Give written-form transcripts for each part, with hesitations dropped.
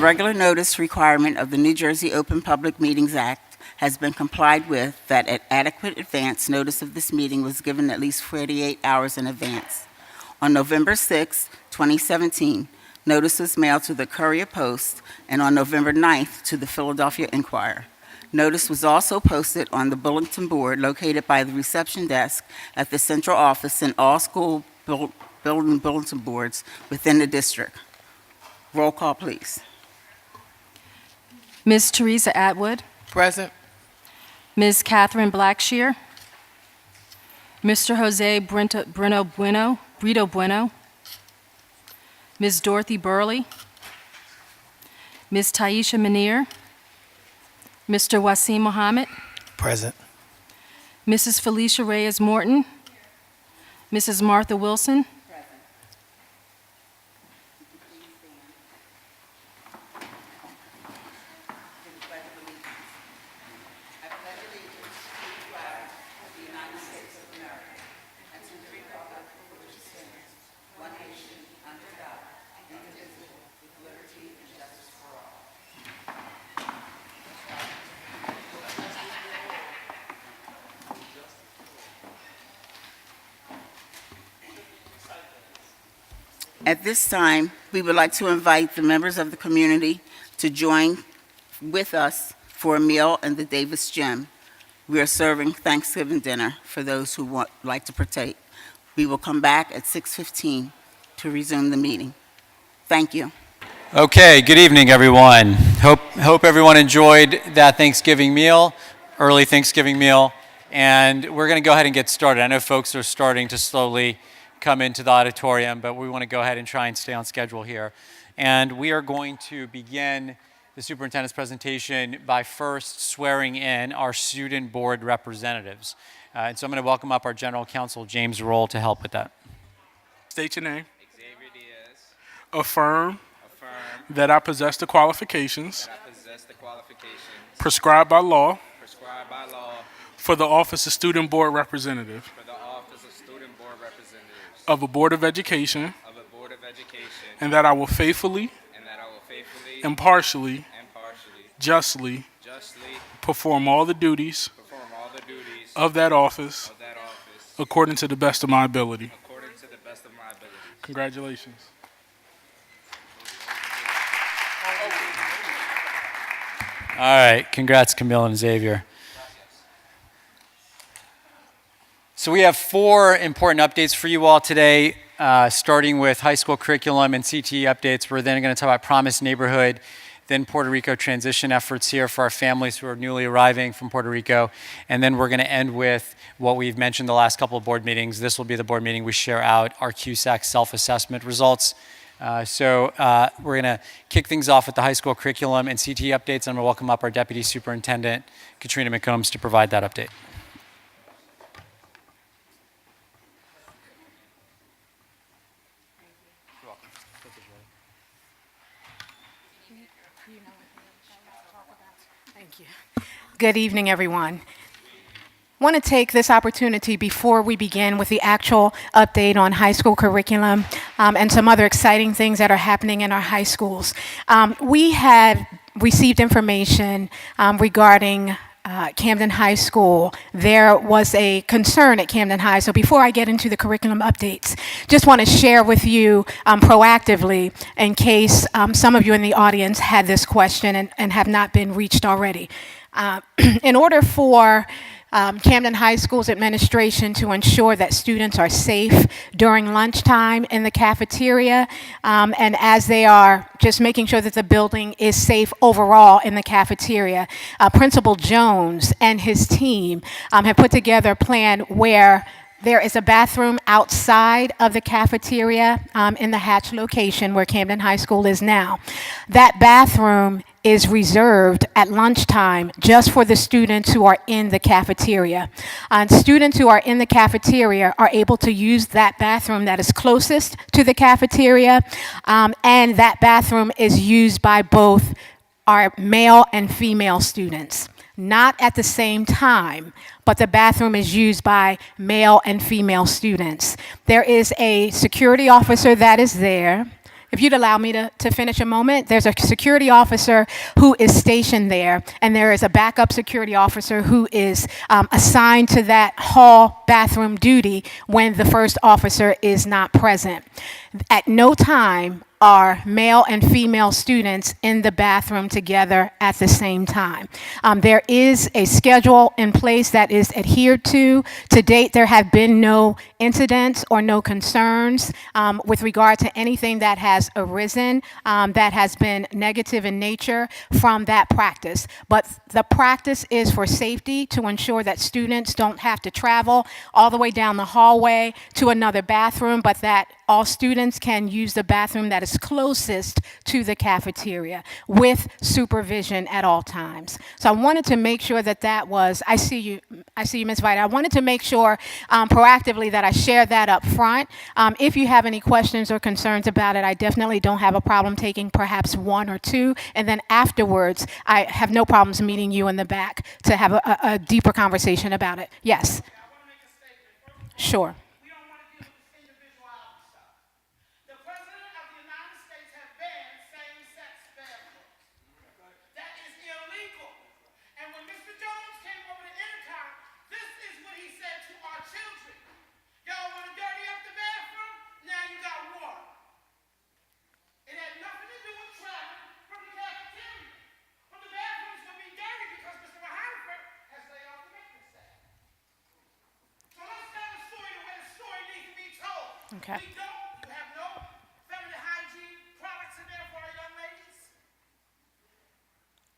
regular notice requirement of the New Jersey Open Public Meetings Act has been complied with, that an adequate advance notice of this meeting was given at least 48 hours in advance. On November 6, 2017, notice was mailed to the Courier Post and on November 9th to the Philadelphia Inquirer. Notice was also posted on the bulletin board located by the reception desk at the central office and all school building bulletin boards within the district. Roll call, please. Ms. Teresa Atwood, Present. Ms. Catherine Blackshear, Mr. Jose Brito Bueno, Ms. Dorothy Burley, Ms. Taisha Munir, Mr. Wasim Mohammed, Present. Mrs. Felicia Reyes Morton, Mrs. Martha Wilson, At this time, we would like to invite the members of the community to join with us for a meal in the Davis Gym. We are serving Thanksgiving dinner for those who would like to partake. We will come back at 6:15 to resume the meeting. Thank you. Okay, good evening, everyone. Hope everyone enjoyed that Thanksgiving meal, early Thanksgiving meal, and we're going to go ahead and get started. I know folks are starting to slowly come into the auditorium, but we want to go ahead and try and stay on schedule here. And we are going to begin the superintendent's presentation by first swearing in our student board representatives. And so I'm going to welcome up our general counsel, James Roll, to help with that. State your name. Xavier Diaz. Affirm that I possess the qualifications Prescribed by law for the office of student board representative for the office of student board representatives of a board of education, of a board of education, and that I will faithfully, and that I will faithfully, impartially, justly justly perform all the duties perform all the duties of that office of that office according to the best of my ability. according to the best of my ability. Congratulations. All right, congrats, Camille and Xavier. So we have 4 important updates for you all today, starting with high school curriculum and CTE updates. We're then going to talk about Promise Neighborhood, then Puerto Rico transition efforts here for our families who are newly arriving from Puerto Rico, and then we're going to end with what we've mentioned the last couple of board meetings. This will be the board meeting we share out our CUSAC self-assessment results. So we're going to kick things off with the high school curriculum and CTE updates. I'm going to welcome up our Deputy Superintendent, Katrina McCombs, to provide that update. Thank you. Good evening, everyone. I want to take this opportunity before we begin with the actual update on high school curriculum and some other exciting things that are happening in our high schools. We had received information regarding Camden High School. There was a concern at Camden High. So before I get into the curriculum updates, just want to share with you proactively in case some of you in the audience had this question and have not been reached already. In order for Camden High School's administration to ensure that students are safe during lunchtime in the cafeteria, and as they are just making sure that the building is safe overall in the cafeteria, Principal Jones and his team have put together a plan where there is a bathroom outside of the cafeteria in the Hatch location where Camden High School is now. That bathroom is reserved at lunchtime just for the students who are in the cafeteria. Students who are in the cafeteria are able to use that bathroom that is closest to the cafeteria, and that bathroom is used by both our male and female students. Not at the same time, but the bathroom is used by male and female students. There is a security officer that is there. If you'd allow me to finish a moment, there's a security officer who is stationed there, and there is a backup security officer who is assigned to that hall bathroom duty when the first officer is not present. At no time are male and female students in the bathroom together at the same time. There is a schedule in place that is adhered to. To date, there have been no incidents or no concerns with regard to anything that has arisen that has been negative in nature from that practice. But the practice is for safety, to ensure that students don't have to travel all the way down the hallway to another bathroom, but that all students can use the bathroom that is closest to the cafeteria with supervision at all times. So I wanted to make sure that that was, I see you, Ms. Vita. I wanted to make sure proactively that I share that up front. If you have any questions or concerns about it, I definitely don't have a problem taking perhaps one or two, and then afterwards, I have no problems meeting you in the back to have a deeper conversation about it. Yes. Sure. Okay. We don't have no feminine hygiene products in there for our young ladies.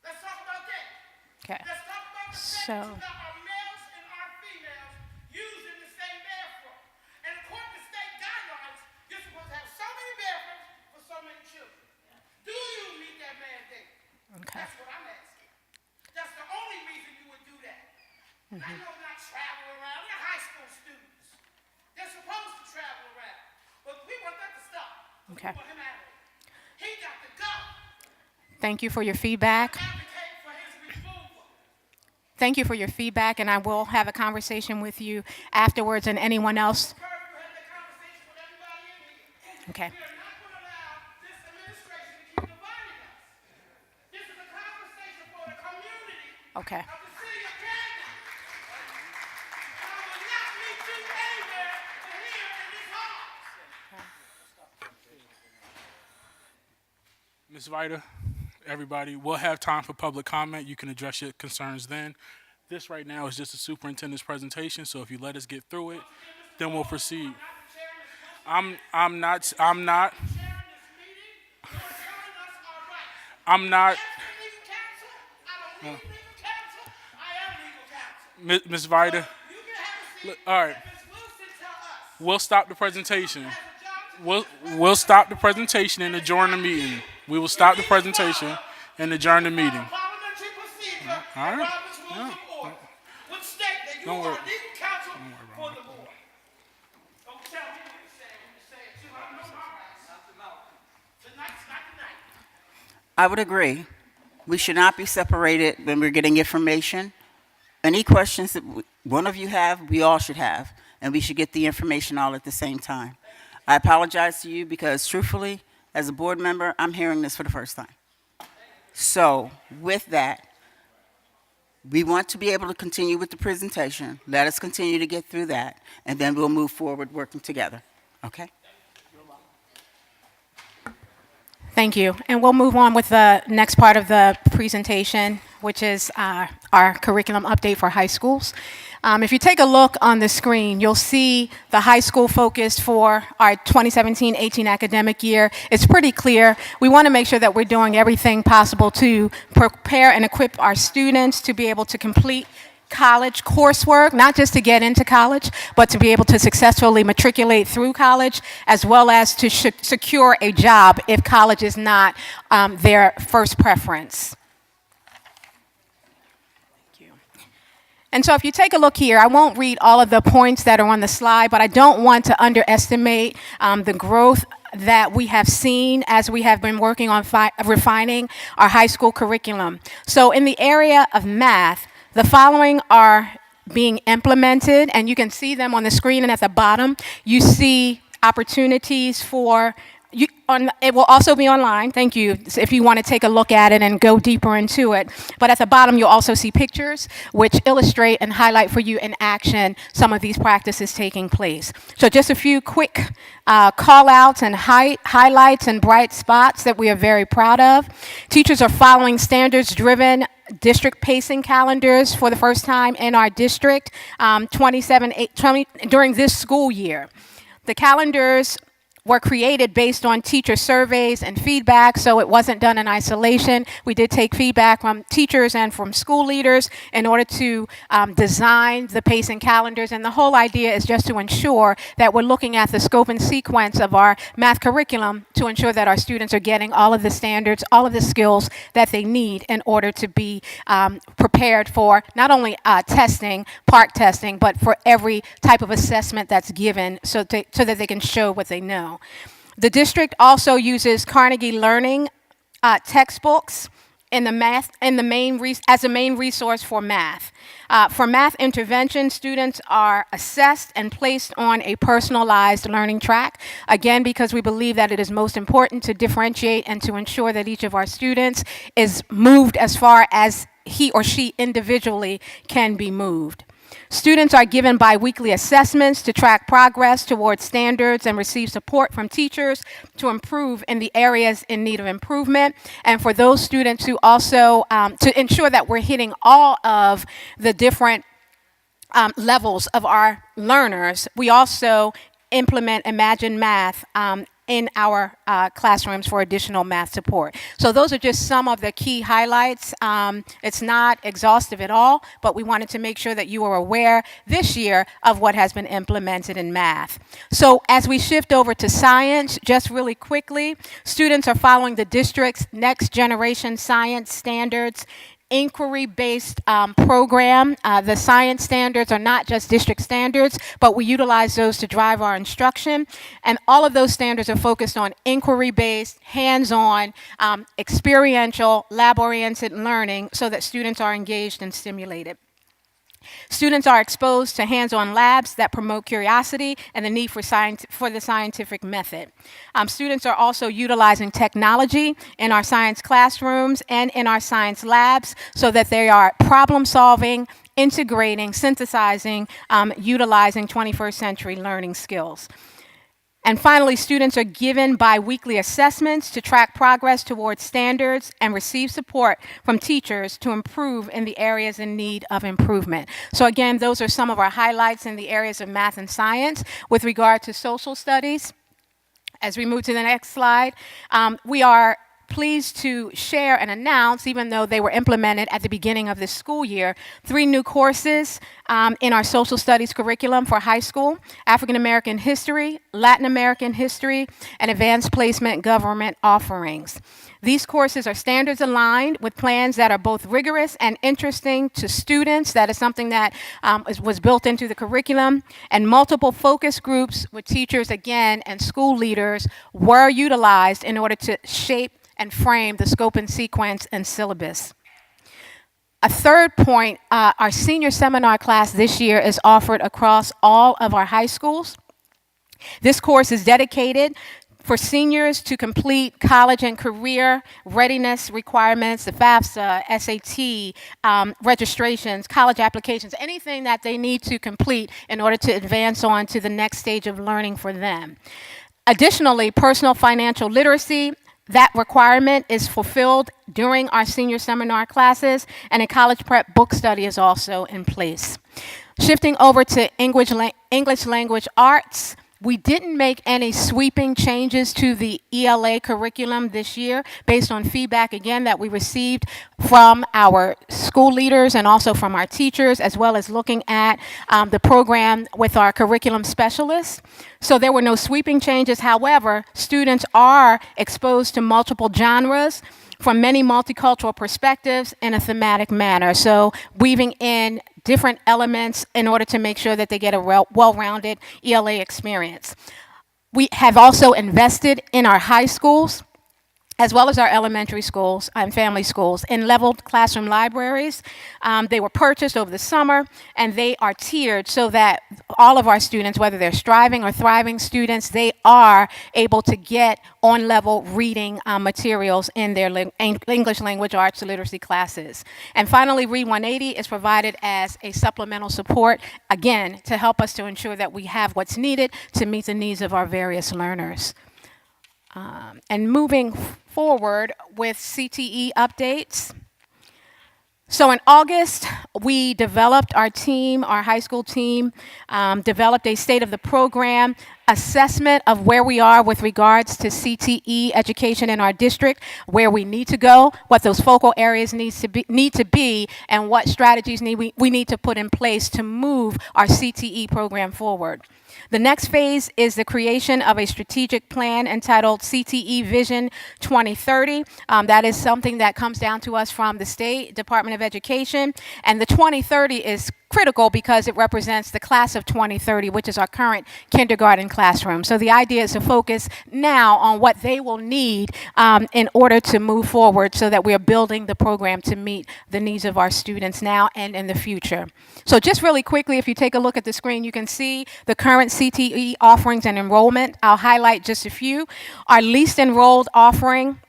Let's talk about that. Okay. Let's talk about the fact that you got our males and our females using the same bathroom. And according to state guidelines, you're supposed to have so many bathrooms for so many children. Do you meet that mandate? Okay. That's what I'm asking. That's the only reason you would do that. I know not travel around. They're high school students. They're supposed to travel around. But we want that to stop. Okay. We want him out of it. He got to go. Thank you for your feedback. Advocate for his removal. Thank you for your feedback, and I will have a conversation with you afterwards and anyone else. Kirk, you had that conversation with everybody in here. Okay. We are not going to allow this administration to keep dividing us. This is a conversation for the community Okay. of the city of Camden. I will not meet you anywhere but here in this hall. Ms. Vita, everybody, we'll have time for public comment. You can address your concerns then. This right now is just the superintendent's presentation, so if you let us get through it, then we'll proceed. I'm not. Sharing this meeting, you're telling us our rights. I'm not. As legal counsel, I don't need legal counsel. I am legal counsel. Ms. Vita, You can have a seat. look, all right, Ms. Wilson, tell us. we'll stop the presentation. As a job to We'll stop the presentation and adjourn the meeting. We will stop the presentation and adjourn the meeting. parliamentary procedure All right. and Robert's Rules of Order, which state that you Don't are worry. legal counsel for the board. Don't tell me what to say when you say it too. I know my rights. Tonight's not the night. I would agree. We should not be separated when we're getting information. Any questions that one of you have, we all should have, and we should get the information all at the same time. I apologize to you because truthfully, as a board member, I'm hearing this for the first time. So with that, we want to be able to continue with the presentation. Let us continue to get through that, and then we'll move forward working together. Okay? Thank you. And we'll move on with the next part of the presentation, which is our curriculum update for high schools. If you take a look on the screen, you'll see the high school focus for our 2017-18 academic year. It's pretty clear. We want to make sure that we're doing everything possible to prepare and equip our students to be able to complete college coursework, not just to get into college, but to be able to successfully matriculate through college, as well as to secure a job if college is not their first preference. Thank you. And so if you take a look here, I won't read all of the points that are on the slide, but I don't want to underestimate the growth that we have seen as we have been working on refining our high school curriculum. So in the area of math, the following are being implemented, and you can see them on the screen, and at the bottom, you see opportunities for it will also be online, thank you, if you want to take a look at it and go deeper into it. But at the bottom, you'll also see pictures which illustrate and highlight for you in action some of these practices taking place. So just a few quick call-outs and highlights and bright spots that we are very proud of. Teachers are following standards-driven district pacing calendars for the first time in our district during this school year. The calendars were created based on teacher surveys and feedback, so it wasn't done in isolation. We did take feedback from teachers and from school leaders in order to design the pacing calendars, and the whole idea is just to ensure that we're looking at the scope and sequence of our math curriculum to ensure that our students are getting all of the standards, all of the skills that they need in order to be prepared for not only testing, PARCC testing, but for every type of assessment that's given so that they can show what they know. The district also uses Carnegie Learning textbooks as a main resource for math. For math intervention, students are assessed and placed on a personalized learning track, again, because we believe that it is most important to differentiate and to ensure that each of our students is moved as far as he or she individually can be moved. Students are given biweekly assessments to track progress towards standards and receive support from teachers to improve in the areas in need of improvement. And for those students who also, to ensure that we're hitting all of the different levels of our learners, we also implement Imagine Math in our classrooms for additional math support. So those are just some of the key highlights. It's not exhaustive at all, but we wanted to make sure that you are aware this year of what has been implemented in math. So as we shift over to science, just really quickly, students are following the district's next generation science standards inquiry-based program. The science standards are not just district standards, but we utilize those to drive our instruction. And all of those standards are focused on inquiry-based, hands-on, experiential, lab-oriented learning so that students are engaged and stimulated. Students are exposed to hands-on labs that promote curiosity and the need for the scientific method. Students are also utilizing technology in our science classrooms and in our science labs so that they are problem-solving, integrating, synthesizing, utilizing 21st century learning skills. And finally, students are given biweekly assessments to track progress towards standards and receive support from teachers to improve in the areas in need of improvement. So again, those are some of our highlights in the areas of math and science. With regard to social studies, as we move to the next slide, we are pleased to share and announce, even though they were implemented at the beginning of this school year, 3 new courses in our social studies curriculum for high school: African American history, Latin American history, and advanced placement government offerings. These courses are standards aligned with plans that are both rigorous and interesting to students. That is something that was built into the curriculum. And multiple focus groups with teachers, again, and school leaders were utilized in order to shape and frame the scope and sequence and syllabus. A third point, our senior seminar class this year is offered across all of our high schools. This course is dedicated for seniors to complete college and career readiness requirements, the FAFSA, SAT, registrations, college applications, anything that they need to complete in order to advance on to the next stage of learning for them. Additionally, personal financial literacy, that requirement is fulfilled during our senior seminar classes, and a college prep book study is also in place. Shifting over to English language arts, we didn't make any sweeping changes to the ELA curriculum this year based on feedback, again, that we received from our school leaders and also from our teachers, as well as looking at the program with our curriculum specialists. So there were no sweeping changes. However, students are exposed to multiple genres from many multicultural perspectives in a thematic manner. So weaving in different elements in order to make sure that they get a well-rounded ELA experience. We have also invested in our high schools as well as our elementary schools and family schools, in leveled classroom libraries. They were purchased over the summer, and they are tiered so that all of our students, whether they're striving or thriving students, they are able to get on-level reading materials in their English language arts literacy classes. And finally, Read 180 is provided as a supplemental support, again, to help us to ensure that we have what's needed to meet the needs of our various learners. And moving forward with CTE updates. So in August, we developed our team, our high school team, developed a state of the program assessment of where we are with regards to CTE education in our district, where we need to go, what those focal areas need to be, and what strategies we need to put in place to move our CTE program forward. The next phase is the creation of a strategic plan entitled CTE Vision 2030. That is something that comes down to us from the State Department of Education. And the 2030 is critical because it represents the class of 2030, which is our current kindergarten classroom. So the idea is to focus now on what they will need in order to move forward so that we are building the program to meet the needs of our students now and in the future. So just really quickly, if you take a look at the screen, you can see the current CTE offerings and enrollment. I'll highlight just a few. Our least enrolled offering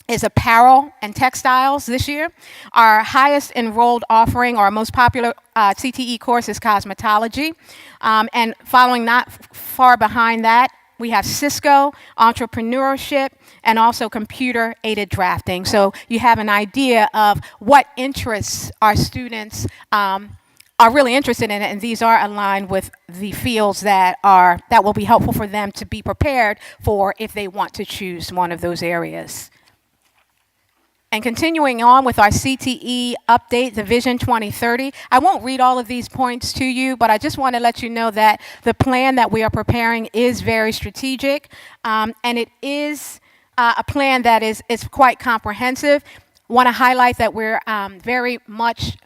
is apparel and textiles this year. Our highest enrolled offering, or our most popular CTE course, is cosmetology. And following not far behind that, we have Cisco, entrepreneurship, and also computer-aided drafting. So you have an idea of what interests our students are really interested in it, and these are aligned with the fields that will be helpful for them to be prepared for if they want to choose one of those areas. And continuing on with our CTE update, the Vision 2030, I won't read all of these points to you, but I just want to let you know that the plan that we are preparing is very strategic, and it is a plan that is quite comprehensive. Want to highlight that we're very much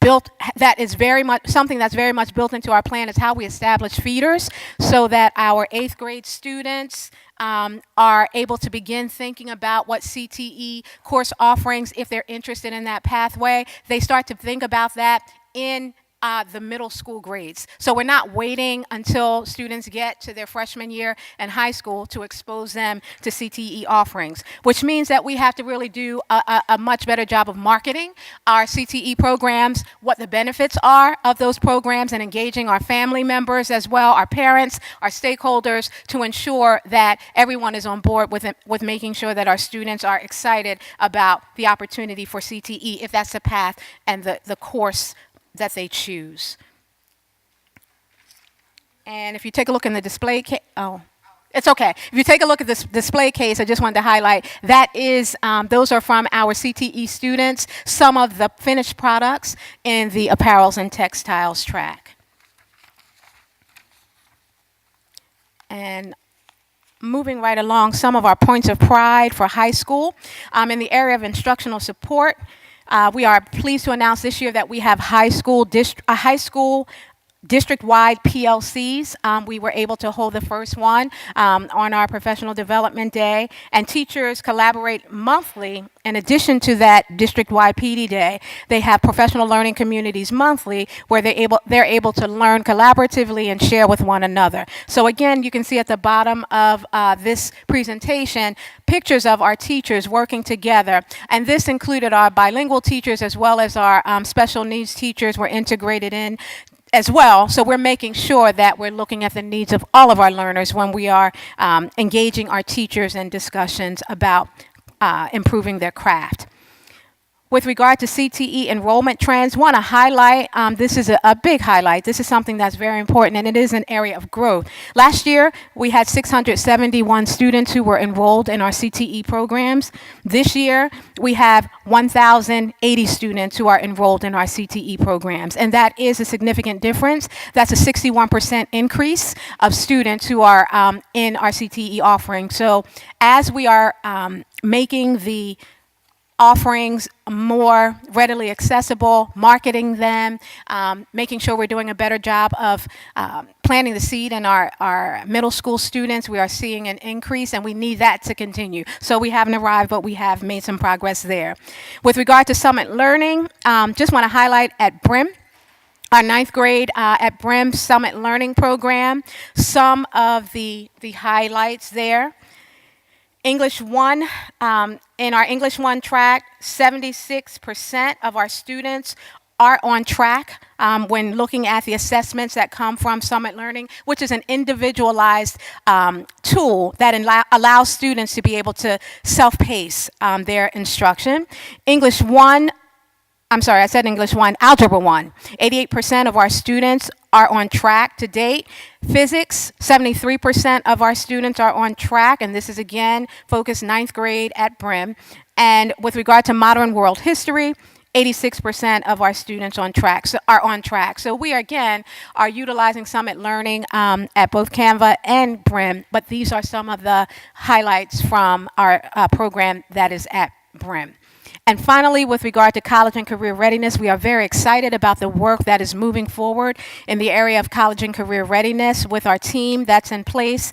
built, that is very much something that's very much built into our plan is how we establish feeders so that our 8th grade students are able to begin thinking about what CTE course offerings, if they're interested in that pathway, they start to think about that in the middle school grades. So we're not waiting until students get to their freshman year in high school to expose them to CTE offerings, which means that we have to really do a much better job of marketing our CTE programs, what the benefits are of those programs, and engaging our family members as well, our parents, our stakeholders, to ensure that everyone is on board with making sure that our students are excited about the opportunity for CTE, if that's the path and the course that they choose. And if you take a look in the display case, it's okay. If you take a look at this display case, I just wanted to highlight that is, those are from our CTE students, some of the finished products in the apparels and textiles track. And moving right along, some of our points of pride for high school. In the area of instructional support, we are pleased to announce this year that we have high school district-wide PLCs. We were able to hold the first one on our Professional Development Day, and teachers collaborate monthly. In addition to that district-wide PD Day, they have Professional Learning Communities monthly, where they're able to learn collaboratively and share with one another. So again, you can see at the bottom of this presentation pictures of our teachers working together, and this included our bilingual teachers as well as our special needs teachers were integrated in as well. So we're making sure that we're looking at the needs of all of our learners when we are engaging our teachers in discussions about improving their craft. With regard to CTE enrollment trends, want to highlight, this is a big highlight. This is something that's very important, and it is an area of growth. Last year, we had 671 students who were enrolled in our CTE programs. This year, we have 1,080 students who are enrolled in our CTE programs, and that is a significant difference. That's a 61% increase of students who are in our CTE offering. So as we are making the offerings more readily accessible, marketing them, making sure we're doing a better job of planting the seed in our middle school students. We are seeing an increase, and we need that to continue. So we haven't arrived, but we have made some progress there. With regard to Summit Learning, just want to highlight at Brim, our ninth grade at Brim Summit Learning Program, some of the highlights there. English 1, in our English 1 track, 76% of our students are on track when looking at the assessments that come from Summit Learning, which is an individualized tool that allows students to be able to self-pace their instruction. English 1, I said English 1, Algebra 1. 88% of our students are on track to date. Physics, 73% of our students are on track, and this is again focused ninth grade at Brim. And with regard to modern world history, 86% of our students are on track. So we again are utilizing Summit Learning at both Canva and Brim, but these are some of the highlights from our program that is at Brim. And finally, with regard to college and career readiness, we are very excited about the work that is moving forward in the area of college and career readiness with our team that's in place.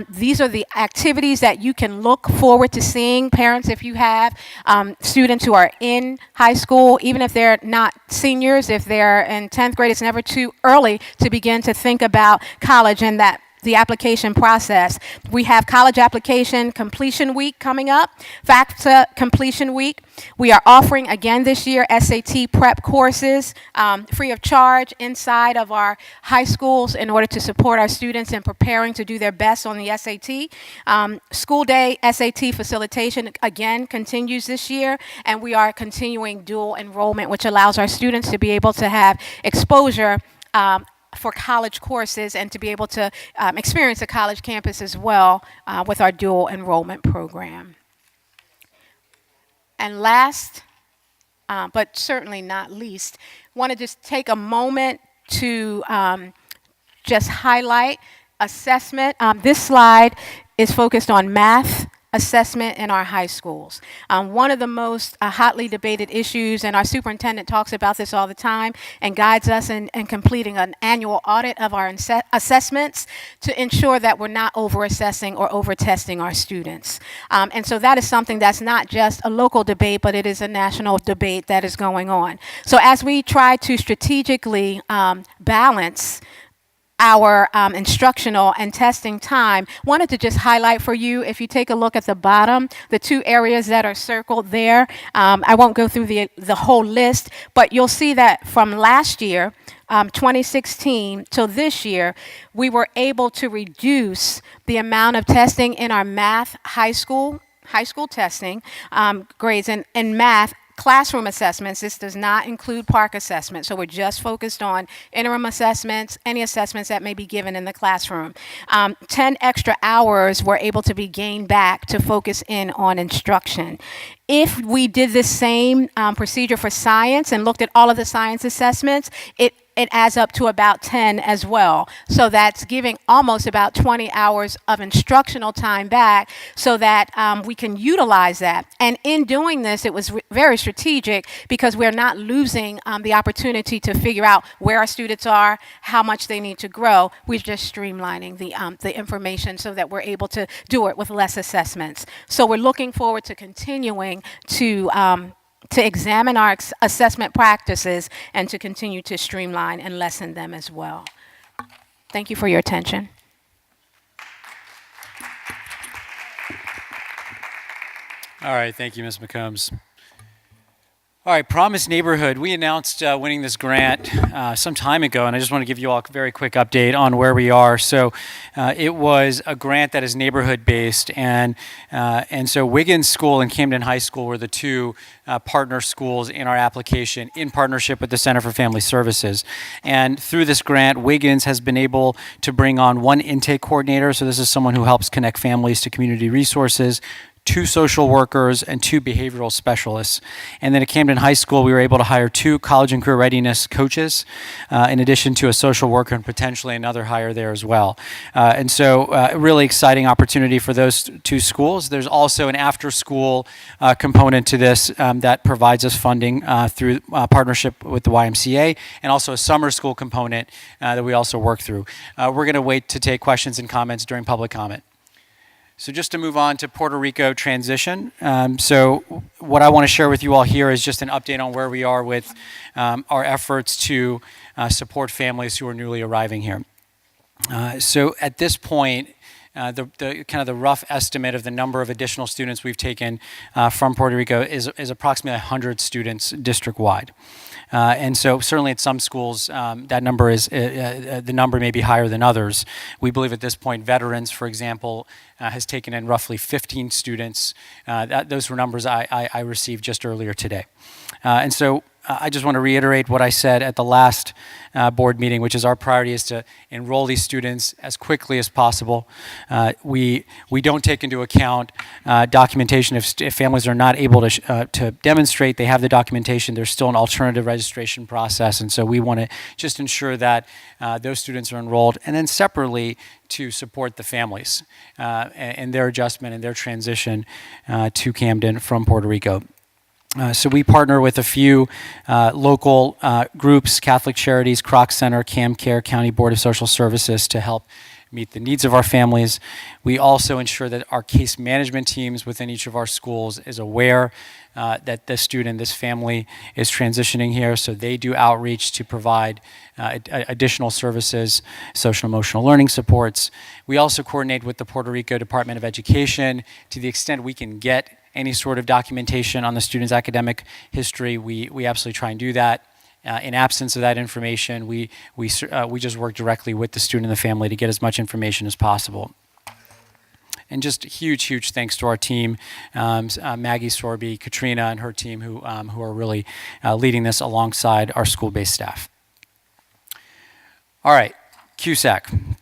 These are the activities that you can look forward to seeing. Parents, if you have students who are in high school, even if they're not seniors, if they're in 10th grade, it's never too early to begin to think about college and the application process. We have college application completion week coming up, FAFSA completion week. We are offering again this year SAT prep courses free of charge inside of our high schools in order to support our students in preparing to do their best on the SAT. School day SAT facilitation again continues this year, and we are continuing dual enrollment, which allows our students to be able to have exposure for college courses and to be able to experience a college campus as well with our dual enrollment program. And last, but certainly not least, want to just take a moment to just highlight assessment. This slide is focused on math assessment in our high schools. One of the most hotly debated issues, and our superintendent talks about this all the time and guides us in completing an annual audit of our assessments to ensure that we're not over-assessing or over-testing our students. And so that is something that's not just a local debate, but it is a national debate that is going on. So as we try to strategically balance our instructional and testing time, wanted to just highlight for you, if you take a look at the bottom, the two areas that are circled there. I won't go through the whole list, but you'll see that from last year, 2016 till this year, we were able to reduce the amount of testing in our math high school testing grades in math. Classroom assessments, this does not include park assessments, so we're just focused on interim assessments, any assessments that may be given in the classroom. 10 extra hours were able to be gained back to focus in on instruction. If we did the same procedure for science and looked at all of the science assessments, it adds up to about 10 as well. So that's giving almost about 20 hours of instructional time back so that we can utilize that. And in doing this, it was very strategic because we're not losing the opportunity to figure out where our students are, how much they need to grow. We're just streamlining the information so that we're able to do it with less assessments. So we're looking forward to continuing to examine our assessment practices and to continue to streamline and lessen them as well. Thank you for your attention. All right, thank you, Ms. McCombs. All right, Promise Neighborhood. We announced winning this grant some time ago, and I just want to give you all a very quick update on where we are. So it was a grant that is neighborhood-based, and so Wiggins School and Camden High School were the two partner schools in our application in partnership with the Center for Family Services. And through this grant, Wiggins has been able to bring on one intake coordinator, so this is someone who helps connect families to community resources, 2 social workers, and 2 behavioral specialists. And then at Camden High School, we were able to hire 2 college and career readiness coaches, in addition to a social worker and potentially another hire there as well. And so a really exciting opportunity for those 2 schools. There's also an after-school component to this that provides us funding through partnership with the YMCA, and also a summer school component that we also work through. We're going to wait to take questions and comments during public comment. So just to move on to Puerto Rico transition. So what I want to share with you all here is just an update on where we are with our efforts to support families who are newly arriving here. So at this point, the kind of the rough estimate of the number of additional students we've taken from Puerto Rico is approximately 100 students district-wide. And so certainly at some schools, that number is, the number may be higher than others. We believe at this point, Veterans, for example, has taken in roughly 15 students. Those were numbers I received just earlier today. And so I just want to reiterate what I said at the last board meeting, which is our priority is to enroll these students as quickly as possible. We don't take into account documentation. If families are not able to demonstrate they have the documentation, there's still an alternative registration process. And so we want to just ensure that those students are enrolled, and then separately to support the families and their adjustment and their transition to Camden from Puerto Rico. So we partner with a few local groups, Catholic Charities, Kroc Center, CAMCARE, County Board of Social Services, to help meet the needs of our families. We also ensure that our case management teams within each of our schools is aware that this student, this family is transitioning here, so they do outreach to provide additional services, social emotional learning supports. We also coordinate with the Puerto Rico Department of Education to the extent we can get any sort of documentation on the student's academic history. We absolutely try and do that. In absence of that information, we just work directly with the student and the family to get as much information as possible. And just huge thanks to our team, Maggie Sorby, Katrina, and her team who are really leading this alongside our school-based staff. All right, CUSAC.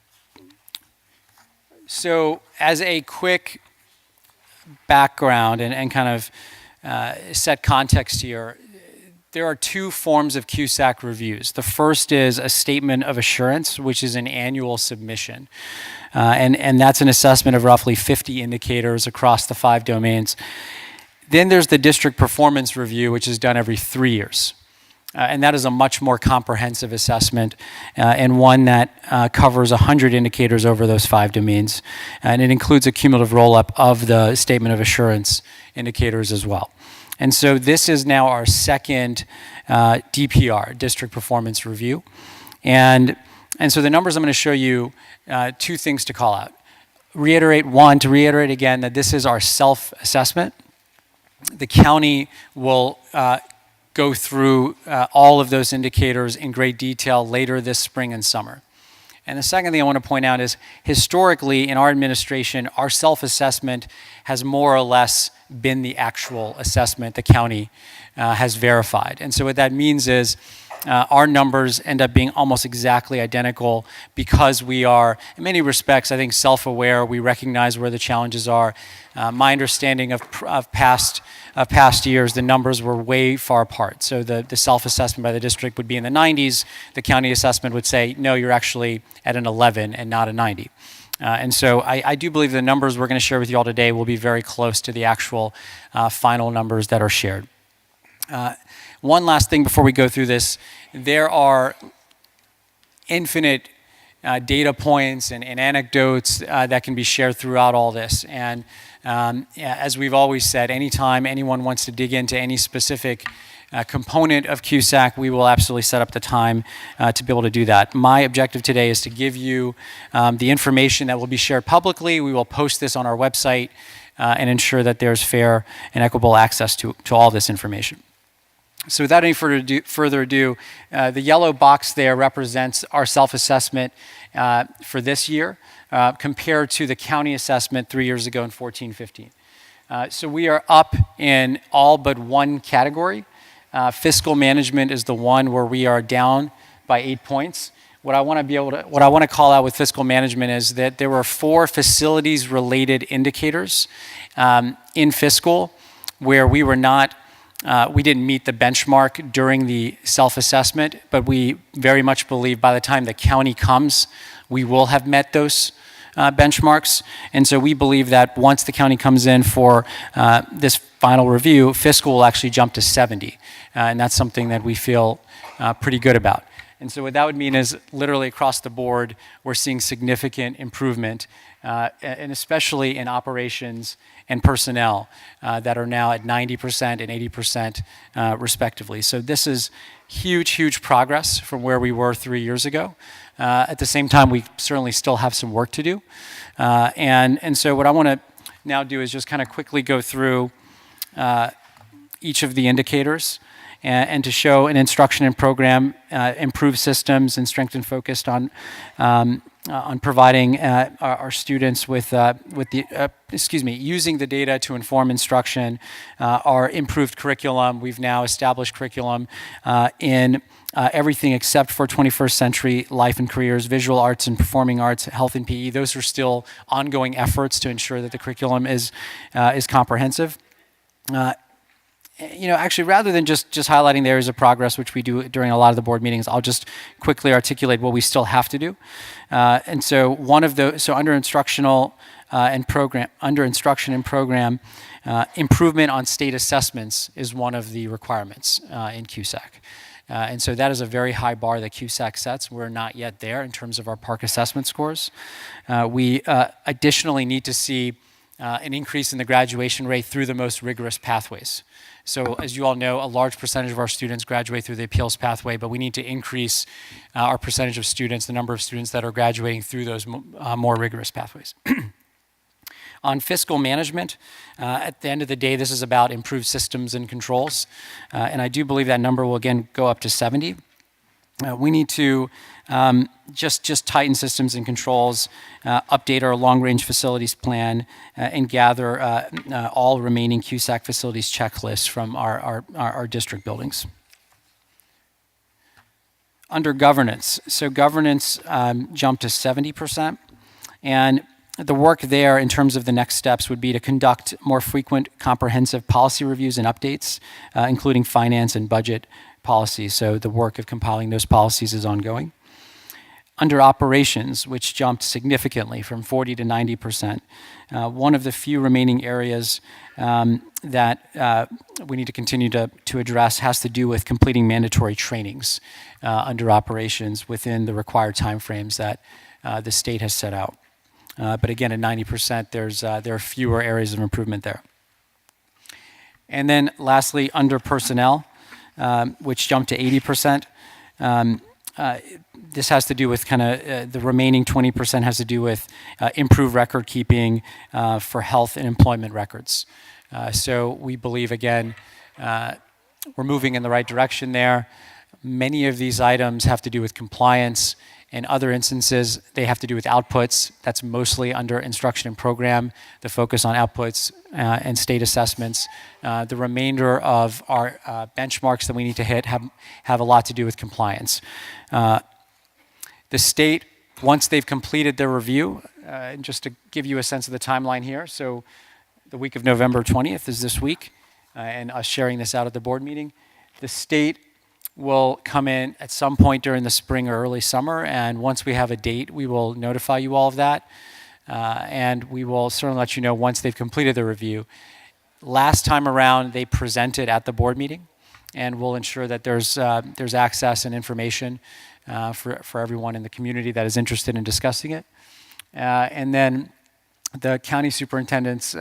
So as a quick background and kind of set context here, there are 2 forms of CUSAC reviews. The first is a statement of assurance, which is an annual submission. And that's an assessment of roughly 50 indicators across the 5 domains. Then there's the district performance review, which is done every 3 years. And that is a much more comprehensive assessment and one that covers 100 indicators over those 5 domains. And it includes a cumulative roll-up of the statement of assurance indicators as well. And so this is now our second DPR, District Performance Review. And so the numbers I'm going to show you, 2 things to call out. To reiterate again that this is our self-assessment. The county will go through all of those indicators in great detail later this spring and summer. And the second thing I want to point out is, historically in our administration, our self-assessment has more or less been the actual assessment the county has verified. And so what that means is our numbers end up being almost exactly identical because we are, in many respects, I think, self-aware. We recognize where the challenges are. My understanding of past years, the numbers were way far apart. So the self-assessment by the district would be in the 90s. The county assessment would say, no, you're actually at an 11 and not a 90. And so I do believe the numbers we're going to share with you all today will be very close to the actual final numbers that are shared. One last thing before we go through this. There are infinite data points and anecdotes that can be shared throughout all this. And as we've always said, anytime anyone wants to dig into any specific component of CUSAC, we will absolutely set up the time to be able to do that. My objective today is to give you the information that will be shared publicly. We will post this on our website and ensure that there's fair and equitable access to all this information. So without any further ado, the yellow box there represents our self-assessment for this year compared to the county assessment 3 years ago in 14-15. So we are up in all but one category. Fiscal management is the one where we are down by 8 points. what I want to call out with fiscal management is that there were 4 facilities-related indicators in fiscal where we didn't meet the benchmark during the self-assessment, but we very much believe by the time the county comes, we will have met those benchmarks. And so we believe that once the county comes in for this final review, fiscal will actually jump to 70. And that's something that we feel pretty good about. And so what that would mean is literally across the board, we're seeing significant improvement, and especially in operations and personnel that are now at 90% and 80% respectively. So this is huge, huge progress from where we were 3 years ago. At the same time, we certainly still have some work to do. And so what I want to now do is just kind of quickly go through each of the indicators and to show an instruction and program, improved systems and strengthened focus on providing our students with using the data to inform instruction, our improved curriculum. We've now established curriculum in everything except for 21st century life and careers, visual arts and performing arts, health and PE. Those are still ongoing efforts to ensure that the curriculum is comprehensive. Actually, rather than just highlighting the areas of progress, which we do during a lot of the board meetings, I'll just quickly articulate what we still have to do. And so under instructional and program, improvement on state assessments is one of the requirements in CUSAC. And so that is a very high bar that CUSAC sets. We're not yet there in terms of our PARCC assessment scores. We additionally need to see an increase in the graduation rate through the most rigorous pathways. So as you all know, a large percentage of our students graduate through the appeals pathway, but we need to increase our percentage of students, the number of students that are graduating through those more rigorous pathways. On fiscal management, at the end of the day, this is about improved systems and controls. And I do believe that number will again go up to 70. We need to just tighten systems and controls, update our long-range facilities plan, and gather all remaining CUSAC facilities checklists from our district buildings. Under governance, so governance jumped to 70%, and the work there in terms of the next steps would be to conduct more frequent comprehensive policy reviews and updates, including finance and budget policies. So the work of compiling those policies is ongoing. Under operations, which jumped significantly from 40 to 90%, one of the few remaining areas that we need to continue to address has to do with completing mandatory trainings under operations within the required timeframes that the state has set out. But again, at 90%, there are fewer areas of improvement there. And then lastly, under personnel, which jumped to 80%. This has to do with kind of the remaining 20% has to do with improved record keeping for health and employment records. So we believe, again, we're moving in the right direction there. Many of these items have to do with compliance. In other instances, they have to do with outputs. That's mostly under instruction and program, the focus on outputs and state assessments. The remainder of our benchmarks that we need to hit have a lot to do with compliance. The state, once they've completed their review, and just to give you a sense of the timeline here, so the week of November 20th is this week, and us sharing this out at the board meeting, the state will come in at some point during the spring or early summer, and once we have a date, we will notify you all of that, and we will certainly let you know once they've completed the review. Last time around, they presented at the board meeting, and we'll ensure that there's access and information for everyone in the community that is interested in discussing it. And then the county superintendents,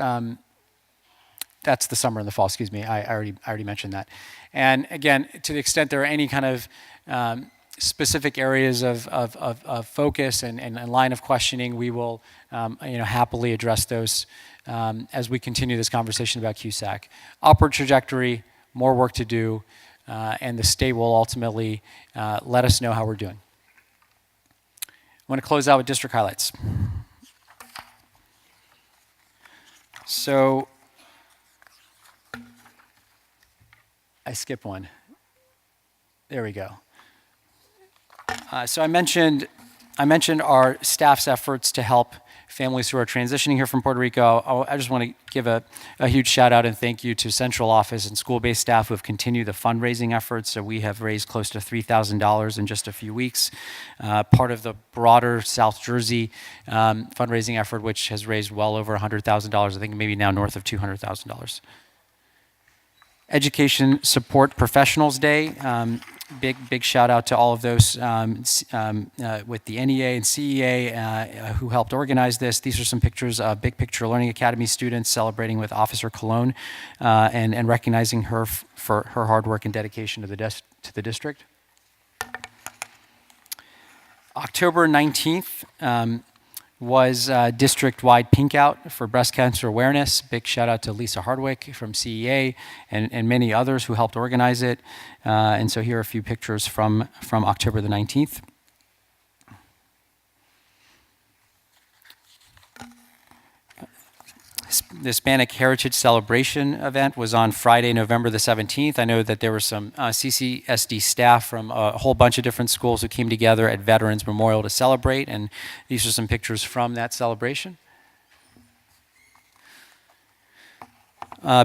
that's the summer and the fall, excuse me, I already mentioned that. And again, to the extent there are any kind of specific areas of focus and line of questioning, we will happily address those as we continue this conversation about CUSAC. Upward trajectory, more work to do, and the state will ultimately let us know how we're doing. I want to close out with district highlights. So I skipped one. There we go. So I mentioned our staff's efforts to help families who are transitioning here from Puerto Rico. I just want to give a huge shout out and thank you to central office and school-based staff who have continued the fundraising efforts. So we have raised close to $3,000 in just a few weeks, part of the broader South Jersey fundraising effort, which has raised well over $100,000, I think maybe now north of $200,000. Education Support Professionals Day. Big shout out to all of those with the NEA and CEA who helped organize this. These are some pictures of Big Picture Learning Academy students celebrating with Officer Cologne and recognizing her for her hard work and dedication to the district. October 19th was district-wide Pink Out for breast cancer awareness. Big shout out to Lisa Hardwick from CEA and many others who helped organize it. And so here are a few pictures from October the 19th. The Hispanic Heritage Celebration event was on Friday, November the 17th. I know that there were some CCSD staff from a whole bunch of different schools who came together at Veterans Memorial to celebrate, and these are some pictures from that celebration.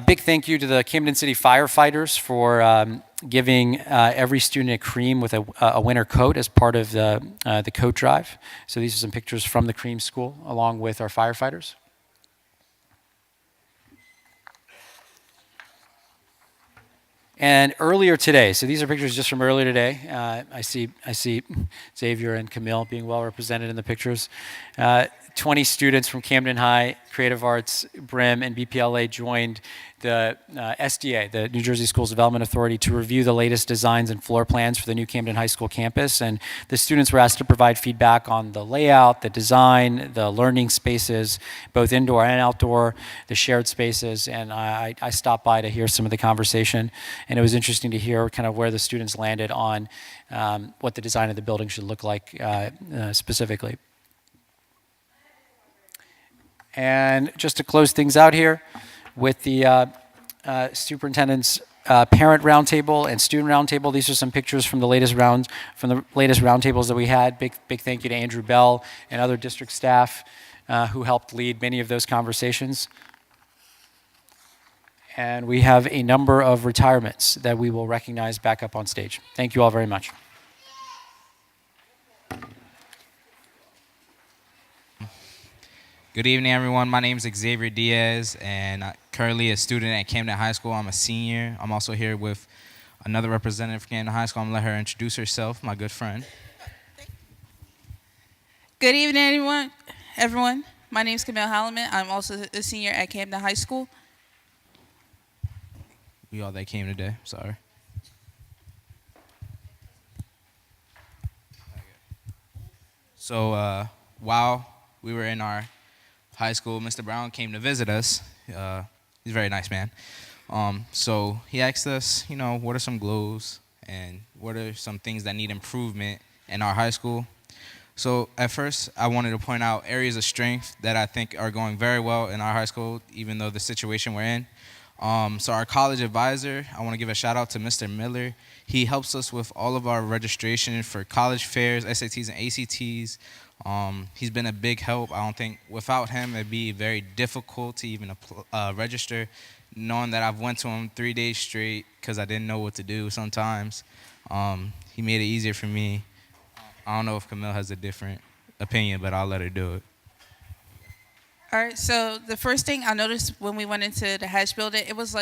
Big thank you to the Camden City firefighters for giving every student a cream with a winter coat as part of the coat drive. So these are some pictures from the cream school along with our firefighters. And earlier today, so these are pictures just from earlier today. I see Xavier and Camille being well represented in the pictures. 20 students from Camden High, Creative Arts, BRIM, and BPLA joined the SDA, the New Jersey Schools Development Authority, to review the latest designs and floor plans for the new Camden High School campus. And the students were asked to provide feedback on the layout, the design, the learning spaces, both indoor and outdoor, the shared spaces. And I stopped by to hear some of the conversation. And it was interesting to hear kind of where the students landed on what the design of the building should look like specifically. And just to close things out here, with the superintendent's parent roundtable and student roundtable, these are some pictures from the latest roundtables that we had. Big thank you to Andrew Bell and other district staff who helped lead many of those conversations. And we have a number of retirements that we will recognize back up on stage. Thank you all very much. Good evening, everyone. My name is Xavier Diaz, and I'm currently a student at Camden High School. I'm a senior. I'm also here with another representative from Camden High School. I'm going to let her introduce herself, my good friend. Good evening, everyone. My name is Camille Halliman. I'm also a senior at Camden High School. We all that came today. Sorry. So while we were in our high school, Mr. Brown came to visit us. He's a very nice man. So he asked us, what are some goals and what are some things that need improvement in our high school? So at first, I wanted to point out areas of strength that I think are going very well in our high school, even though the situation we're in. So our college advisor, I want to give a shout out to Mr. Miller. He helps us with all of our registration for college fairs, SATs and ACTs. He's been a big help. I don't think without him it'd be very difficult to even register, knowing that I've went to him 3 days straight because I didn't know what to do sometimes. He made it easier for me. I don't know if Camille has a different opinion, but I'll let her do it. All right, so the first thing I noticed when we went into the Hatch building, it was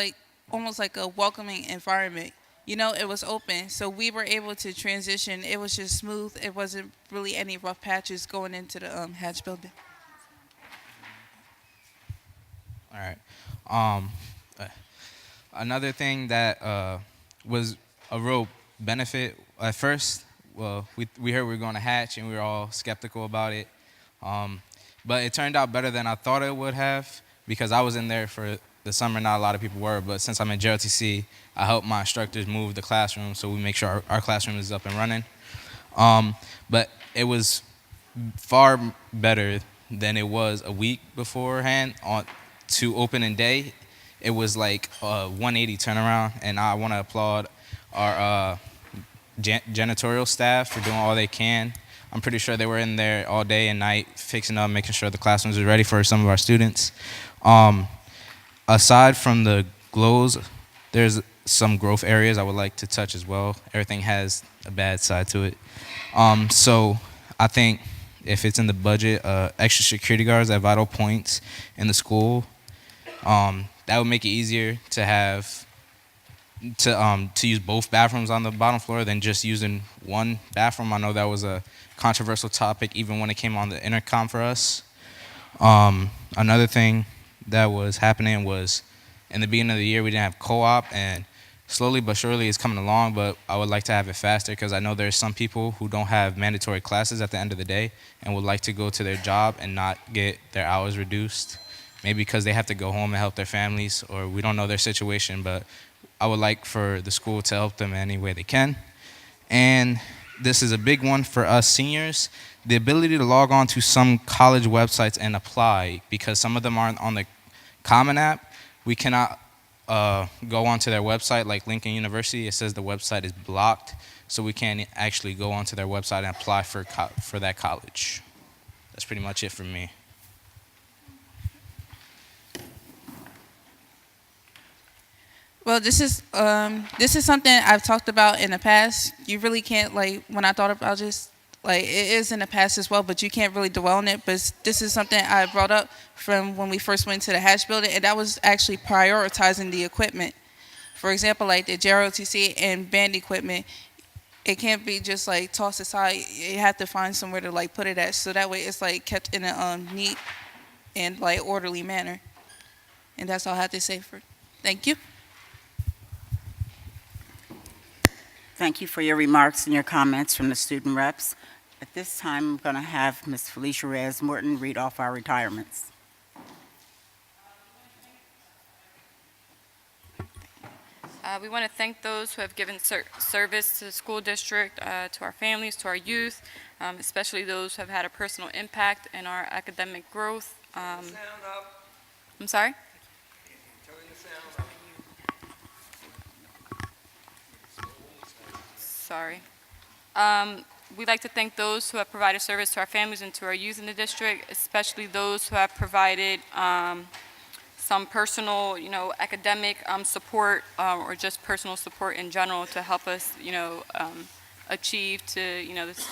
almost like a welcoming environment. It was open, so we were able to transition. It was just smooth. It wasn't really any rough patches going into the Hatch building. All right. Another thing that was a real benefit at first, well, we heard we were going to Hatch and we were all skeptical about it. But it turned out better than I thought it would have because I was in there for the summer. Not a lot of people were, but since I'm in JLTC, I help my instructors move the classroom so we make sure our classroom is up and running. But it was far better than it was a week beforehand to opening day. It was like a 180 turnaround, and I want to applaud our janitorial staff for doing all they can. I'm pretty sure they were in there all day and night fixing up, making sure the classrooms are ready for some of our students. Aside from the glows, there's some growth areas I would like to touch as well. Everything has a bad side to it. So I think if it's in the budget, extra security guards at vital points in the school, that would make it easier to have to use both bathrooms on the bottom floor than just using one bathroom. I know that was a controversial topic even when it came on the intercom for us. Another thing that was happening was in the beginning of the year we didn't have co-op, and slowly but surely it's coming along, but I would like to have it faster because I know there's some people who don't have mandatory classes at the end of the day and would like to go to their job and not get their hours reduced. Maybe because they have to go home and help their families, or we don't know their situation, but I would like for the school to help them in any way they can. And this is a big one for us seniors, the ability to log on to some college websites and apply, because some of them aren't on the Common App. We cannot go onto their website, like Lincoln University. It says the website is blocked, so we can't actually go onto their website and apply for that college. That's pretty much it for me. Well, this is something I've talked about in the past. You really can't, like, when I thought about this, like, it is in the past as well, but you can't really dwell on it. But this is something I brought up from when we first went to the Hatch building, and that was actually prioritizing the equipment. For example, like the JROTC and band equipment, it can't be just like tossed aside. You have to find somewhere to like put it at, so that way it's like kept in a neat and like orderly manner. And that's all I have to say for. Thank you. Thank you for your remarks and your comments from the student reps. At this time, I'm going to have Ms. Felicia Reyes-Morton read off our retirements. We want to thank those who have given service to the school district, to our families, to our youth, especially those who have had a personal impact in our academic growth. I'm sorry? Sorry. We'd like to thank those who have provided service to our families and to our youth in the district, especially those who have provided some personal, academic support or just personal support in general to help us, achieve to, this,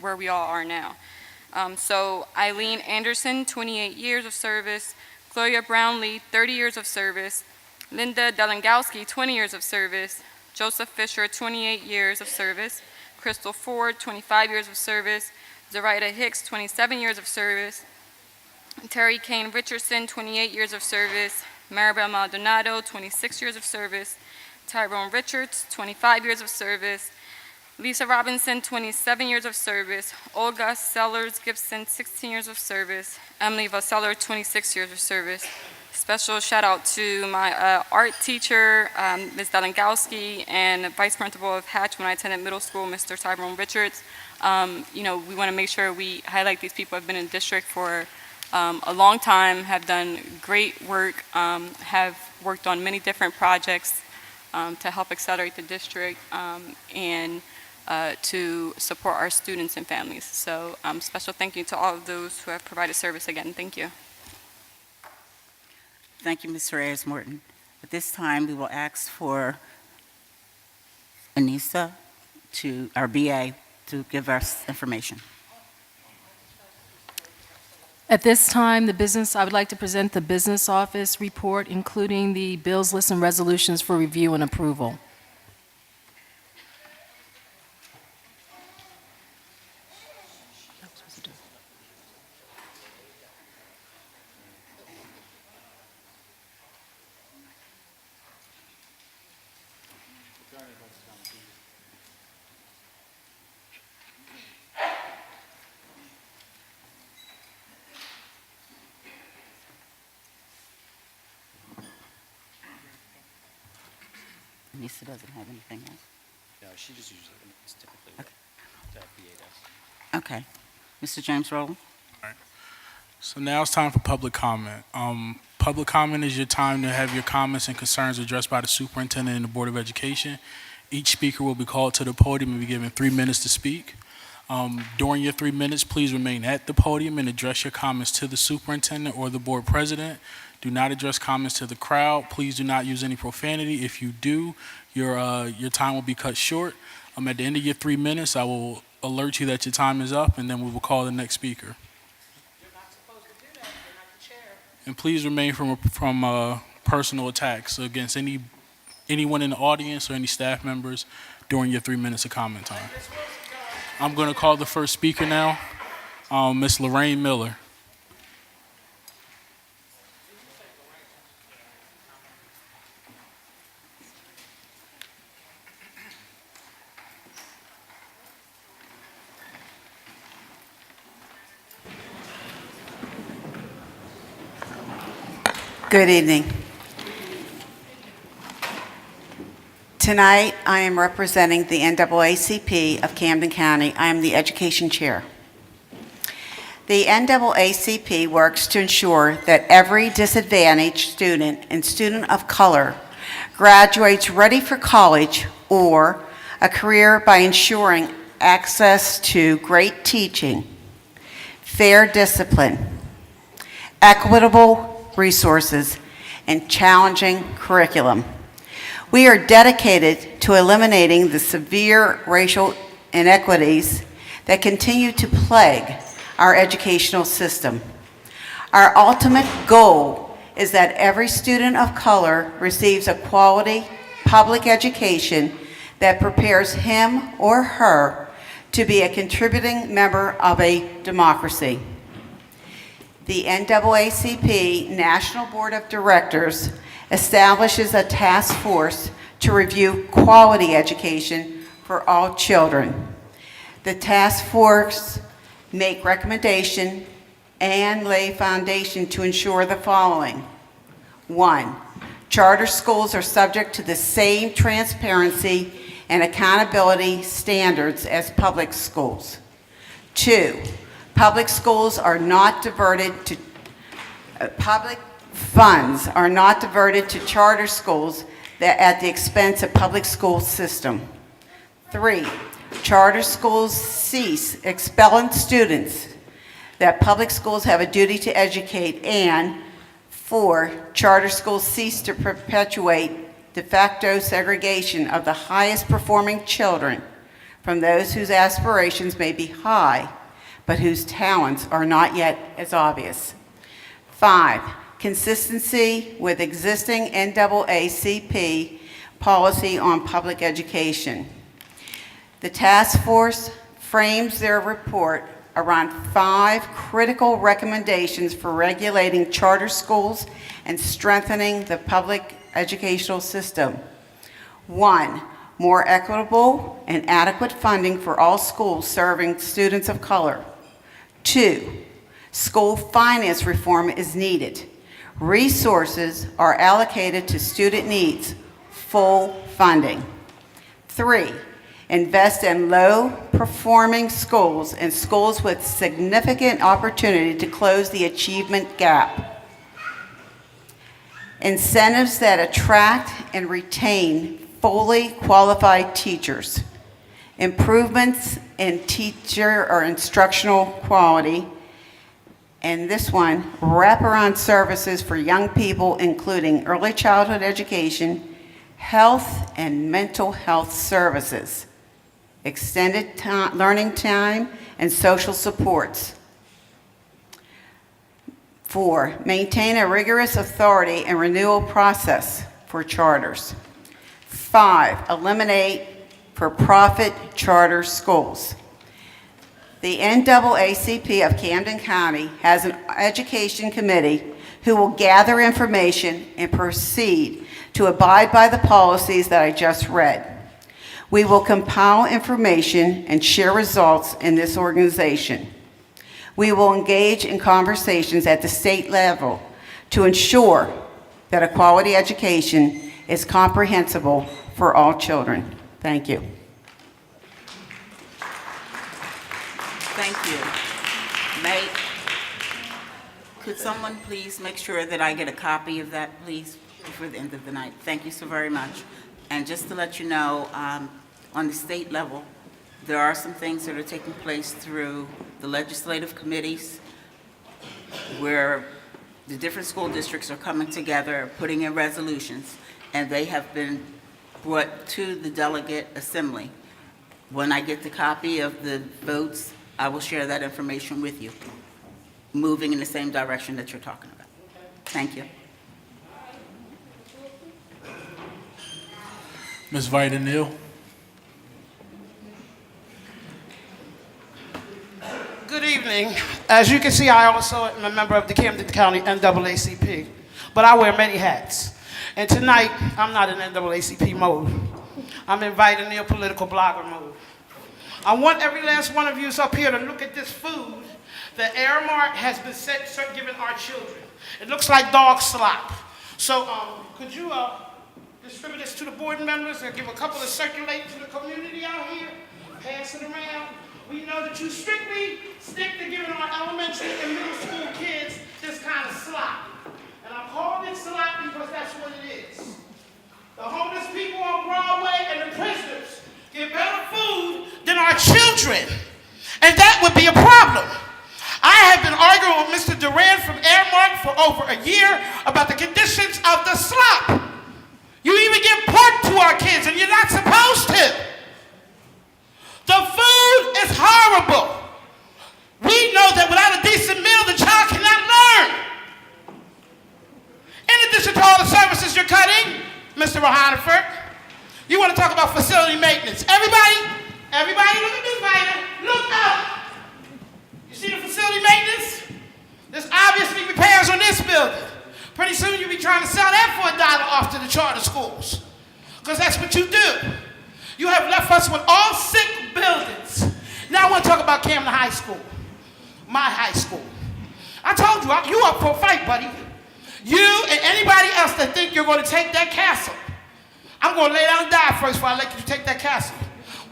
where we all are now. So Eileen Anderson, 28 years of service. Gloria Brownlee, 30 years of service. Linda Delengowski, 20 years of service. Joseph Fisher, 28 years of service. Crystal Ford, 25 years of service. Zoraida Hicks, 27 years of service. Terry Kane Richardson, 28 years of service. Maribel Maldonado, 26 years of service. Tyrone Richards, 25 years of service. Lisa Robinson, 27 years of service. Olga Sellers Gibson, 16 years of service. Emily Vaseller, 26 years of service. Special shout out to my art teacher, Ms. Delengowski, and vice principal of Hatch when I attended middle school, Mr. Tyrone Richards. We want to make sure we highlight these people who have been in the district for a long time, have done great work, have worked on many different projects to help accelerate the district and to support our students and families. So special thank you to all of those who have provided service again. Thank you. Thank you, Ms. Reyes-Morton. At this time, we will ask for Anissa, our BA, to give us information. At this time, I would like to present the business office report, including the bills, lists, and resolutions for review and approval. Anissa doesn't have anything else. No, she just usually, it's typically Okay. what that BA does. Okay. Mr. James Rowland? So now it's time for public comment. Public comment is your time to have your comments and concerns addressed by the superintendent and the Board of Education. Each speaker will be called to the podium and be given 3 minutes to speak. During your 3 minutes, please remain at the podium and address your comments to the superintendent or the board president. Do not address comments to the crowd. Please do not use any profanity. If you do, your time will be cut short. At the end of your 3 minutes, I will alert you that your time is up, and then we will call the next speaker. You're not supposed to do that. You're not the chair. And please remain from personal attacks against anyone in the audience or any staff members during your 3 minutes of comment time. I'm going to call the first speaker now, Ms. Lorraine Miller. Good evening. Tonight, I am representing the NAACP of Camden County. I am the education chair. The NAACP works to ensure that every disadvantaged student and student of color graduates ready for college or a career by ensuring access to great teaching, fair discipline, equitable resources, and challenging curriculum. We are dedicated to eliminating the severe racial inequities that continue to plague our educational system. Our ultimate goal is that every student of color receives a quality public education that prepares him or her to be a contributing member of a democracy. The NAACP National Board of Directors establishes a task force to review quality education for all children. The task force make recommendation and lay foundation to ensure the following. 1, charter schools are subject to the same transparency and accountability standards as public schools. 2, public schools are not diverted to, public funds are not diverted to charter schools that at the expense of public school system. 3, charter schools cease expelling students that public schools have a duty to educate. And 4, charter schools cease to perpetuate de facto segregation of the highest performing children from those whose aspirations may be high but whose talents are not yet as obvious. 5, consistency with existing NAACP policy on public education. The task force frames their report around 5 critical recommendations for regulating charter schools and strengthening the public educational system. 1, more equitable and adequate funding for all schools serving students of color. 2, school finance reform is needed. Resources are allocated to student needs, full funding. 3, invest in low-performing schools and schools with significant opportunity to close the achievement gap. Incentives that attract and retain fully qualified teachers. Improvements in teacher or instructional quality. And this one, wraparound services for young people, including early childhood education, health and mental health services, extended learning time, and social supports. 4, maintain a rigorous authority and renewal process for charters. 5, eliminate for-profit charter schools. The NAACP of Camden County has an education committee who will gather information and proceed to abide by the policies that I just read. We will compile information and share results in this organization. We will engage in conversations at the state level to ensure that a quality education is comprehensible for all children. Thank you. Thank you. Could someone please make sure that I get a copy of that, please, before the end of the night? Thank you so very much. And just to let you know, on the state level, there are some things that are taking place through the legislative committees where the different school districts are coming together, putting in resolutions, and they have been brought to the delegate assembly. When I get the copy of the votes, I will share that information with you, moving in the same direction that you're talking about. Thank you. Ms. Vida Neal. Good evening. As you can see, I also am a member of the Camden County NAACP, but I wear many hats. And tonight, I'm not in NAACP mode. I'm in Vida Neal political blogger mode. I want every last one of you up here to look at this food that Aramark has been giving our children. It looks like dog slop. So could you distribute this to the board members and give a couple of circulate to the community out here? Pass it around. We know that you strictly stick to giving our elementary and middle school kids this kind of slop. And I'm calling it slop because that's what it is. The homeless people on Broadway and the prisoners get better food than our children. And that would be a problem. I have been arguing with Mr. Duran from Aramark for over a year about the conditions of the slop. You even give pork to our kids and you're not supposed to. The food is horrible. We know that without a decent meal, the child cannot learn. In addition to all the services you're cutting, Mr. Rohanford, you want to talk about facility maintenance. Everybody look at this Vida. Look up. You see the facility maintenance? There's obviously repairs on this building. Pretty soon you'll be trying to sell that for $1 off to the charter schools. Because that's what you do. You have left us with all sick buildings. Now I want to talk about Camden High School. My high school. I told you, you up for a fight, buddy. You and anybody else that think you're going to take that castle. I'm going to lay down and die first before I let you take that castle.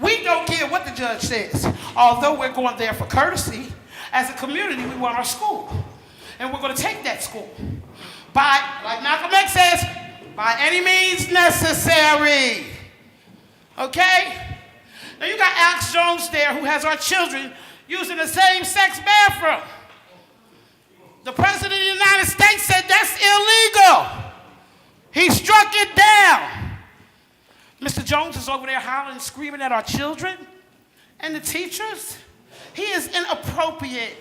We don't care what the judge says. Although we're going there for courtesy, as a community, we want our school. And we're going to take that school. By, like Malcolm X says, by any means necessary. Okay? Now you got Alex Jones there who has our children using the same-sex bathroom. The President of the United States said that's illegal. He struck it down. Mr. Jones is over there hollering and screaming at our children and the teachers. He is inappropriate.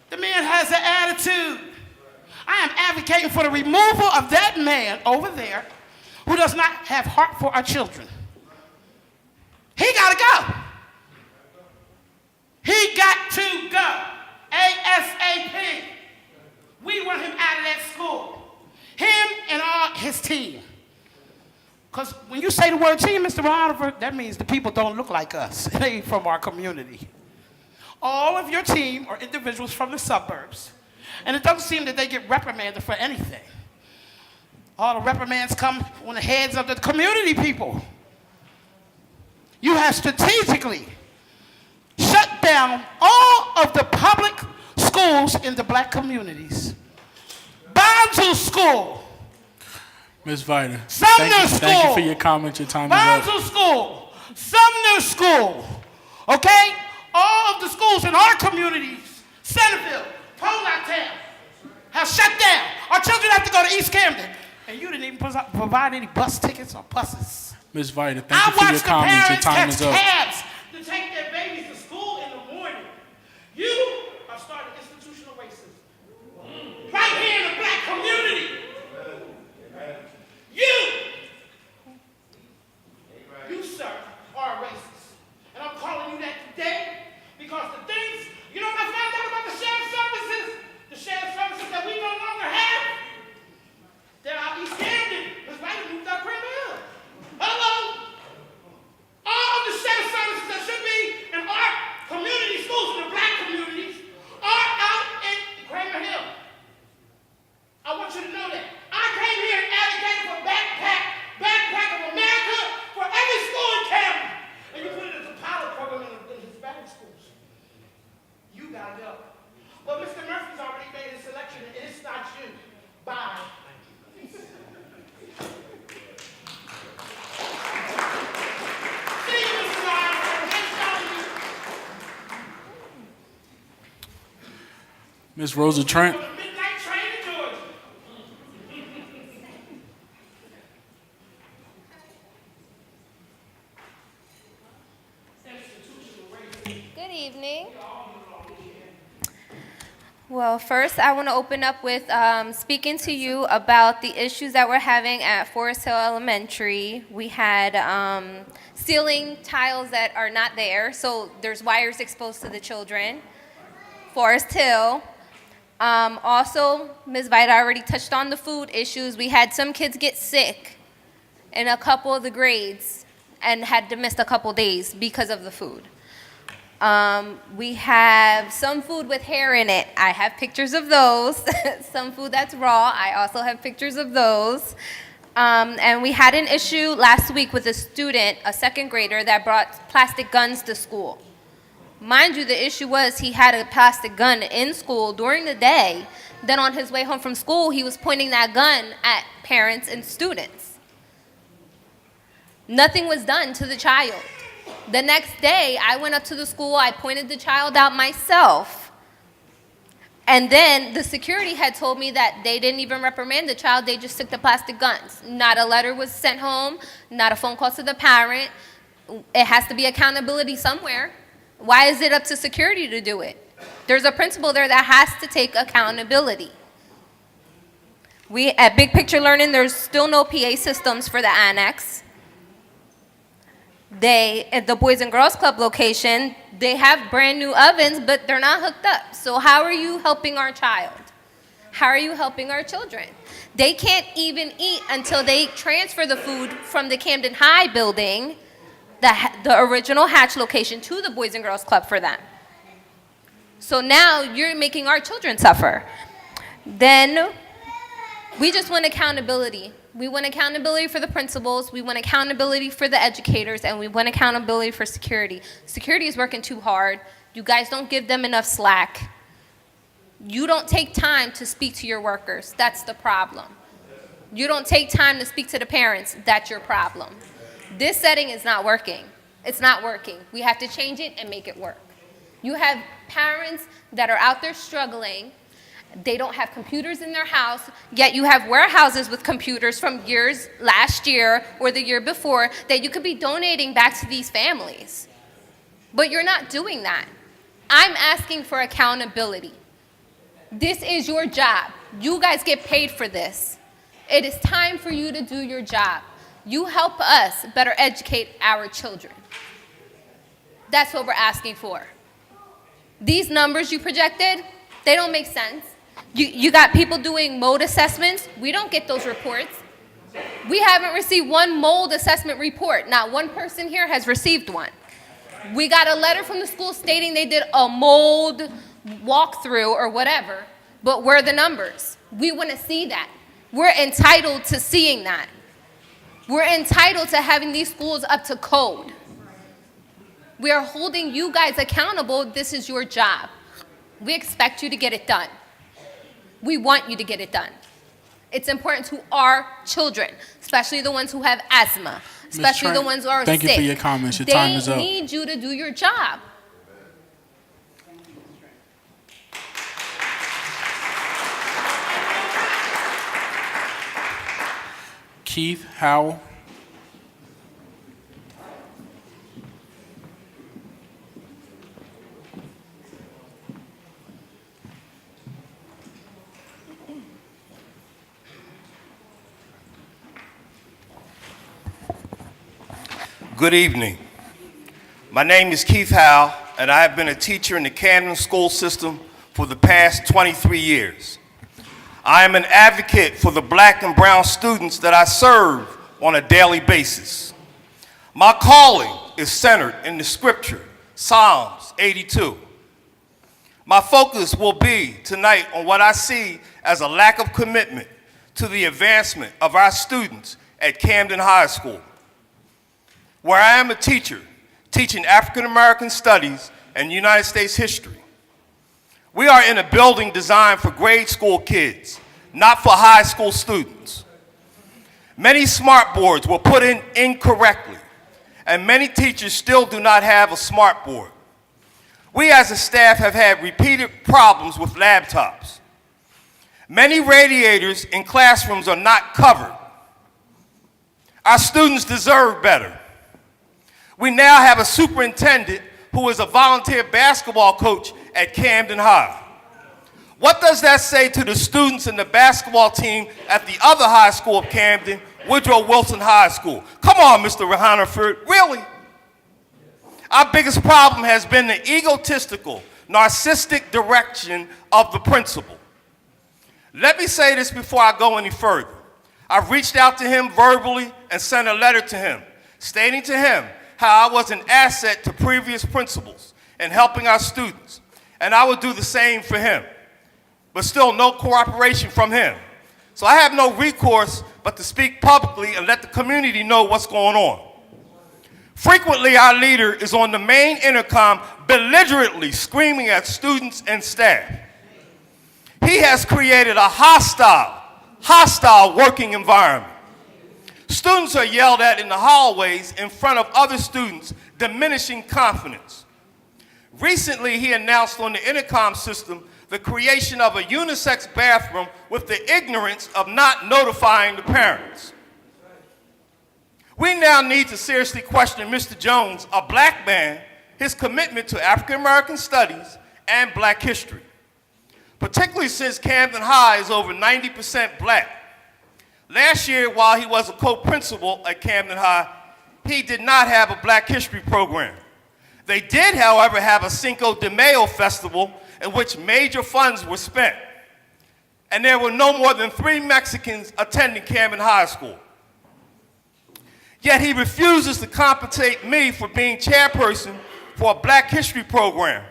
The man has an attitude. I am advocating for the removal of that man over there who does not have heart for our children. He got to go. He got to go. ASAP. We want him out of that school. Him and all his team. Because when you say the word team, Mr. Oliver, that means the people don't look like us. They ain't from our community. All of your team are individuals from the suburbs. And it doesn't seem that they get reprimanded for anything. All the reprimands come on the heads of the community people. You have strategically shut down all of the public schools in the black communities. Bonzu School. Ms. Vida, Sumner School. thank you for your comment. Your time is up. Bonzu School. Sumner School. Okay? All of the schools in our communities, Centerville, Pollocktown, have shut down. Our children have to go to East Camden. And you didn't even provide any bus tickets or buses. Ms. Vida, thank you for your comments. Your time is up. I watch the parents catch cabs to take their babies to school in the morning. You are starting institutional racism. Right here in the black community. You, sir, are a racist. And I'm calling you that today because the things, you know what I found out about the shared services? The shared services that we no longer have? They're out East Camden. Because right moved out Green Hill. Hello? All of the shared services Ms. Rosa Trent. Midnight train to Georgia. Good evening. Well, first, I want to open up with speaking to you about the issues that we're having at Forest Hill Elementary. We had ceiling tiles that are not there, so there's wires exposed to the children. Forest Hill. Also, Ms. Vita already touched on the food issues. We had some kids get sick in a couple of the grades and had to miss a couple days because of the food. We have some food with hair in it. I have pictures of those. Some food that's raw. I also have pictures of those. And we had an issue last week with a student, a second grader, that brought plastic guns to school. Mind you, the issue was he had a plastic gun in school during the day. Then on his way home from school, he was pointing that gun at parents and students. Nothing was done to the child. The next day, I went up to the school, I pointed the child out myself. And then the security had told me that they didn't even reprimand the child, they just took the plastic guns. Not a letter was sent home, not a phone call to the parent. It has to be accountability somewhere. Why is it up to security to do it? There's a principal there that has to take accountability. At Big Picture Learning, there's still no PA systems for the annex. At the Boys and Girls Club location, they have brand new ovens, but they're not hooked up. So how are you helping our child? How are you helping our children? They can't even eat until they transfer the food from the Camden High building, the original Hatch location, to the Boys and Girls Club for them. So now you're making our children suffer. Then we just want accountability. We want accountability for the principals, we want accountability for the educators, and we want accountability for security. Security is working too hard. You guys don't give them enough slack. You don't take time to speak to your workers. That's the problem. You don't take time to speak to the parents. That's your problem. This setting is not working. It's not working. We have to change it and make it work. You have parents that are out there struggling. They don't have computers in their house, yet you have warehouses with computers from last year or the year before that you could be donating back to these families. But you're not doing that. I'm asking for accountability. This is your job. You guys get paid for this. It is time for you to do your job. You help us better educate our children. That's what we're asking for. These numbers you projected, they don't make sense. You got people doing mold assessments. We don't get those reports. We haven't received one mold assessment report. Not one person here has received one. We got a letter from the school stating they did a mold walkthrough or whatever, but where are the numbers? We want to see that. We're entitled to seeing that. We're entitled to having these schools up to code. We are holding you guys accountable. This is your job. We expect you to get it done. We want you to get it done. It's important to our children, especially the ones who have asthma, especially the ones who are sick. Thank you for your comments. Your time is up. They need you to do your job. Keith Howell. Good evening. My name is Keith Howell, and I have been a teacher in the Camden school system for the past 23 years. I am an advocate for the black and brown students that I serve on a daily basis. My calling is centered in the scripture, Psalms 82. My focus will be tonight on what I see as a lack of commitment to the advancement of our students at Camden High School, where I am a teacher teaching African American studies and United States history. We are in a building designed for grade school kids, not for high school students. Many smart boards were put in incorrectly, and many teachers still do not have a smart board. We as a staff have had repeated problems with laptops. Many radiators in classrooms are not covered. Our students deserve better. We now have a superintendent who is a volunteer basketball coach at Camden High. What does that say to the students in the basketball team at the other high school of Camden, Woodrow Wilson High School? Come on, Mr. Hannaford, really? Our biggest problem has been the egotistical, narcissistic direction of the principal. Let me say this before I go any further. I've reached out to him verbally and sent a letter to him, stating to him how I was an asset to previous principals in helping our students, and I would do the same for him. But still no cooperation from him. So I have no recourse but to speak publicly and let the community know what's going on. Frequently, our leader is on the main intercom belligerently screaming at students and staff. He has created a hostile working environment. Students are yelled at in the hallways in front of other students, diminishing confidence. Recently, he announced on the intercom system the creation of a unisex bathroom with the ignorance of not notifying the parents. We now need to seriously question Mr. Jones, a black man, his commitment to African American studies and black history, particularly since Camden High is over 90% black. Last year, while he was a co-principal at Camden High, he did not have a black history program. They did, however, have a Cinco de Mayo festival in which major funds were spent. And there were no more than 3 Mexicans attending Camden High School. Yet he refuses to compensate me for being chairperson for a black history program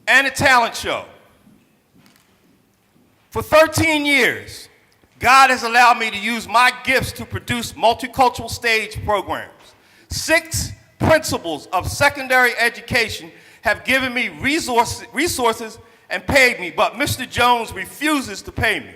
and a talent show. For 13 years, God has allowed me to use my gifts to produce multicultural stage programs. 6 principals of secondary education have given me resources and paid me, but Mr. Jones refuses to pay me.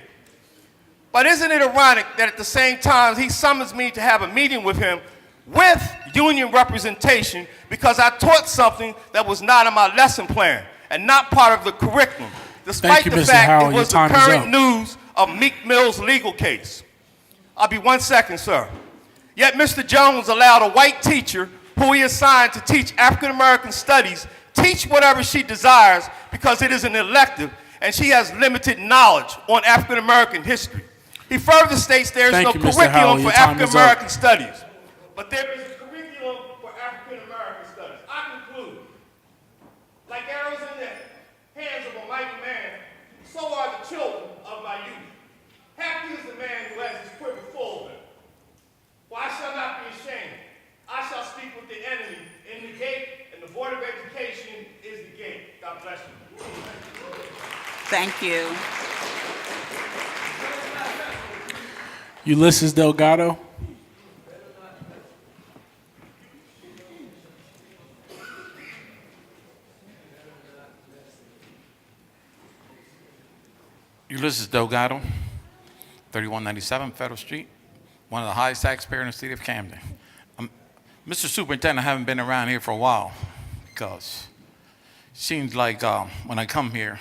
But isn't it ironic that at the same time he summons me to have a meeting with him with union representation because I taught something that was not in my lesson plan and not part of the curriculum, despite the fact it was the current news of Meek Mill's legal case. I'll be 1 second, sir. Yet Mr. Jones allowed a white teacher who he assigned to teach African American studies teach whatever she desires because it is an elective and she has limited knowledge on African American history. He further states there is no curriculum for African American studies, but there is a curriculum for African American studies. I conclude, like arrows in the hands of a mighty man, so are the children of my youth. Happy is the man who has his quiver full of them. For I shall not be ashamed. I shall speak with the enemy in the gate, and the Board of Education is the gate. God bless you. Thank you. Ulysses Delgado. Ulysses Delgado, 3197 Federal Street, one of the highest taxpayers in the city of Camden. Mr. Superintendent, I haven't been around here for a while because it seems like when I come here,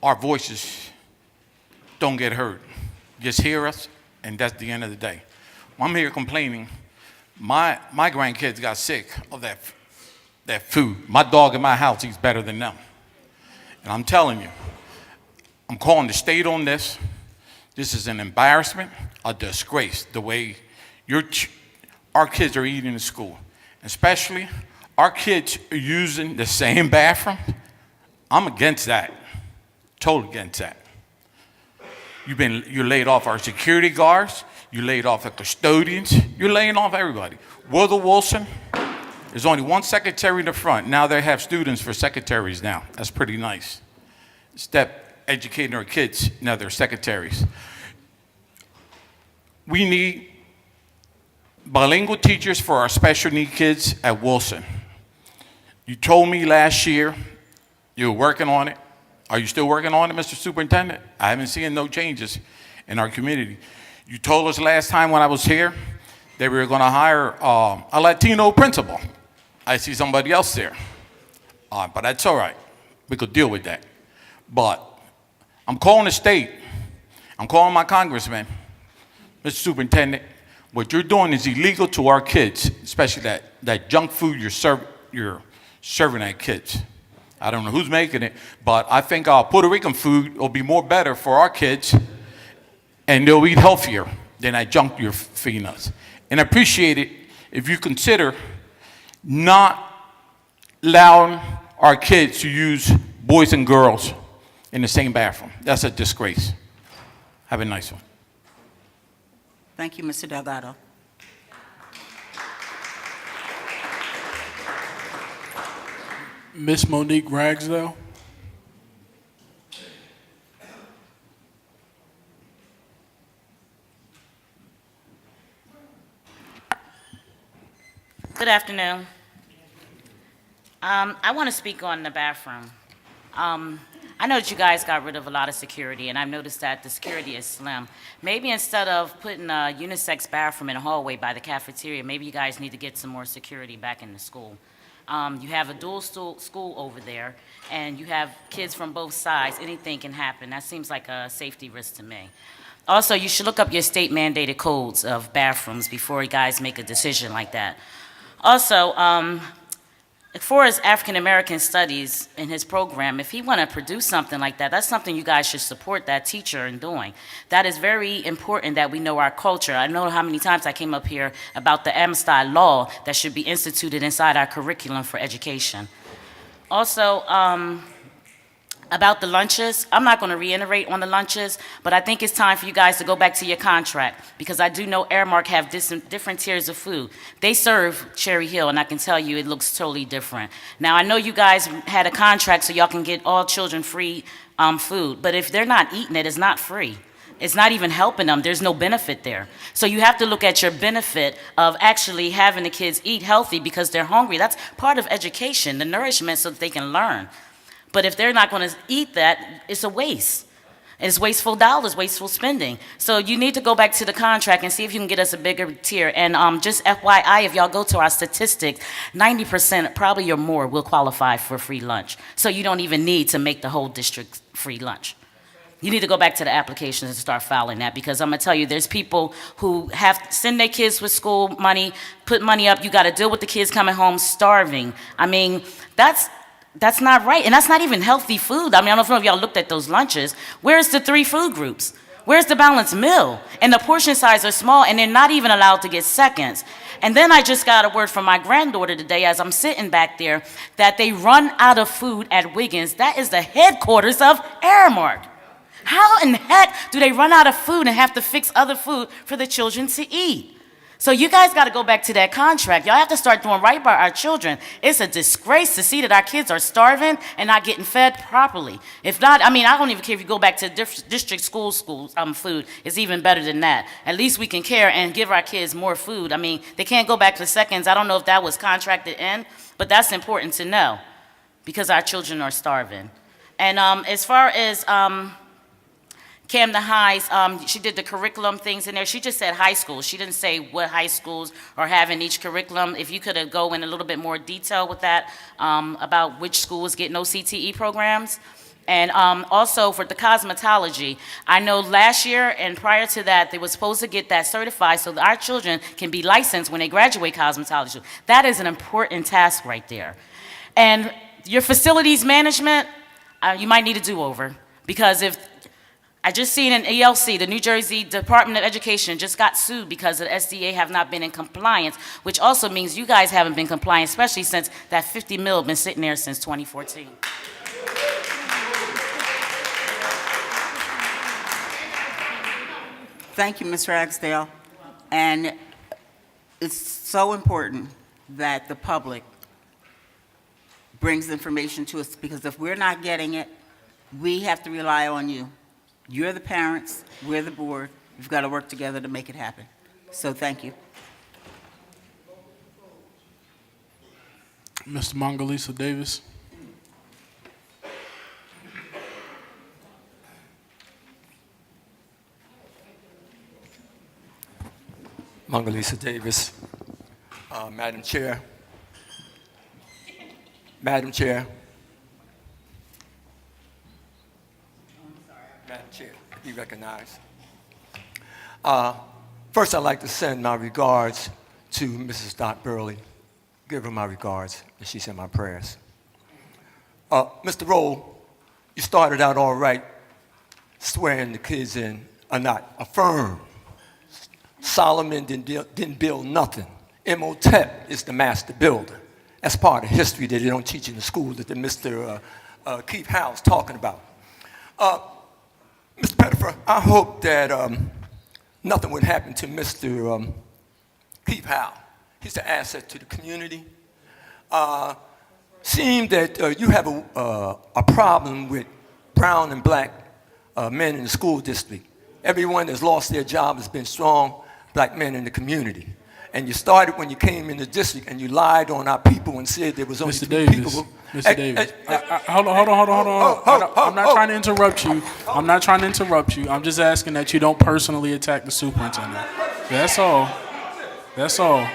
our voices don't get heard. Just hear us, and that's the end of the day. When I'm here complaining, my grandkids got sick of that food. My dog in my house eats better than them. And I'm telling you, I'm calling the state on this. This is an embarrassment, a disgrace, the way our kids are eating in school. Especially our kids are using the same bathroom. I'm against that, totally against that. You're laid off our security guards, you laid off the custodians, you're laying off everybody. Woodrow Wilson, there's only one secretary in the front. Now they have students for secretaries now. That's pretty nice. Step educating our kids, now they're secretaries. We need bilingual teachers for our special need kids at Wilson. You told me last year you were working on it. Are you still working on it, Mr. Superintendent? I haven't seen no changes in our community. You told us last time when I was here that we were going to hire a Latino principal. I see somebody else there. But that's all right. We could deal with that. But I'm calling the state. I'm calling my congressman, Mr. Superintendent. What you're doing is illegal to our kids, especially that junk food you're serving at kids. I don't know who's making it, but I think Puerto Rican food will be more better for our kids, and they'll eat healthier than that junk you're feeding us. And I appreciate it if you consider not allowing our kids to use boys and girls in the same bathroom. That's a disgrace. Have a nice one. Thank you, Mr. Delgado. Miss Monique Ragsdale. Good afternoon. I want to speak on the bathroom. I know that you guys got rid of a lot of security, and I've noticed that the security is slim. Maybe instead of putting a unisex bathroom in a hallway by the cafeteria, maybe you guys need to get some more security back in the school. You have a dual school over there, and you have kids from both sides. Anything can happen. That seems like a safety risk to me. Also, you should look up your state mandated codes of bathrooms before you guys make a decision like that. Also, as far as African American studies in his program, if he want to produce something like that, that's something you guys should support that teacher in doing. That is very important that we know our culture. I know how many times I came up here about the Amistad law that should be instituted inside our curriculum for education. Also, about the lunches, I'm not going to reiterate on the lunches, but I think it's time for you guys to go back to your contract, because I do know Airmark have different tiers of food. They serve Cherry Hill, and I can tell you it looks totally different. Now, I know you guys had a contract so y'all can get all children free food, but if they're not eating it, it's not free. It's not even helping them. There's no benefit there. So you have to look at your benefit of actually having the kids eat healthy because they're hungry. That's part of education, the nourishment, so that they can learn. But if they're not going to eat that, it's a waste. It's wasteful dollars, wasteful spending. So you need to go back to the contract and see if you can get us a bigger tier. And just FYI, if y'all go to our statistics, 90%, probably or more, will qualify for free lunch. So you don't even need to make the whole district free lunch. You need to go back to the applications and start filing that, because I'm going to tell you, there's people who have to send their kids with school money, put money up. You got to deal with the kids coming home starving. I mean, that's not right, and that's not even healthy food. I mean, I don't know if y'all looked at those lunches. Where's the 3 food groups? Where's the balanced meal? And the portion size are small, and they're not even allowed to get seconds. And then I just got a word from my granddaughter today as I'm sitting back there that they run out of food at Wiggins. That is the headquarters of Aramark. How in the heck do they run out of food and have to fix other food for the children to eat? So you guys got to go back to that contract. Y'all have to start doing right by our children. It's a disgrace to see that our kids are starving and not getting fed properly. If not, I mean, I don't even care if you go back to district schools food. It's even better than that. At least we can care and give our kids more food. I mean, they can't go back to seconds. I don't know if that was contracted in, but that's important to know because our children are starving. And as far as Camden Highs, she did the curriculum things in there. She just said high schools. She didn't say what high schools are having each curriculum. If you could go in a little bit more detail with that, about which schools get no CTE programs. And also for the cosmetology, I know last year and prior to that, they were supposed to get that certified so that our children can be licensed when they graduate cosmetology. That is an important task right there. And your facilities management, you might need a do-over, because if I just seen an ELC, the New Jersey Department of Education, just got sued because the SDA have not been in compliance, which also means you guys haven't been compliant, especially since that 50 mil been sitting there since 2014. Thank you, Ms. Ragsdale. And it's so important that the public brings information to us, because if we're not getting it, we have to rely on you. You're the parents, we're the board. We've got to work together to make it happen. So thank you. Mr. Mongalisa Davis. Mongalisa Davis, Madam Chair, Madam Chair. Madam Chair, be recognized. First, I'd like to send my regards to Mrs. Dot Burley. Give her my regards, and she sent my prayers. Mr. Roll, you started out all right, swearing the kids in are not affirmed. Solomon didn't build nothing. Imhotep is the master builder. That's part of history that they don't teach in the school that Mr. Keith Howe's talking about. Mr. Pettifer, I hope that nothing would happen to Mr. Keith Howe. He's an asset to the community. Seems that you have a problem with brown and black men in the school district. Everyone that's lost their job has been strong black men in the community. And you started when you came in the district and you lied on our people and said there was only Mr. 3 Davis, people. Mr. Davis, hold on. I'm not trying to interrupt you. I'm not trying to interrupt you. I'm just asking that you don't personally attack the superintendent. That's all. That's all. I'm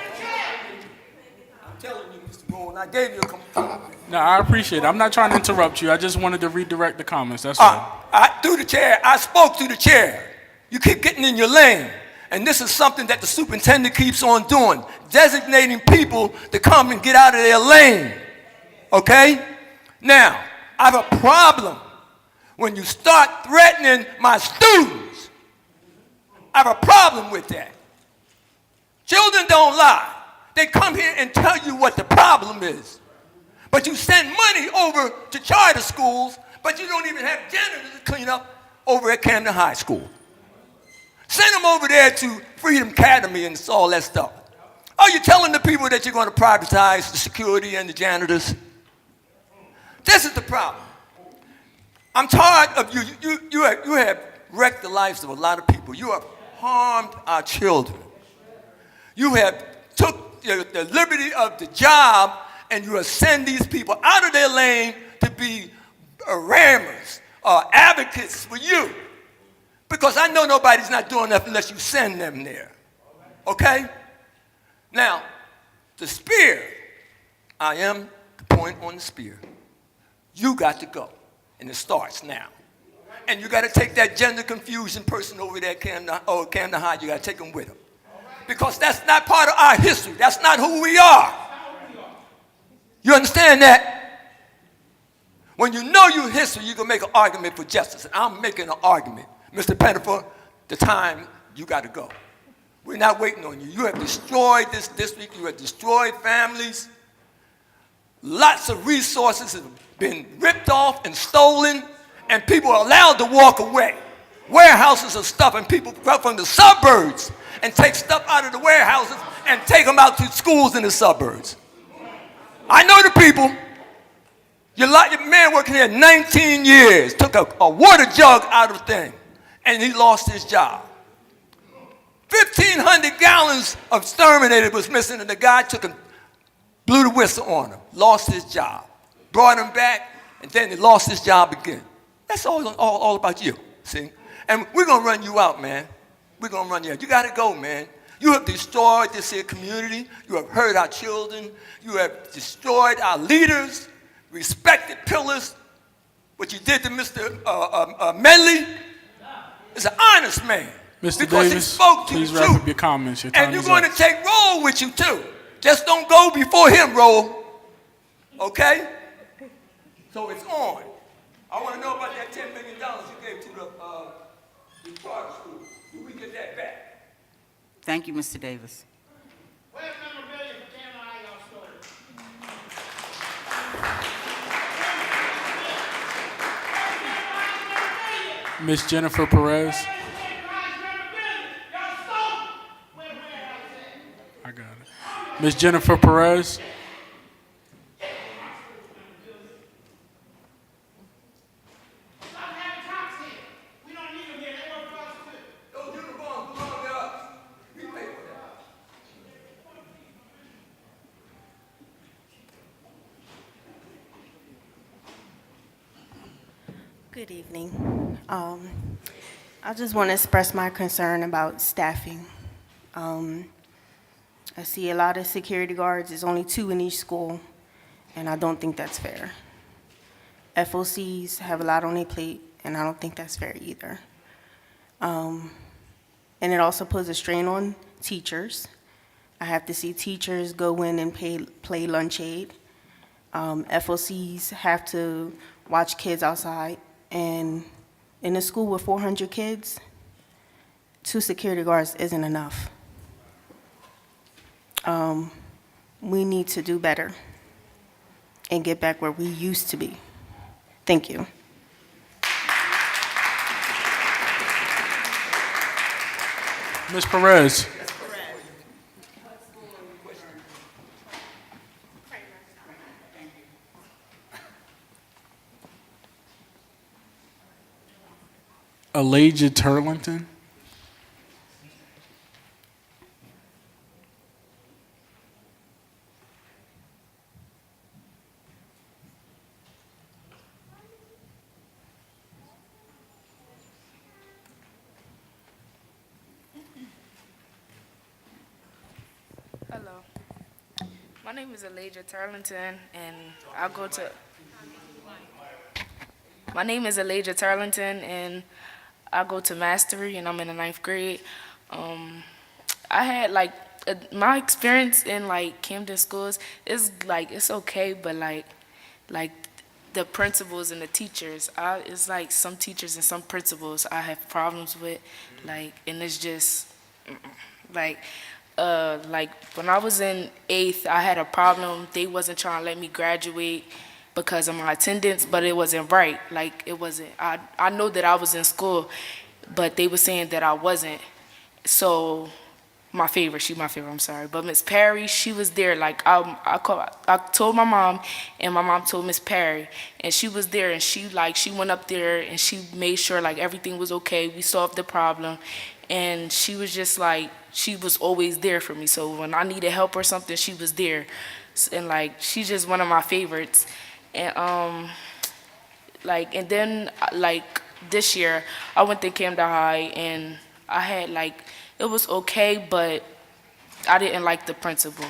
telling you, Mr. Rowan, I gave you a complaint. No, I appreciate it. I'm not trying to interrupt you. I just wanted to redirect the comments. That's all. Through the chair, I spoke to the chair. You keep getting in your lane. And this is something that the superintendent keeps on doing, designating people to come and get out of their lane. Okay? Now, I have a problem when you start threatening my students. I have a problem with that. Children don't lie. They come here and tell you what the problem is. But you send money over to charter schools, but you don't even have janitors to clean up over at Camden High School. Send them over there to Freedom Academy and all that stuff. Are you telling the people that you're going to privatize the security and the janitors? This is the problem. I'm tired of you. You have wrecked the lives of a lot of people. You have harmed our children. You have took the liberty of the job and you have sent these people out of their lane to be rammers or advocates for you. Because I know nobody's not doing that unless you send them there. Okay? Now, the spear, I am the point on the spear. You got to go. And it starts now. And you got to take that gender confusion person over there at Camden High. You got to take them with them. Because that's not part of our history. That's not who we are. You understand that? When you know your history, you can make an argument for justice. And I'm making an argument. Mr. Pettifer, the time you got to go. We're not waiting on you. You have destroyed this district. You have destroyed families. Lots of resources have been ripped off and stolen, and people are allowed to walk away. Warehouses of stuff, and people come from the suburbs and take stuff out of the warehouses and take them out to schools in the suburbs. I know the people. Your man working here 19 years, took a water jug out of the thing, and he lost his job. 1,500 gallons of exterminator was missing, and the guy took and blew the whistle on him, lost his job, brought him back, and then he lost his job again. That's all about you, see? And we're going to run you out, man. We're going to run you out. You got to go, man. You have destroyed this here community. You have hurt our children. You have destroyed our leaders, respected pillars. What you did to Mr. Medley is an honest man. Mr. Because Davis, he spoke to please the wrap truth. up your comments. Your time And you're is going up. to take Roll with you, too. Just don't go before him, Roll. Okay? So it's on. I want to know about that $10 million you gave to the charter school. Do we get that back? Thank you, Mr. Davis. Where's memorabilia for Camden High, y'all story? Miss Jennifer Perez. I got it. Miss Jennifer Perez. Good evening. I just want to express my concern about staffing. I see a lot of security guards. There's only 2 in each school. and I don't think that's fair. FOCs have a lot on their plate, and I don't think that's fair either. And it also puts a strain on teachers. I have to see teachers go in and play lunch aid. FOCs have to watch kids outside, and in a school with 400 kids, 2 security guards isn't enough. We need to do better and get back where we used to be. Thank you. Ms. Perez. Elijah Turlington. Hello. My name is Elijah Turlington, and I go to. My name is Elijah Turlington, and I go to Mastery, and I'm in the 9th grade. I had my experience in Camden schools is it's okay, but like the principals and the teachers, it's like some teachers and some principals I have problems with, and it's just like when I was in 8th, I had a problem. They wasn't trying to let me graduate because of my attendance, but it wasn't right. It wasn't. I know that I was in school, but they were saying that I wasn't. So she's my favorite, I'm sorry. But Miss Perry, she was there. I told my mom, and my mom told Miss Perry, and she was there, and she went up there, and she made sure everything was okay. We solved the problem, and she was just she was always there for me. So when I needed help or something, she was there, and she's just one of my favorites. And and then this year, I went to Camden High, and I had it was okay, but I didn't like the principal,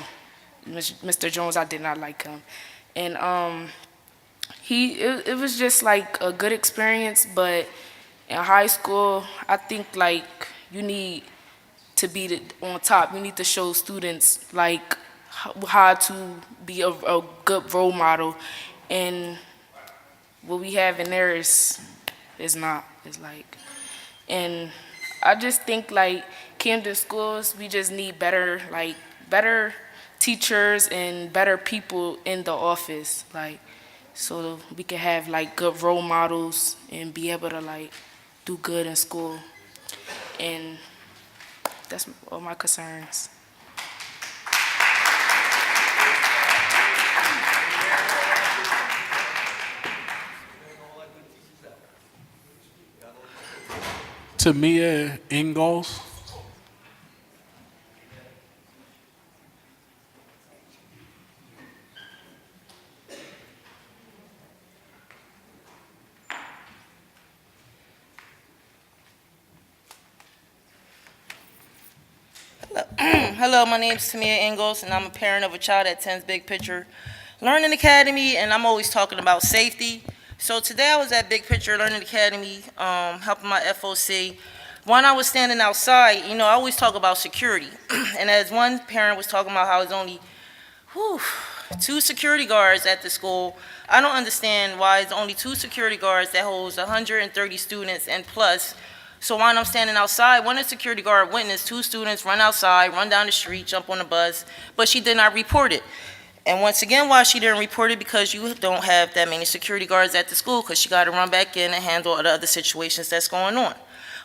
Mr. Jones. I did not like him, and it was just a good experience. But in high school, I think you need to be on top. You need to show students how to be a good role model, and what we have in there is not. It's and I just think Camden schools, we just need better teachers and better people in the office, so we can have good role models and be able to do good in school. And that's all my concerns. Tamia Ingalls. Hello, my name is Tamia Ingalls, and I'm a parent of a child that attends Big Picture Learning Academy, and I'm always talking about safety. So today I was at Big Picture Learning Academy, helping my FOC. When I was standing outside, I always talk about security. And as one parent was talking about how there's only 2 security guards at the school, I don't understand why it's only 2 security guards that holds 130 students and plus. So while I'm standing outside, one of the security guard witnessed 2 students run outside, run down the street, jump on the bus, but she did not report it. And once again, why she didn't report it? Because you don't have that many security guards at the school, because she got to run back in and handle the other situations that's going on.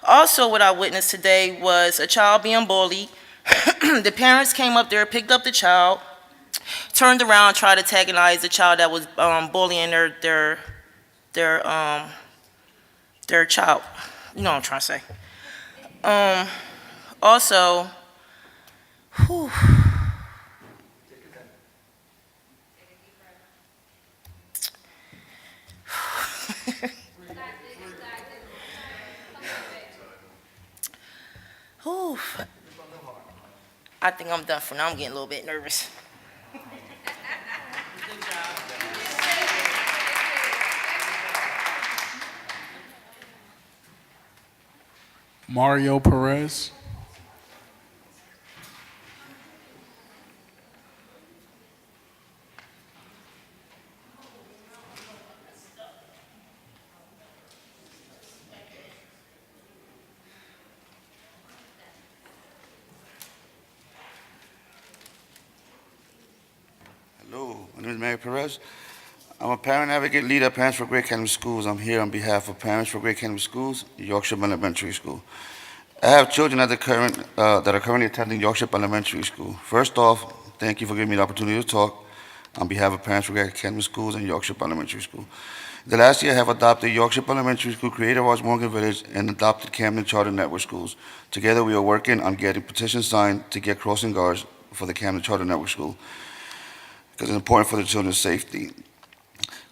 Also, what I witnessed today was a child being bullied. The parents came up there, picked up the child, turned around, tried to antagonize the child that was bullying their child. You know what I'm trying to say. Also, I think I'm done for now. I'm getting a little bit nervous. Mario Perez. Hello, my name is Mario Perez. I'm a parent advocate leader at Parents for Great Academy Schools. I'm here on behalf of Parents for Great Academy Schools, Yorkshire Elementary School. I have children that are currently attending Yorkshire Elementary School. First off, thank you for giving me the opportunity to talk on behalf of Parents for Great Academy Schools and Yorkshire Elementary School. The last year, I have adopted Yorkshire Elementary School, Creative Arts Morgan Village, and adopted Camden Charter Network Schools. Together, we are working on getting petitions signed to get crossing guards for the Camden Charter Network School, because it's important for the children's safety.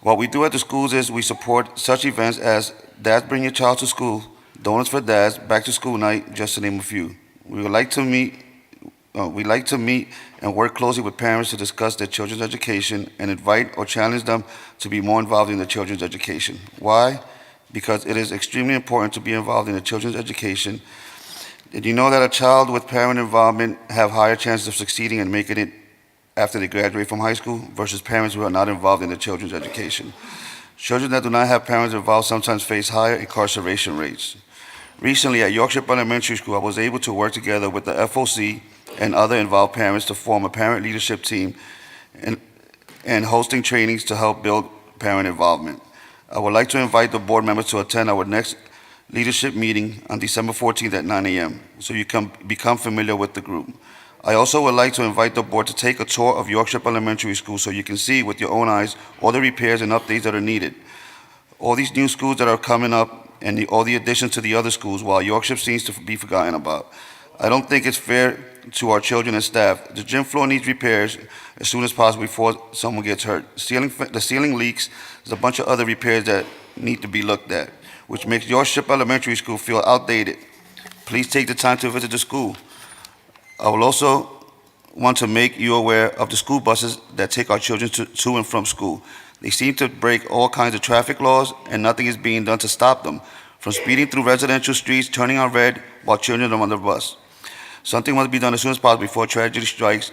What we do at the schools is we support such events as Dads Bring Your Child to School, Donuts for Dads, Back to School Night, just to name a few. We like to meet and work closely with parents to discuss their children's education and invite or challenge them to be more involved in their children's education. Why? Because it is extremely important to be involved in their children's education. Did you know that a child with parent involvement have higher chances of succeeding and making it after they graduate from high school versus parents who are not involved in their children's education? Children that do not have parents involved sometimes face higher incarceration rates. Recently at Yorkshire Elementary School, I was able to work together with the FOC and other involved parents to form a parent leadership team and hosting trainings to help build parent involvement. I would like to invite the board members to attend our next leadership meeting on December 14th at 9 a.m. so you can become familiar with the group. I also would like to invite the board to take a tour of Yorkshire Elementary School so you can see with your own eyes all the repairs and updates that are needed. All these new schools that are coming up and all the additions to the other schools, while Yorkshire seems to be forgotten about. I don't think it's fair to our children and staff. The gym floor needs repairs as soon as possible before someone gets hurt. The ceiling leaks. There's a bunch of other repairs that need to be looked at, which makes Yorkshire Elementary School feel outdated. Please take the time to visit the school. I will also want to make you aware of the school buses that take our children to and from school. They seem to break all kinds of traffic laws, and nothing is being done to stop them, from speeding through residential streets, turning on red while children are on the bus. Something must be done as soon as possible before tragedy strikes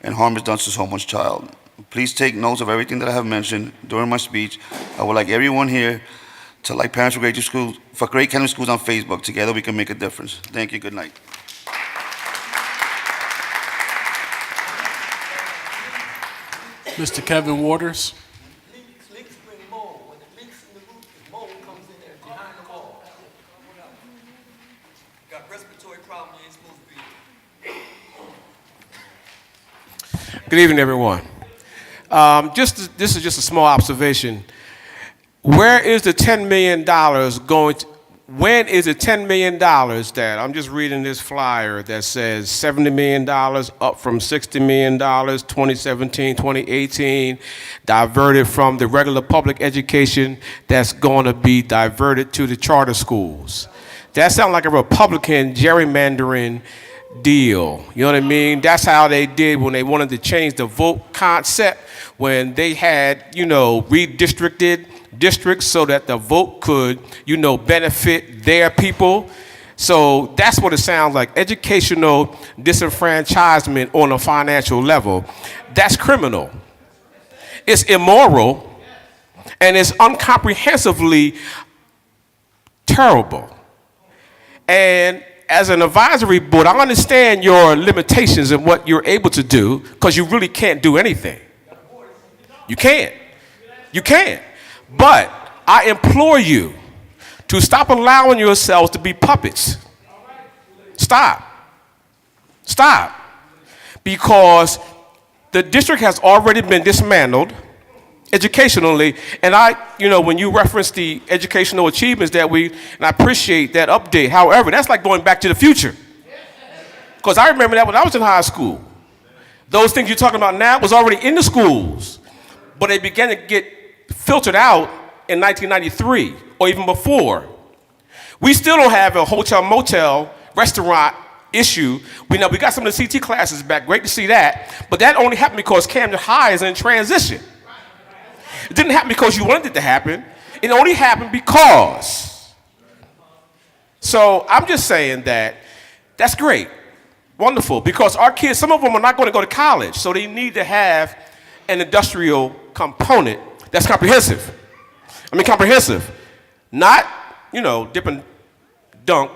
and harm is done to someone's child. Please take notes of everything that I have mentioned during my speech. I would like everyone here to like Parents for Great Academy Schools on Facebook. Together we can make a difference. Thank you. Good night. Mr. Kevin Waters. Good evening, everyone. This is just a small observation. Where is the $10 million going to, when is the $10 million that, I'm just reading this flyer that says $70 million up from $60 million, 2017, 2018, diverted from the regular public education that's going to be diverted to the charter schools. That sounds like a Republican gerrymandering deal. You know what I mean? That's how they did when they wanted to change the vote concept, when they had, redistricted districts so that the vote could, benefit their people. So that's what it sounds like, educational disenfranchisement on a financial level. That's criminal. It's immoral, and it's incomprehensibly terrible. And as an advisory board, I understand your limitations and what you're able to do, because you really can't do anything. You can't. You can't. But I implore you to stop allowing yourselves to be puppets. Stop. Stop. Because the district has already been dismantled educationally, and when you reference the educational achievements and I appreciate that update. However, that's like going back to the future. Because I remember that when I was in high school. Those things you're talking about now was already in the schools, but they began to get filtered out in 1993 or even before. We still don't have a hotel, motel, restaurant issue. We got some of the CT classes back. Great to see that. But that only happened because Camden High is in transition. It didn't happen because you wanted it to happen. It only happened because So I'm just saying that that's great, wonderful, because our kids, some of them are not going to go to college, so they need to have an industrial component that's comprehensive. I mean comprehensive, not, dip and dunk,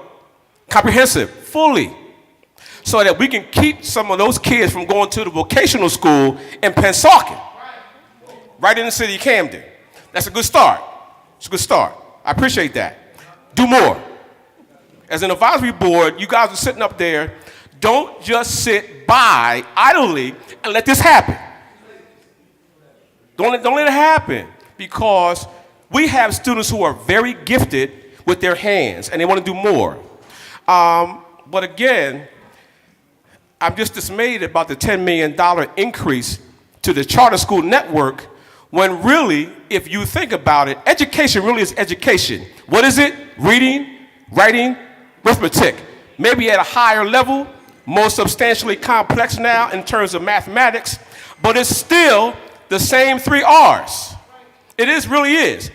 comprehensive, fully, so that we can keep some of those kids from going to the vocational school in Pennsauken, right in the city of Camden. That's a good start. It's a good start. I appreciate that. Do more. As an advisory board, you guys are sitting up there. Don't just sit by idly and let this happen. Don't let it happen, because we have students who are very gifted with their hands and they want to do more. But again, I'm just dismayed about the $10 million increase to the charter school network, when really, if you think about it, education really is education. What is it? Reading, writing, arithmetic. Maybe at a higher level, more substantially complex now in terms of mathematics, but it's still the same 3 R's. It really is.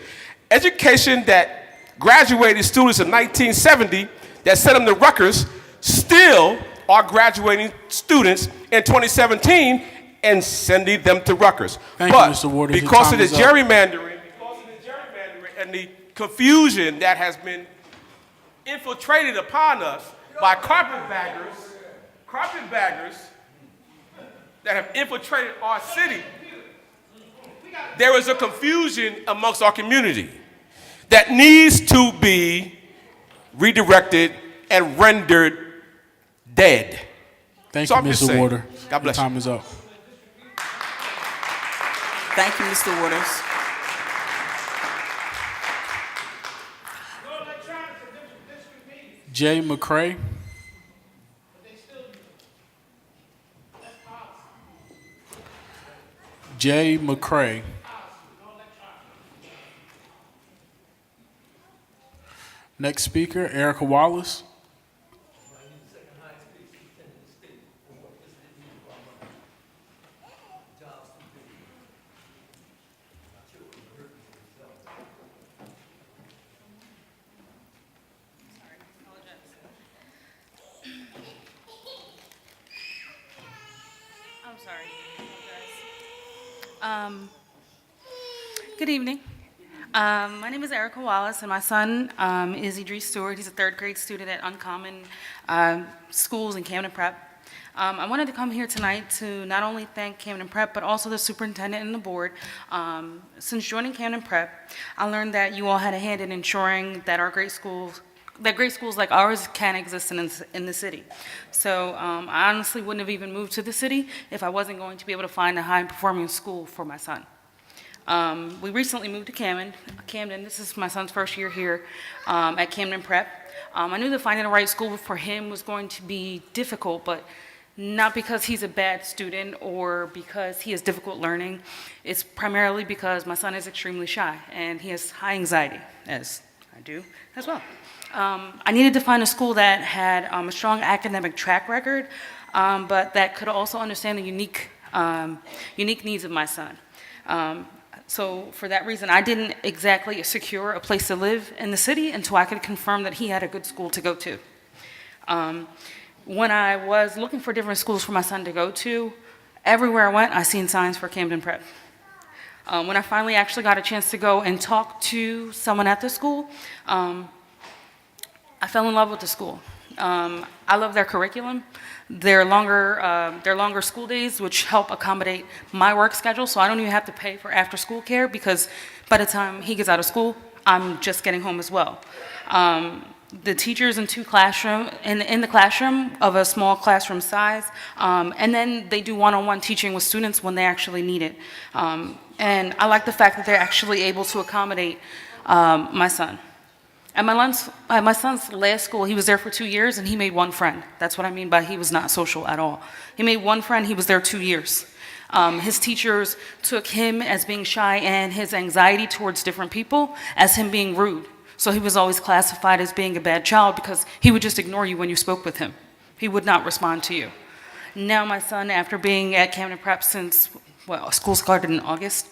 Education that graduated students in 1970 that sent them to Rutgers still are graduating students in 2017 and sending them to Rutgers. Thank you, Mr. Waters. Because of the gerrymandering and the confusion that has been infiltrated upon us by carpetbaggers that have infiltrated our city, there is a confusion amongst our community that needs to be redirected and rendered dead. Thank So you, I'm just Mr. saying. Warder. God bless Your you. time is up. Thank you, Mr. Waters. Jay McCray. Jay McCray. Next speaker, Erica Wallace. I'm sorry. Good evening. My name is Erica Wallace, and my son is Idris Stewart. He's a 3rd grade student at Uncommon Schools in Camden Prep. I wanted to come here tonight to not only thank Camden Prep, but also the superintendent and the board. Since joining Camden Prep, I learned that you all had a hand in ensuring that our great schools like ours can exist in the city. So I honestly wouldn't have even moved to the city if I wasn't going to be able to find a high-performing school for my son. We recently moved to Camden. This is my son's first year here at Camden Prep. I knew that finding the right school for him was going to be difficult, but not because he's a bad student or because he has difficult learning. It's primarily because my son is extremely shy and he has high anxiety, as I do as well. I needed to find a school that had a strong academic track record, but that could also understand the unique needs of my son. So for that reason, I didn't exactly secure a place to live in the city until I could confirm that he had a good school to go to. When I was looking for different schools for my son to go to, everywhere I went, I seen signs for Camden Prep. When I finally actually got a chance to go and talk to someone at the school, I fell in love with the school. I love their curriculum. Their longer school days, which help accommodate my work schedule, so I don't even have to pay for after-school care because by the time he gets out of school, I'm just getting home as well. The teachers in the classroom of a small classroom size, and then they do one-on-one teaching with students when they actually need it. And I like the fact that they're actually able to accommodate my son. At my son's last school, he was there for 2 years and he made one friend. That's what I mean by he was not social at all. He made one friend, he was there 2 years. His teachers took him as being shy and his anxiety towards different people as him being rude. So he was always classified as being a bad child because he would just ignore you when you spoke with him. He would not respond to you. Now my son, after being at Camden Prep since well, school started in August.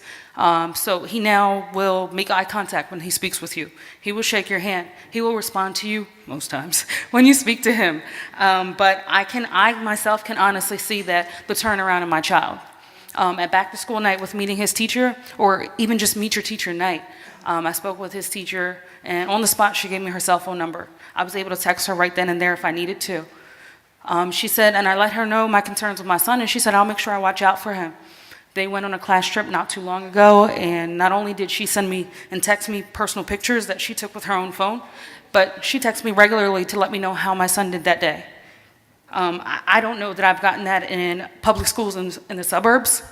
So he now will make eye contact when he speaks with you. He will shake your hand. He will respond to you most times when you speak to him. But I myself can honestly see that the turnaround in my child. At back to school night with meeting his teacher, or even just meet your teacher night, I spoke with his teacher, and on the spot she gave me her cell phone number. I was able to text her right then and there if I needed to. She said, and I let her know my concerns with my son, and she said, I'll make sure I watch out for him. They went on a class trip not too long ago, and not only did she send me and text me personal pictures that she took with her own phone, but she texts me regularly to let me know how my son did that day. I don't know that I've gotten that in public schools in the suburbs,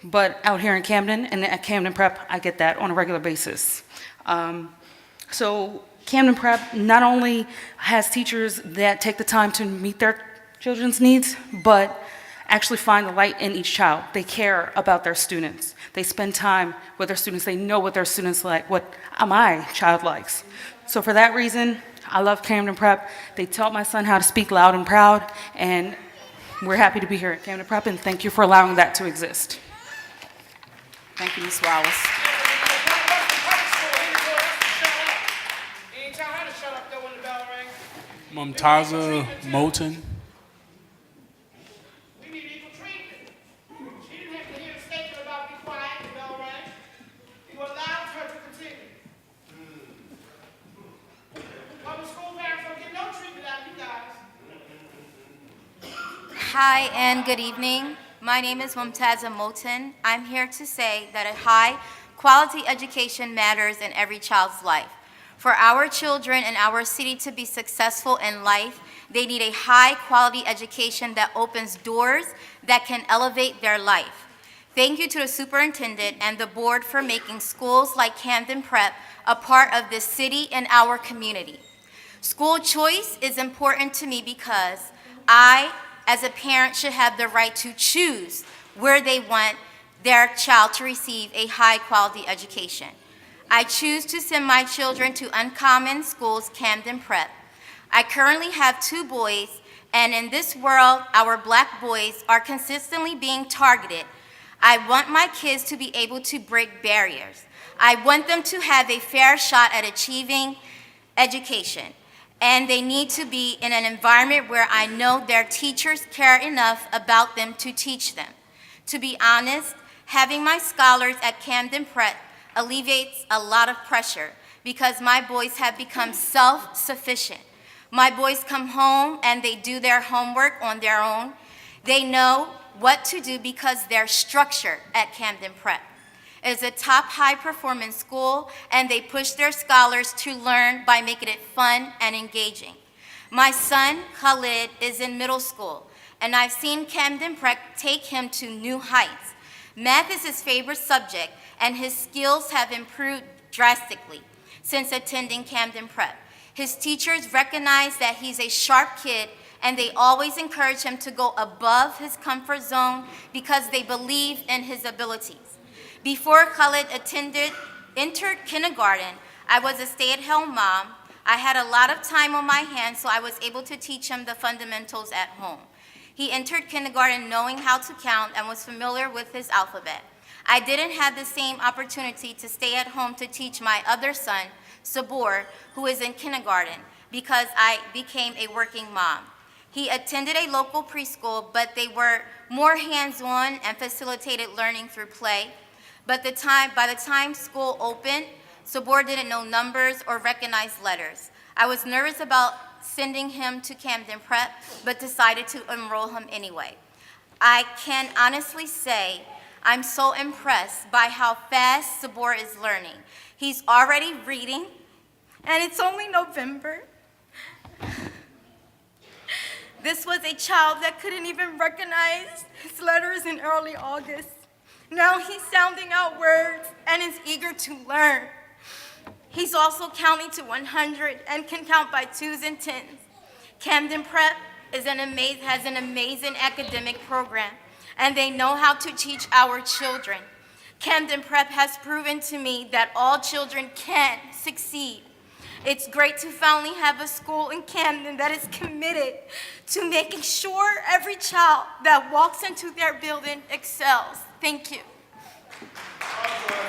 but out here in Camden and at Camden Prep, I get that on a regular basis. So Camden Prep not only has teachers that take the time to meet their children's needs, but actually find the light in each child. They care about their students. They spend time with their students. They know what their students like, what my child likes. So for that reason, I love Camden Prep. They taught my son how to speak loud and proud, and we're happy to be here at Camden Prep, and thank you for allowing that to exist. Thank you, Ms. Wallace. Mumtaza Moulton. Hi and good evening. My name is Mumtaza Moulton. I'm here to say that a high-quality education matters in every child's life. For our children and our city to be successful in life, they need a high-quality education that opens doors that can elevate their life. Thank you to the superintendent and the board for making schools like Camden Prep a part of this city and our community. School choice is important to me because I, as a parent, should have the right to choose where they want their child to receive a high-quality education. I choose to send my children to Uncommon Schools Camden Prep. I currently have 2 boys, and in this world, our black boys are consistently being targeted. I want my kids to be able to break barriers. I want them to have a fair shot at achieving education. And they need to be in an environment where I know their teachers care enough about them to teach them. To be honest, having my scholars at Camden Prep alleviates a lot of pressure because my boys have become self-sufficient. My boys come home and they do their homework on their own. They know what to do because they're structured at Camden Prep. It is a top high-performance school, and they push their scholars to learn by making it fun and engaging. My son, Khalid, is in middle school, and I've seen Camden Prep take him to new heights. Math is his favorite subject, and his skills have improved drastically since attending Camden Prep. His teachers recognize that he's a sharp kid, and they always encourage him to go above his comfort zone because they believe in his abilities. Before Khalid entered kindergarten, I was a stay-at-home mom. I had a lot of time on my hands, so I was able to teach him the fundamentals at home. He entered kindergarten knowing how to count and was familiar with his alphabet. I didn't have the same opportunity to stay at home to teach my other son, Sabor, who is in kindergarten, because I became a working mom. He attended a local preschool, but they were more hands-on and facilitated learning through play. But by the time school opened, Sabor didn't know numbers or recognize letters. I was nervous about sending him to Camden Prep, but decided to enroll him anyway. I can honestly say I'm so impressed by how fast Sabor is learning. He's already reading, and it's only November. This was a child that couldn't even recognize his letters in early August. Now he's sounding out words and is eager to learn. He's also counting to 100 and can count by 2s and 10s. Camden Prep has an amazing academic program, and they know how to teach our children. Camden Prep has proven to me that all children can succeed. It's great to finally have a school in Camden that is committed to making sure every child that walks into their building excels. Thank you.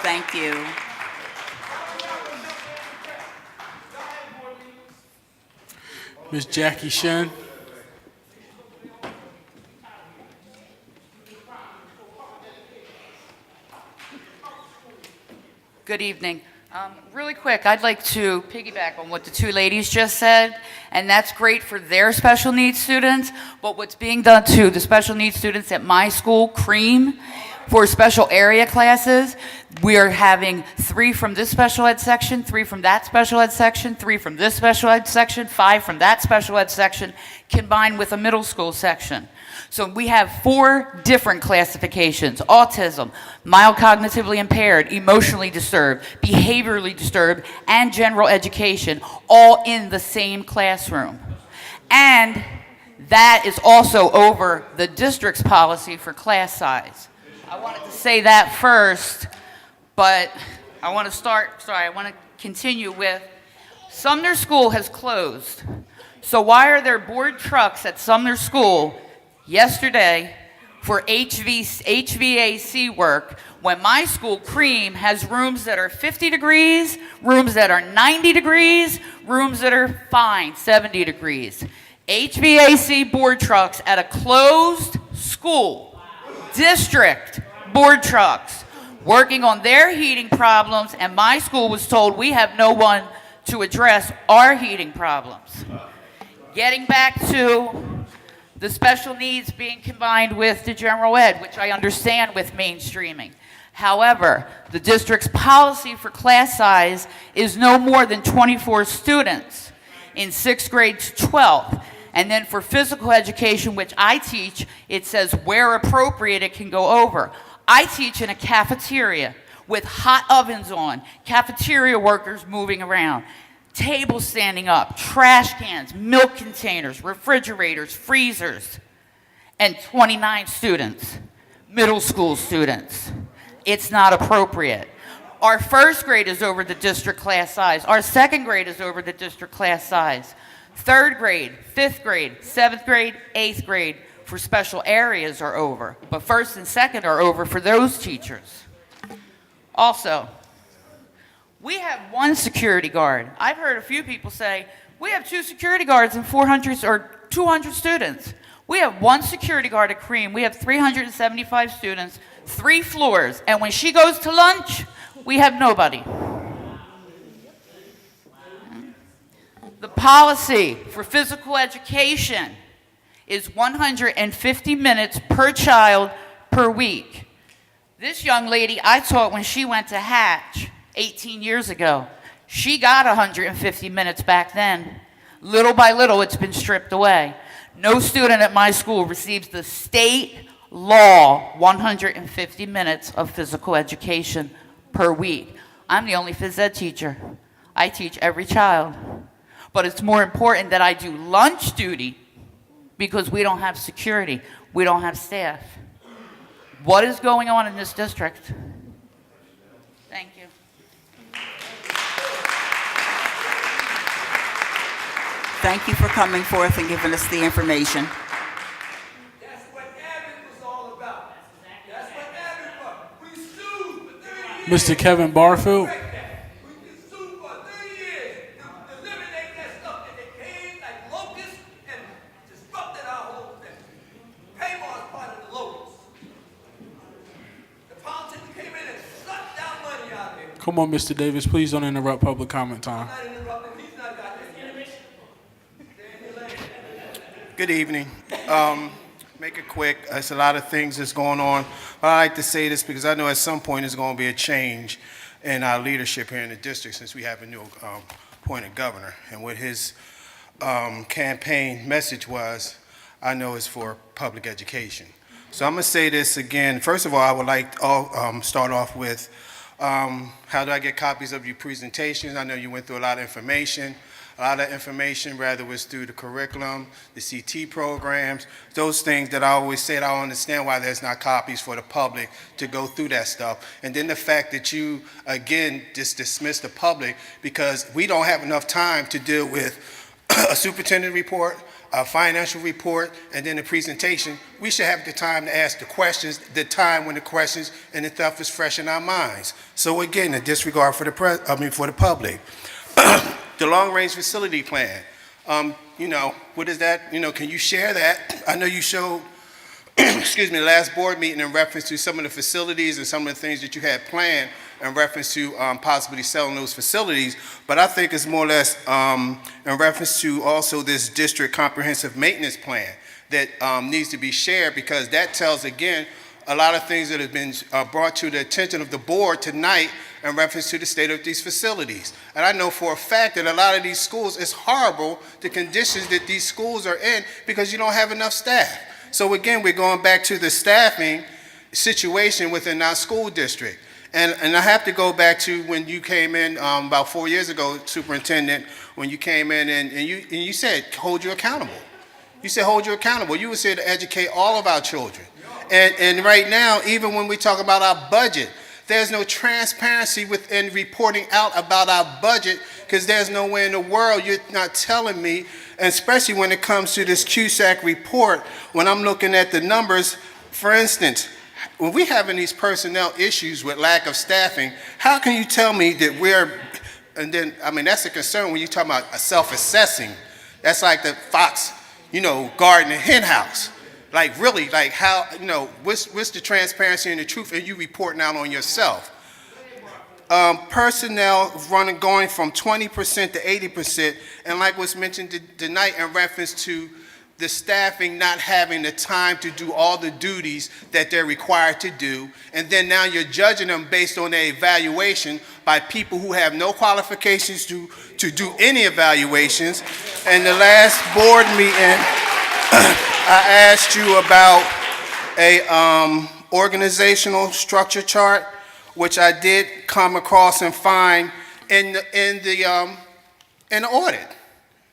Thank you. Ms. Jackie Shen. Good evening. Really quick, I'd like to piggyback on what the two ladies just said, and that's great for their special needs students, but what's being done to the special needs students at my school, Cream, for special area classes, we are having 3 from this special ed section, 3 from that special ed section, 3 from this special ed section, 5 from that special ed section, combined with a middle school section. So we have 4 different classifications: autism, mild cognitively impaired, emotionally disturbed, behaviorally disturbed, and general education, all in the same classroom. And that is also over the district's policy for class size. I wanted to say that first, but I want to continue with, Sumner School has closed. So why are there board trucks at Sumner School yesterday for HVAC work when my school, Cream, has rooms that are 50 degrees, rooms that are 90 degrees, rooms that are fine, 70 degrees? HVAC board trucks at a closed school, district board trucks, working on their heating problems, and my school was told we have no one to address our heating problems. Getting back to the special needs being combined with the general ed, which I understand with mainstreaming. However, the district's policy for class size is no more than 24 students in 6th grade to 12th. And then for physical education, which I teach, it says where appropriate it can go over. I teach in a cafeteria with hot ovens on, cafeteria workers moving around, tables standing up, trash cans, milk containers, refrigerators, freezers, and 29 students, middle school students. It's not appropriate. Our 1st grade is over the district class size. Our 2nd grade is over the district class size. 3rd grade, 5th grade, 7th grade, 8th grade for special areas are over, but 1st and 2nd are over for those teachers. Also, we have 1 security guard. I've heard a few people say, we have 2 security guards and 400 or 200 students. We have 1 security guard at Cream. We have 375 students, 3 floors, and when she goes to lunch, we have nobody. The policy for physical education is 150 minutes per child per week. This young lady I taught when she went to Hatch 18 years ago. She got 150 minutes back then. Little by little, it's been stripped away. No student at my school receives the state law 150 minutes of physical education per week. I'm the only phys ed teacher. I teach every child. But it's more important that I do lunch duty because we don't have security. We don't have staff. What is going on in this district? Thank you. Thank you for coming forth and giving us the information. That's what Abbott was all about. That's what Abbott was. We sued for 30 years. Mr. Kevin Barfield. We sued for 30 years to eliminate that stuff, and they came like locusts and disrupted our whole thing. Paymar's part of the locusts. The politicians came in and sucked down money out of it. Come on, Mr. Davis, please don't interrupt public comment time. Good evening. Make it quick. There's a lot of things that's going on. But I like to say this because I know at some point there's going to be a change in our leadership here in the district since we have a new appointed governor. And what his campaign message was, I know is for public education. So I'm going to say this again. First of all, I would like to start off with how do I get copies of your presentations? I know you went through a lot of information. A lot of information, whether it was through the curriculum, the CT programs, those things that I always said, I don't understand why there's not copies for the public to go through that stuff. And then the fact that you, again, just dismiss the public because we don't have enough time to deal with a superintendent report, a financial report, and then a presentation, we should have the time to ask the questions, the time when the questions and the stuff is fresh in our minds. So again, a disregard for the public. The long-range facility plan, what is that? Can you share that? I know you showed, excuse me, the last board meeting in reference to some of the facilities and some of the things that you had planned in reference to possibly selling those facilities, but I think it's more or less in reference to also this district comprehensive maintenance plan that needs to be shared, because that tells, again, a lot of things that have been brought to the attention of the board tonight in reference to the state of these facilities. And I know for a fact that a lot of these schools, it's horrible, the conditions that these schools are in, because you don't have enough staff. So again, we're going back to the staffing situation within our school district. And I have to go back to when you came in about 4 years ago, Superintendent, when you came in and you said, hold you accountable. You said, hold you accountable. You were here to educate all of our children. And right now, even when we talk about our budget, there's no transparency within reporting out about our budget, because there's no way in the world you're not telling me, and especially when it comes to this CUSAC report, when I'm looking at the numbers, for instance, when we're having these personnel issues with lack of staffing, how can you tell me that and then, that's a concern when you talk about a self-assessing. That's like the fox, guarding the hen house. Like really, like how, what's the transparency and the truth, and you reporting out on yourself? Personnel going from 20% to 80%, and like what's mentioned tonight in reference to the staffing not having the time to do all the duties that they're required to do, and then now you're judging them based on their evaluation by people who have no qualifications to do any evaluations. And the last board meeting, I asked you about a organizational structure chart, which I did come across and find in the audit.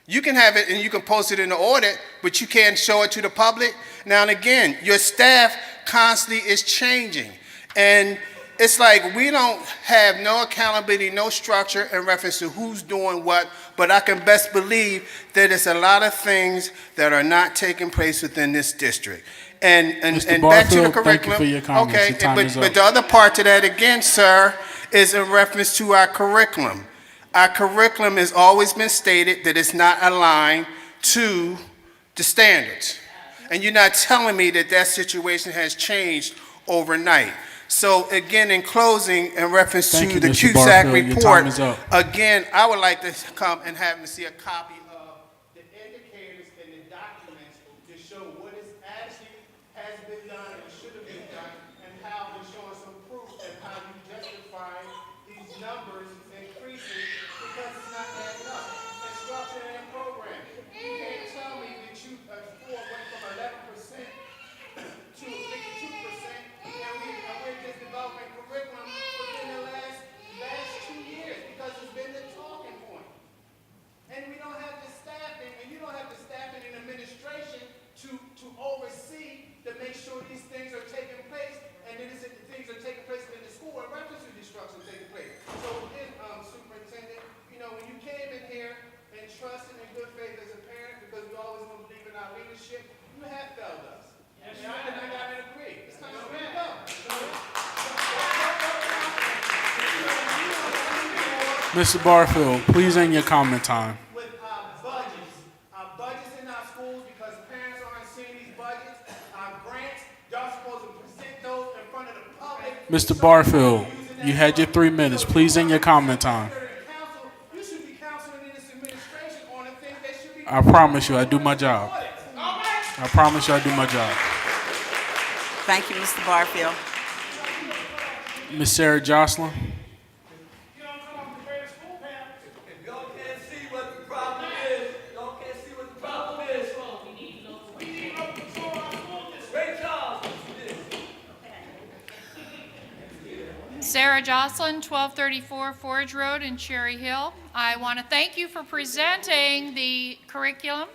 You can have it and you can post it in the audit, but you can't show it to the public. Now and again, your staff constantly is changing. And it's like we don't have no accountability, no structure in reference to who's doing what, but I can best believe that there's a lot of things that are not taking place within this district. And back to the curriculum. Thank you for your comments. Okay, Your time is up. but the other part to that again, sir, is in reference to our curriculum. Our curriculum has always been stated that it's not aligned to the standards. And you're not telling me that that situation has changed overnight. So again, in closing, in reference to the CUSAC report, again, I would like to come and have them see a copy of the indicators and the documents to show what is actually has been done and should have been done, and how they're showing some proof and how you justify these numbers increasing, because it's not adding up. Instruction and programming. You can't tell me that you went from 11% to 52%, and we're just developing curriculum within the last 2 years, because it's been the talking point. And we don't have the staffing, and you don't have the staffing in administration to oversee, to make sure these things are taking place, and that things are taking place in the school, and reference to destruction taking place. So again, Superintendent, when you came in here and trusted in good faith as a parent, because we always want to believe in our leadership, you have failed us. And I gotta agree. It's time to speak up. Mr. Barfield, please end your comment time. With our budgets in our schools, because parents aren't seeing these budgets, our grants, y'all supposed to present those in front of the public. Mr. Barfield, you had your 3 minutes. Please end your comment time. You should be counseling in this administration on the things they should be. I promise you, I do my job. I promise you, I do my job. Thank you, Mr. Barfield. Ms. Sarah Jocelyn. Sarah Jocelyn, 1234 Forge Road in Cherry Hill. I want to thank you for presenting the curriculum.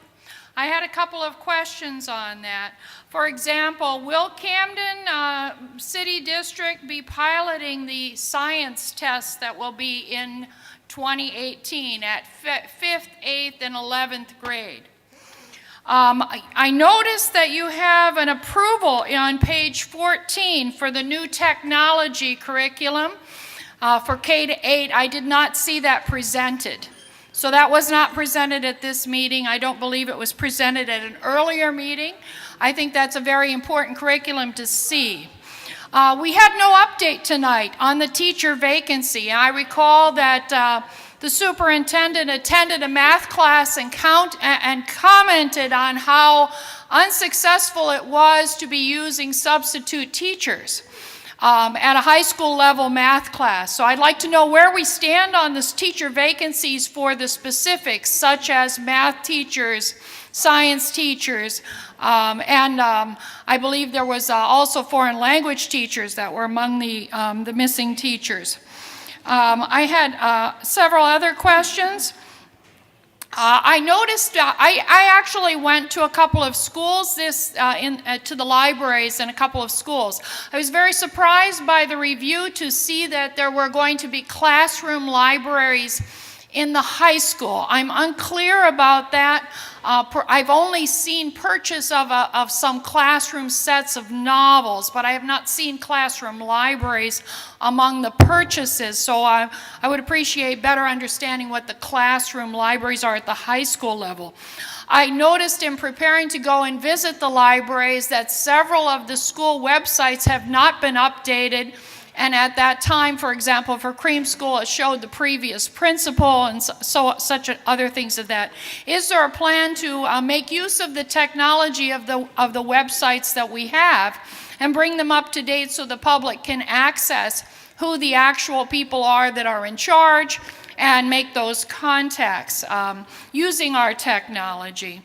I had a couple of questions on that. For example, will Camden City District be piloting the science tests that will be in 2018 at 5th, 8th, and 11th grade? I noticed that you have an approval on page 14 for the new technology curriculum for K-8. I did not see that presented. So that was not presented at this meeting. I don't believe it was presented at an earlier meeting. I think that's a very important curriculum to see. We had no update tonight on the teacher vacancy. I recall that the superintendent attended a math class and commented on how unsuccessful it was to be using substitute teachers at a high school level math class. So I'd like to know where we stand on this teacher vacancies for the specifics, such as math teachers, science teachers, and I believe there was also foreign language teachers that were among the missing teachers. I had several other questions. I noticed, I actually went to a couple of schools, to the libraries in a couple of schools. I was very surprised by the review to see that there were going to be classroom libraries in the high school. I'm unclear about that. I've only seen purchase of some classroom sets of novels, but I have not seen classroom libraries among the purchases. So I would appreciate better understanding what the classroom libraries are at the high school level. I noticed in preparing to go and visit the libraries that several of the school websites have not been updated. And at that time, for example, for Cream School, it showed the previous principal and such other things of that. Is there a plan to make use of the technology of the websites that we have and bring them up to date so the public can access who the actual people are that are in charge and make those contacts using our technology?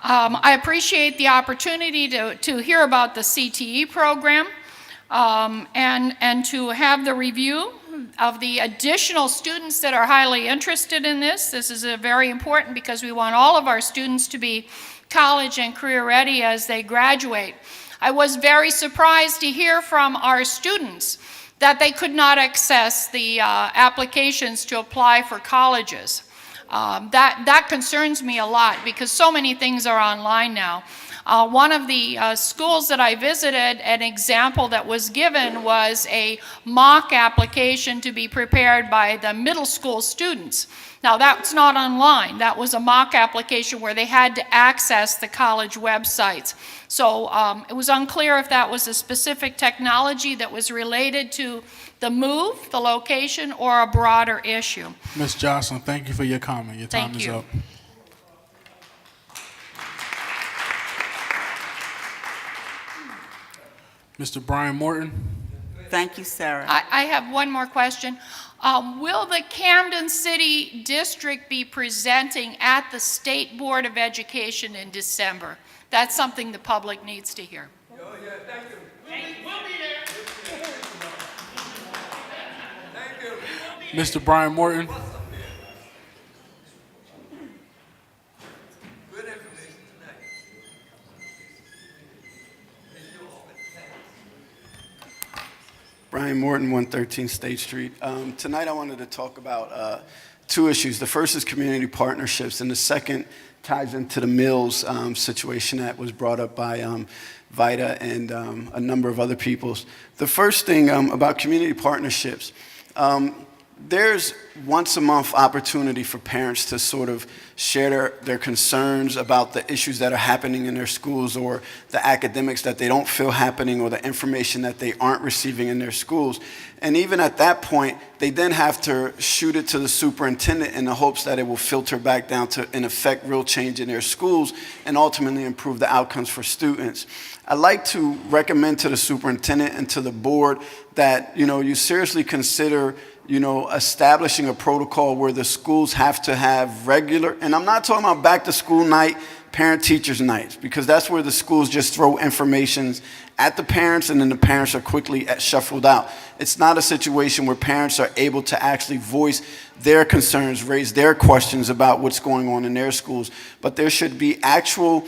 I appreciate the opportunity to hear about the CTE program. And to have the review of the additional students that are highly interested in this. This is very important because we want all of our students to be college and career ready as they graduate. I was very surprised to hear from our students that they could not access the applications to apply for colleges. That concerns me a lot because so many things are online now. One of the schools that I visited, an example that was given was a mock application to be prepared by the middle school students. Now that's not online. That was a mock application where they had to access the college websites. So it was unclear if that was a specific technology that was related to the move, the location, or a broader issue. Ms. Jocelyn, thank you for your comment. Your time is up. Mr. Brian Morton. Thank you, Sarah. I have one more question. Will the Camden City District be presenting at the State Board of Education in December? That's something the public needs to hear. Oh, yeah, thank you. We'll be there. Thank you. Mr. Brian Morton. Good information tonight. Brian Morton, 113 State Street. Tonight I wanted to talk about two issues. The first is community partnerships, and the second ties into the Mills situation that was brought up by Vida and a number of other people. The first thing about community partnerships, there's once a month opportunity for parents to sort of share their concerns about the issues that are happening in their schools or the academics that they don't feel happening or the information that they aren't receiving in their schools. And even at that point, they then have to shoot it to the superintendent in the hopes that it will filter back down to, in effect, real change in their schools and ultimately improve the outcomes for students. I'd like to recommend to the superintendent and to the board that, you seriously consider establishing a protocol where the schools have to have regular, and I'm not talking about back to school night, parent-teachers nights, because that's where the schools just throw information at the parents and then the parents are quickly shuffled out. It's not a situation where parents are able to actually voice their concerns, raise their questions about what's going on in their schools, but there should be actual,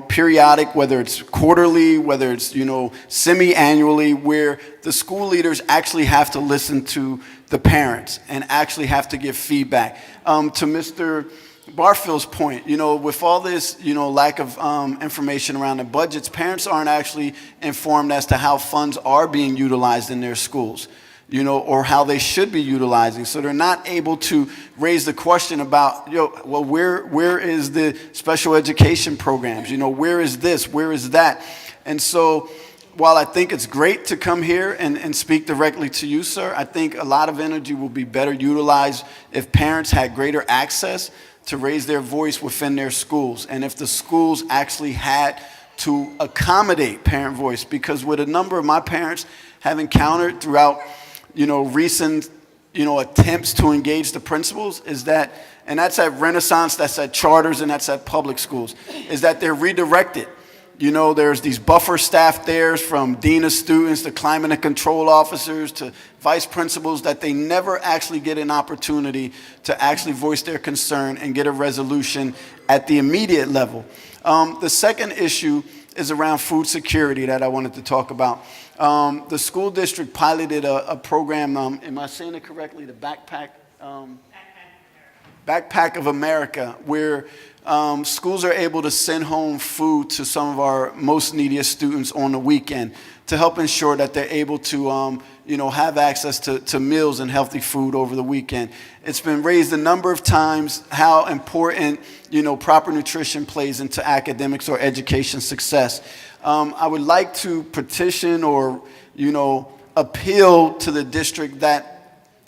periodic, whether it's quarterly, whether it's, semi-annually, where the school leaders actually have to listen to the parents and actually have to give feedback. To Mr. Barfield's point, with all this, lack of information around the budgets, parents aren't actually informed as to how funds are being utilized in their schools, or how they should be utilizing. So they're not able to raise the question about, well, where is the special education programs? Where is this? Where is that? And so while I think it's great to come here and speak directly to you, sir, I think a lot of energy will be better utilized if parents had greater access to raise their voice within their schools, and if the schools actually had to accommodate parent voice. Because what a number of my parents have encountered throughout, recent, attempts to engage the principals is that, and that's at Renaissance, that's at charters, and that's at public schools, is that they're redirected. There's these buffer staff there from dean of students to climate and control officers to vice principals that they never actually get an opportunity to actually voice their concern and get a resolution at the immediate level. The second issue is around food security that I wanted to talk about. The school district piloted a program, am I saying it correctly, the Backpack of America, where schools are able to send home food to some of our most neediest students on the weekend to help ensure that they're able to have access to meals and healthy food over the weekend. It's been raised a number of times how important proper nutrition plays into academics or education success. I would like to petition or appeal to the district that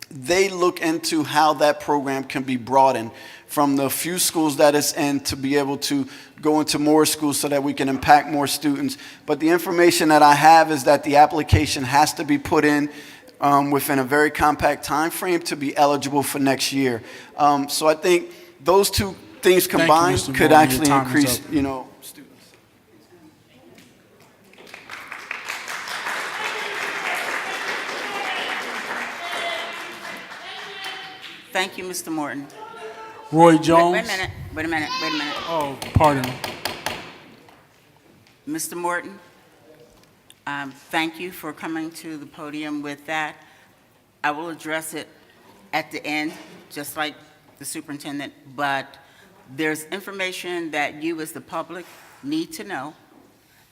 they look into how that program can be broadened from the few schools that it's in to be able to go into more schools so that we can impact more students. But the information that I have is that the application has to be put in within a very compact time frame to be eligible for next year. So I think those two things combined Mr. could Moore. Your actually time is increase, up. students. Thank you, Mr. Morton. Roy Jones. Wait a minute. Oh, pardon me. Mr. Morton, thank you for coming to the podium with that. I will address it at the end, just like the superintendent, but there's information that you as the public need to know,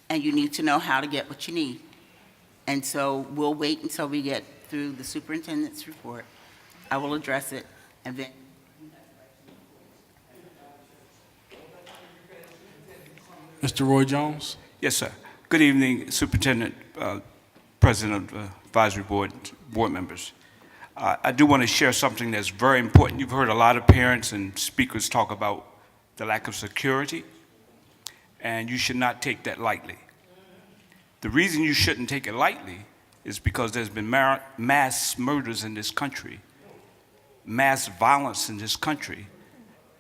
and you need to know how to get what you need. And so we'll wait until we get through the superintendent's report. I will address it, and then. Mr. Roy Jones. Yes, sir. Good evening, Superintendent, President of the Advisory Board, board members. I do want to share something that's very important. You've heard a lot of parents and speakers talk about the lack of security, and you should not take that lightly. The reason you shouldn't take it lightly is because there's been mass murders in this country, mass violence in this country,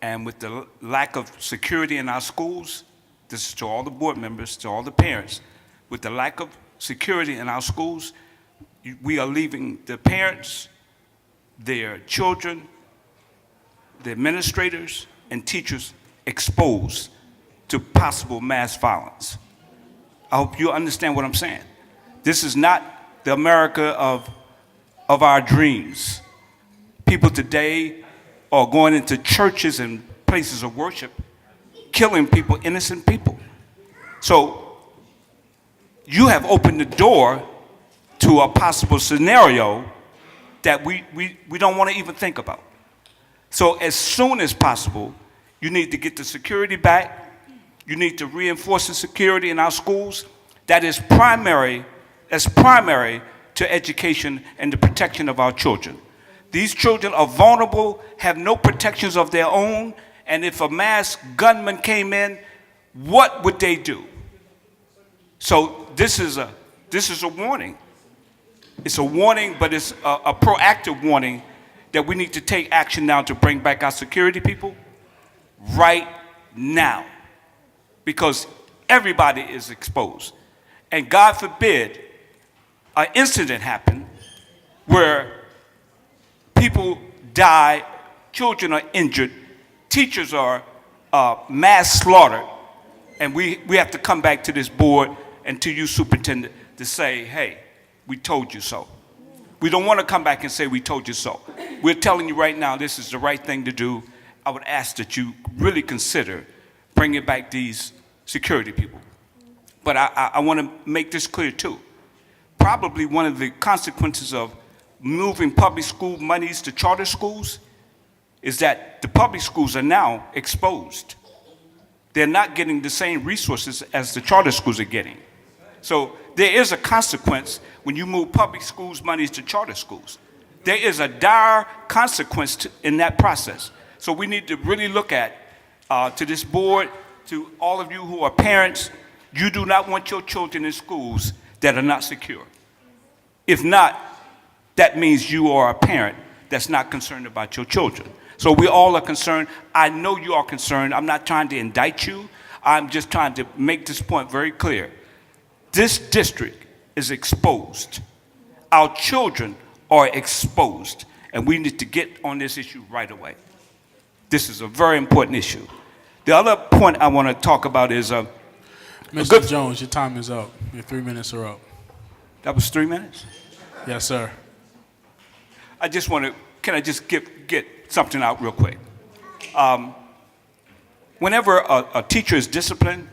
and with the lack of security in our schools, this is to all the board members, to all the parents, with the lack of security in our schools, we are leaving the parents, their children, the administrators, and teachers exposed to possible mass violence. I hope you understand what I'm saying. This is not the America of our dreams. People today are going into churches and places of worship, killing people, innocent people. So you have opened the door to a possible scenario that we don't want to even think about. So as soon as possible, you need to get the security back. You need to reinforce the security in our schools. That is primary to education and the protection of our children. These children are vulnerable, have no protections of their own, and if a mass gunman came in, what would they do? So this is a warning. It's a warning, but it's a proactive warning that we need to take action now to bring back our security people right now, because everybody is exposed. And God forbid an incident happen where people die, children are injured, teachers are mass slaughtered, and we have to come back to this board and to you, superintendent, to say, hey, we told you so. We don't want to come back and say we told you so. We're telling you right now this is the right thing to do, I would ask that you really consider bringing back these security people. But I want to make this clear too. Probably one of the consequences of moving public school monies to charter schools is that the public schools are now exposed. They're not getting the same resources as the charter schools are getting. So there is a consequence when you move public schools monies to charter schools. There is a dire consequence in that process. So we need to really look at, to this board, to all of you who are parents, you do not want your children in schools that are not secure. If not, that means you are a parent that's not concerned about your children. So we all are concerned. I know you are concerned. I'm not trying to indict you. I'm just trying to make this point very clear. This district is exposed. Our children are exposed, and we need to get on this issue right away. This is a very important issue. The other point I want to talk about is Mr. Jones, your time is up. Your 3 minutes are up. That was 3 minutes? Yes, sir. I just want to, can I just get something out real quick? Whenever a teacher is disciplined,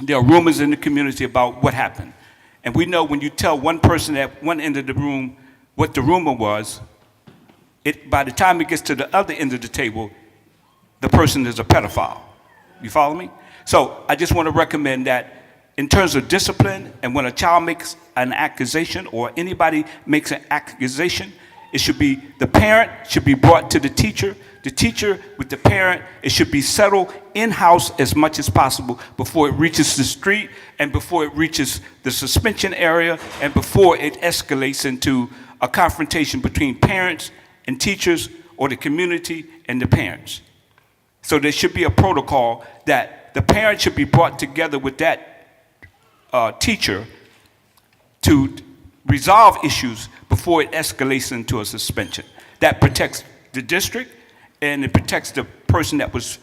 there are rumors in the community about what happened. And we know when you tell one person at one end of the room what the rumor was, by the time it gets to the other end of the table, the person is a pedophile. You follow me? So I just want to recommend that in terms of discipline, and when a child makes an accusation or anybody makes an accusation, it should be the parent should be brought to the teacher with the parent. It should be settled in-house as much as possible before it reaches the street and before it reaches the suspension area and before it escalates into a confrontation between parents and teachers or the community and the parents. So there should be a protocol that the parent should be brought together with that teacher to resolve issues before it escalates into a suspension. That protects the district and it protects the person that was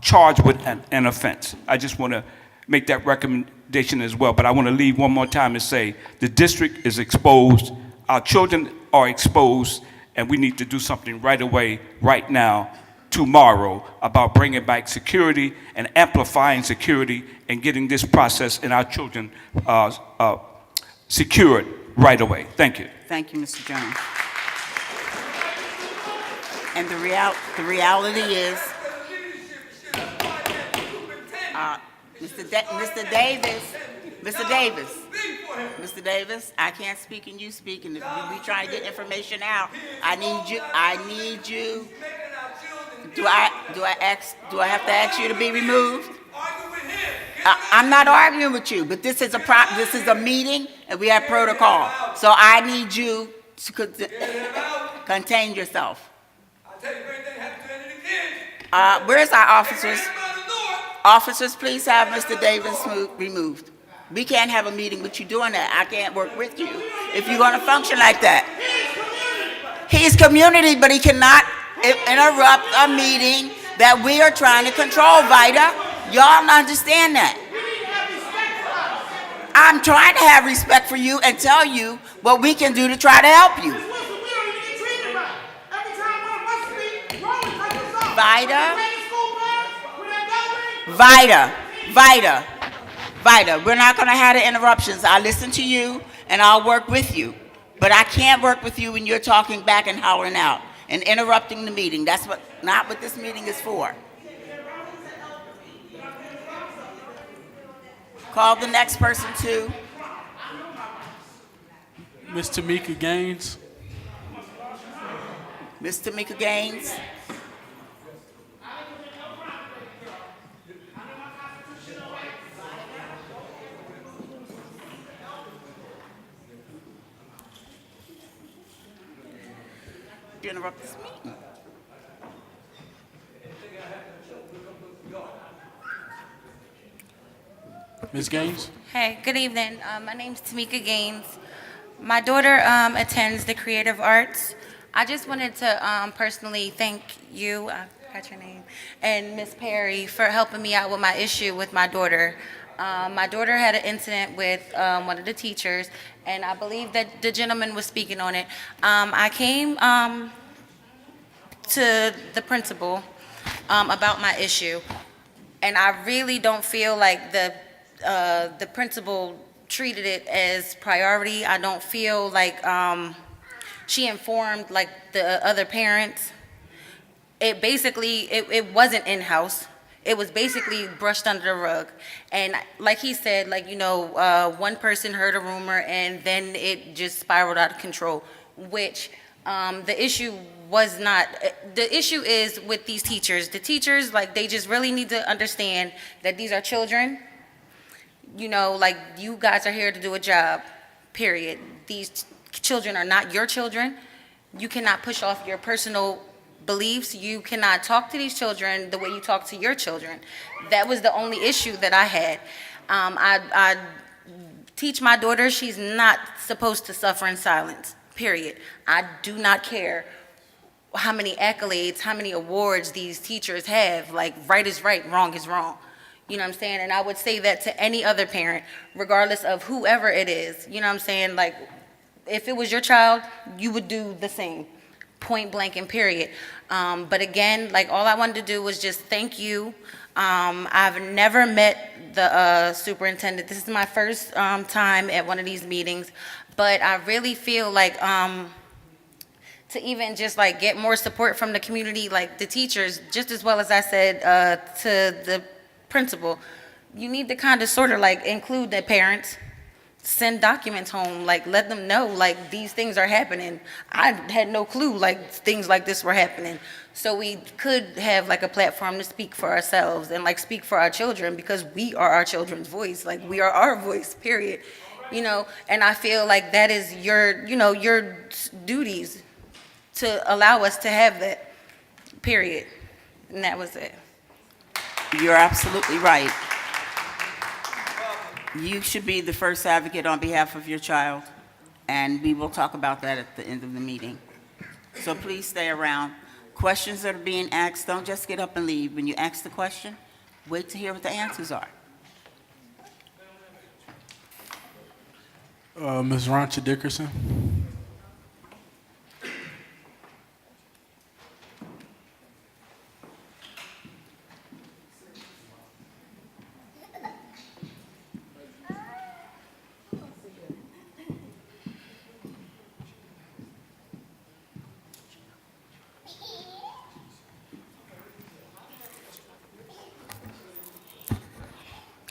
charged with an offense. I just want to make that recommendation as well, but I want to leave one more time and say the district is exposed, our children are exposed, and we need to do something right away, right now, tomorrow, about bringing back security and amplifying security and getting this process and our children secured right away. Thank you. Thank you, Mr. Jones. And the reality is, Mr. Davis, I can't speak and you speak, and if you be trying to get information out, I need you. Do I have to ask you to be removed? I'm not arguing with you, but this is a meeting and we have protocol. So I need you to contain yourself. Where's our officers? Officers, please have Mr. Davis removed. We can't have a meeting with you doing that. I can't work with you if you're going to function like that. He's community, but he cannot interrupt a meeting that we are trying to control, Vida. Y'all don't understand that. I'm trying to have respect for you and tell you what we can do to try to help you. Vida, we're not going to have the interruptions. I listen to you and I'll work with you. But I can't work with you when you're talking back and hollering out and interrupting the meeting. That's not what this meeting is for. Call the next person to Ms. Tamika Gaines. Ms. Tamika Gaines. You interrupt this meeting. Ms. Gaines? Hey, good evening. My name's Tamika Gaines. My daughter attends the creative arts. I just wanted to personally thank you, I forgot your name, and Ms. Perry for helping me out with my issue with my daughter. My daughter had an incident with one of the teachers, and I believe that the gentleman was speaking on it. I came to the principal about my issue, and I really don't feel like the principal treated it as priority. I don't feel like she informed like the other parents. It basically, it wasn't in-house. It was basically brushed under the rug. And like he said, like, you know, one person heard a rumor and then it just spiraled out of control, which the issue was not, the issue is with these teachers. The teachers, like, they just really need to understand that these are children. You know, like, you guys are here to do a job, period. These children are not your children. You cannot push off your personal beliefs. You cannot talk to these children the way you talk to your children. That was the only issue that I had. I teach my daughter she's not supposed to suffer in silence, period. I do not care how many accolades, how many awards these teachers have. Like, right is right, wrong is wrong. You know what I'm saying? And I would say that to any other parent, regardless of whoever it is. You know what I'm saying? Like, if it was your child, you would do the same, point blank and period. But again, like, all I wanted to do was just thank you. I've never met the superintendent. This is my first time at one of these meetings. But I really feel like to even just like get more support from the community, like the teachers, just as well as I said to the principal, you need to kind of sort of like include the parents, send documents home, like let them know like these things are happening. I had no clue like things like this were happening. So we could have like a platform to speak for ourselves and like speak for our children, because we are our children's voice. Like, we are our voice, period. You know, and I feel like that is your, you know, your duties to allow us to have that, period. And that was it. You're absolutely right. You should be the first advocate on behalf of your child, and we will talk about that at the end of the meeting. So please stay around. Questions that are being asked, don't just get up and leave. When you ask the question, wait to hear what the answers are. Ms. Roncha Dickerson.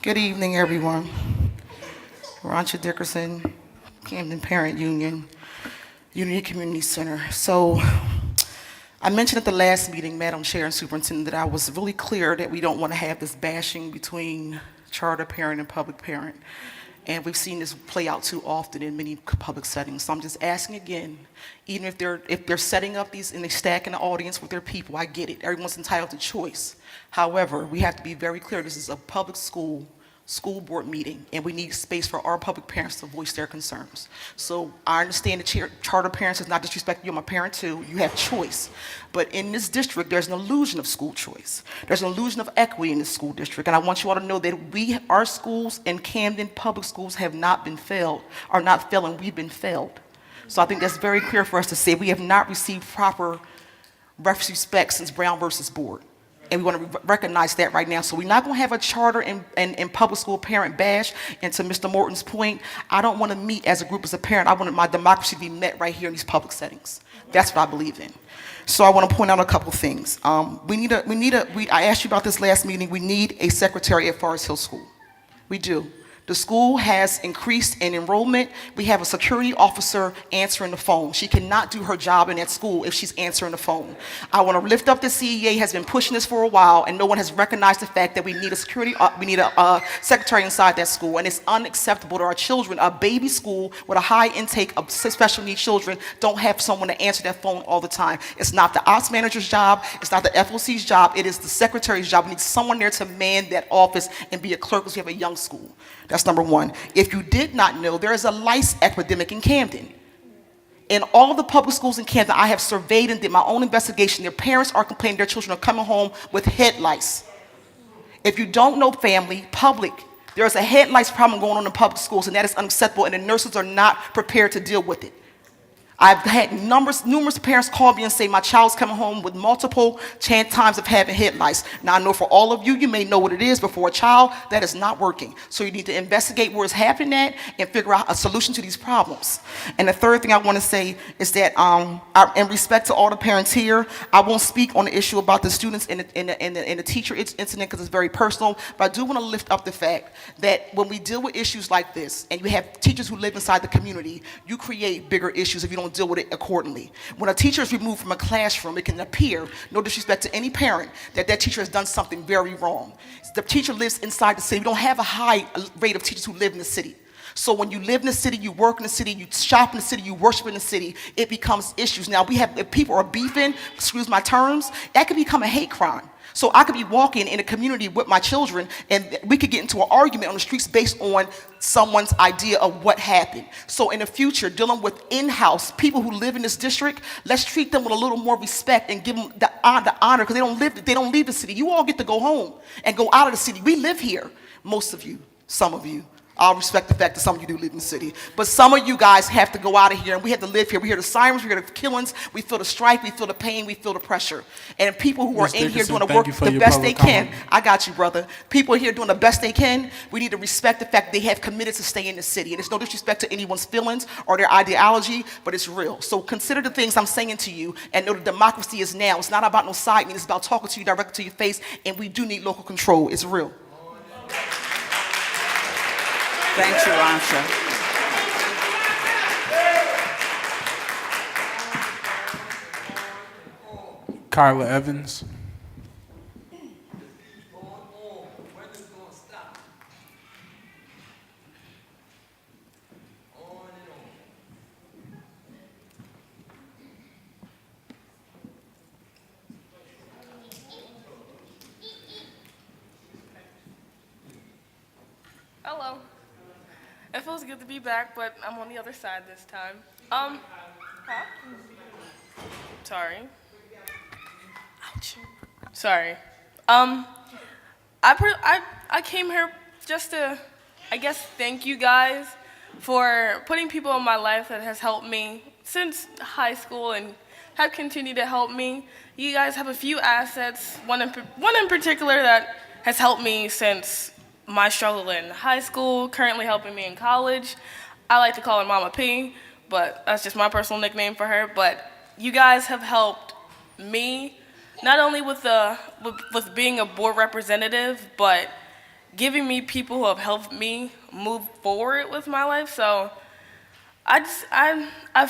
Good evening, everyone. Roncha Dickerson, Camden Parent Union, Unity Community Center. So I mentioned at the last meeting, Madam Chair and Superintendent, that I was really clear that we don't want to have this bashing between charter parent and public parent. And we've seen this play out too often in many public settings. So I'm just asking again, even if they're setting up these and they stack in the audience with their people, I get it. Everyone's entitled to choice. However, we have to be very clear. This is a public school board meeting, and we need space for our public parents to voice their concerns. So I understand that charter parents is not disrespecting you. I'm a parent too. You have choice. But in this district, there's an illusion of school choice. There's an illusion of equity in this school district. And I want you all to know that our schools in Camden public schools have not been failed, are not failing. We've been failed. So I think that's very clear for us to say we have not received proper respect since Brown versus Board. And we want to recognize that right now. So we're not going to have a charter and public school parent bash. And to Mr. Morton's point, I don't want to meet as a group as a parent. I want my democracy to be met right here in these public settings. That's what I believe in. So I want to point out a couple things. I asked you about this last meeting. We need a secretary at Forest Hill School. We do. The school has increased in enrollment. We have a security officer answering the phone. She cannot do her job in that school if she's answering the phone. I want to lift up the CEA has been pushing this for a while, and no one has recognized the fact that we need a secretary inside that school, and it's unacceptable to our children. A baby school with a high intake of special needs children don't have someone to answer that phone all the time. It's not the ops manager's job. It's not the FOC's job. It is the secretary's job. We need someone there to man that office and be a clerk because we have a young school. That's number one. If you did not know, there is a lice epidemic in Camden. In all the public schools in Camden, I have surveyed and did my own investigation. Their parents are complaining their children are coming home with head lice. If you don't know, family, public, there is a head lice problem going on in public schools, and that is unacceptable, and the nurses are not prepared to deal with it. I've had numerous parents call me and say my child's coming home with multiple times of having head lice. Now I know for all of you, you may know what it is, but for a child, that is not working. So you need to investigate where it's happening at and figure out a solution to these problems. And the third thing I want to say is that in respect to all the parents here, I won't speak on the issue about the students and the teacher incident because it's very personal, but I do want to lift up the fact that when we deal with issues like this, and you have teachers who live inside the community, you create bigger issues if you don't deal with it accordingly. When a teacher is removed from a classroom, it can appear, no disrespect to any parent, that that teacher has done something very wrong. The teacher lives inside the city. We don't have a high rate of teachers who live in the city. So when you live in the city, you work in the city, you shop in the city, you worship in the city, it becomes issues. Now, if people are beefing, excuse my terms, that could become a hate crime. So I could be walking in a community with my children, and we could get into an argument on the streets based on someone's idea of what happened. So in the future, dealing with in-house people who live in this district, let's treat them with a little more respect and give them the honor, because they don't leave the city. You all get to go home and go out of the city. We live here, most of you, some of you. I'll respect the fact that some of you do live in the city. But some of you guys have to go out of here, and we have to live here. We hear the sirens, we hear the killings, we feel the strife, we feel the pain, we feel the pressure. And people who are in here doing the work the best they can, I got you, brother. People are here doing the best they can. We need to respect the fact that they have committed to stay in the city. And it's no disrespect to anyone's feelings or their ideology, but it's real. So consider the things I'm saying to you, and know that democracy is now. It's not about no side meetings, it's about talking to you directly to your face, and we do need local control. It's real. Thanks, Sharoncha. Kyla Evans. Hello. It feels good to be back, but I'm on the other side this time. Sorry. Ouch. Sorry. I came here just to, I guess, thank you guys for putting people in my life that has helped me since high school and have continued to help me. You guys have a few assets, one in particular that has helped me since my struggle in high school, currently helping me in college. I like to call her Mama P, but that's just my personal nickname for her. But you guys have helped me, not only with being a board representative, but giving me people who have helped me move forward with my life. So I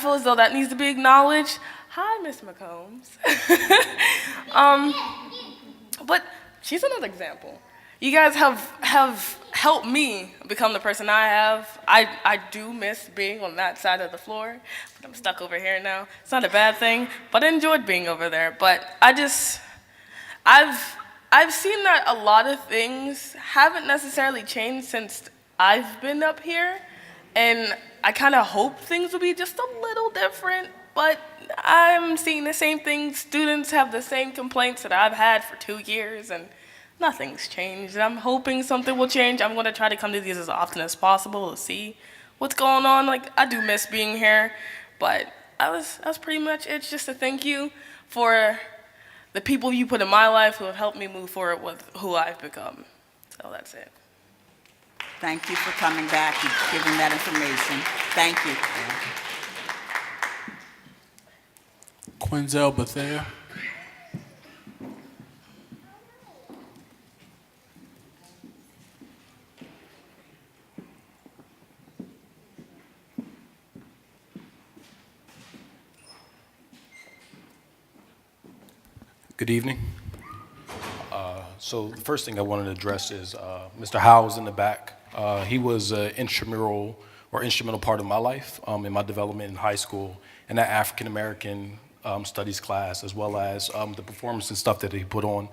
feel as though that needs to be acknowledged. Hi, Miss McCombs. But she's another example. You guys have helped me become the person I have. I do miss being on that side of the floor, but I'm stuck over here now. It's not a bad thing, but I enjoyed being over there. But I've seen that a lot of things haven't necessarily changed since I've been up here, and I kind of hope things will be just a little different, but I'm seeing the same things. Students have the same complaints that I've had for 2 years, and nothing's changed. I'm hoping something will change. I'm going to try to come to these as often as possible to see what's going on. Like, I do miss being here, but that's pretty much it. Just to thank you for the people you put in my life who have helped me move forward with who I've become. So that's it. Thank you for coming back and giving that information. Thank you. Quinzel Bethea. Good evening. So the first thing I wanted to address is Mr. Howes in the back. He was an instrumental part of my life in my development in high school, and that African American studies class, as well as the performance and stuff that he put on,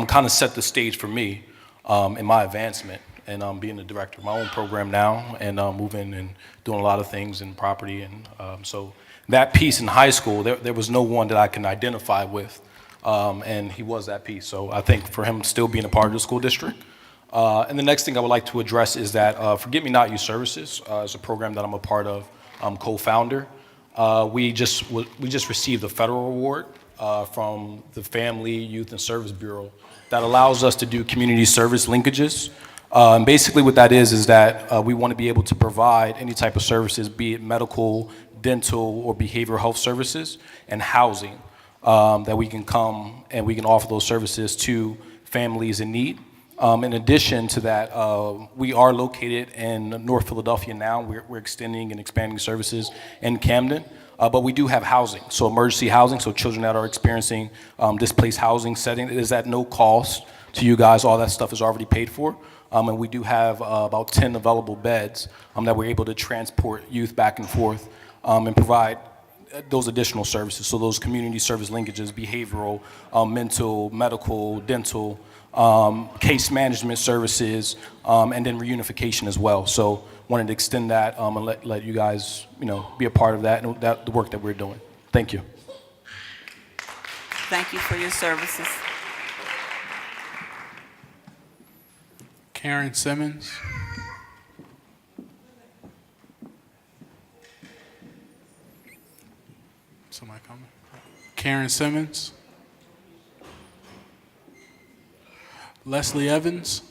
kind of set the stage for me in my advancement and being the director of my own program now and moving and doing a lot of things in property. And so that piece in high school, there was no one that I can identify with. And he was that piece. So I think for him still being a part of the school district. And the next thing I would like to address is that Forget Me Not Youth Services is a program that I'm a part of, co-founder. We just received a federal award from the Family, Youth, and Service Bureau that allows us to do community service linkages. And basically what that is that we want to be able to provide any type of services, be it medical, dental, or behavioral health services, and housing, that we can come and we can offer those services to families in need. In addition to that, we are located in North Philadelphia now. We're extending and expanding services in Camden, but we do have housing, so emergency housing, so children that are experiencing displaced housing setting. It is at no cost to you guys. All that stuff is already paid for. And we do have about 10 available beds that we're able to transport youth back and forth and provide those additional services. So those community service linkages, behavioral, mental, medical, dental, case management services, and then reunification as well. So wanted to extend that and let you guys, be a part of that and the work that we're doing. Thank you. Thank you for your services. Karen Simmons. Somebody coming? Karen Simmons. Leslie Evans.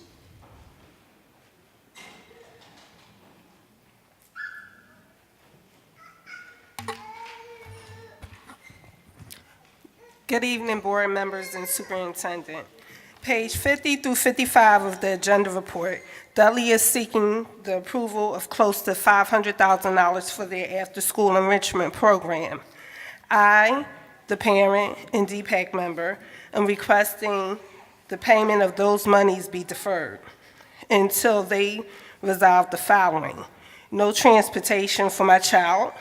Good evening, board members and superintendent. Page 50 through 55 of the agenda report, Dudley is seeking the approval of close to $500,000 for their after-school enrichment program. I, the parent and DPAC member, am requesting the payment of those monies be deferred until they resolve the following: no transportation for my child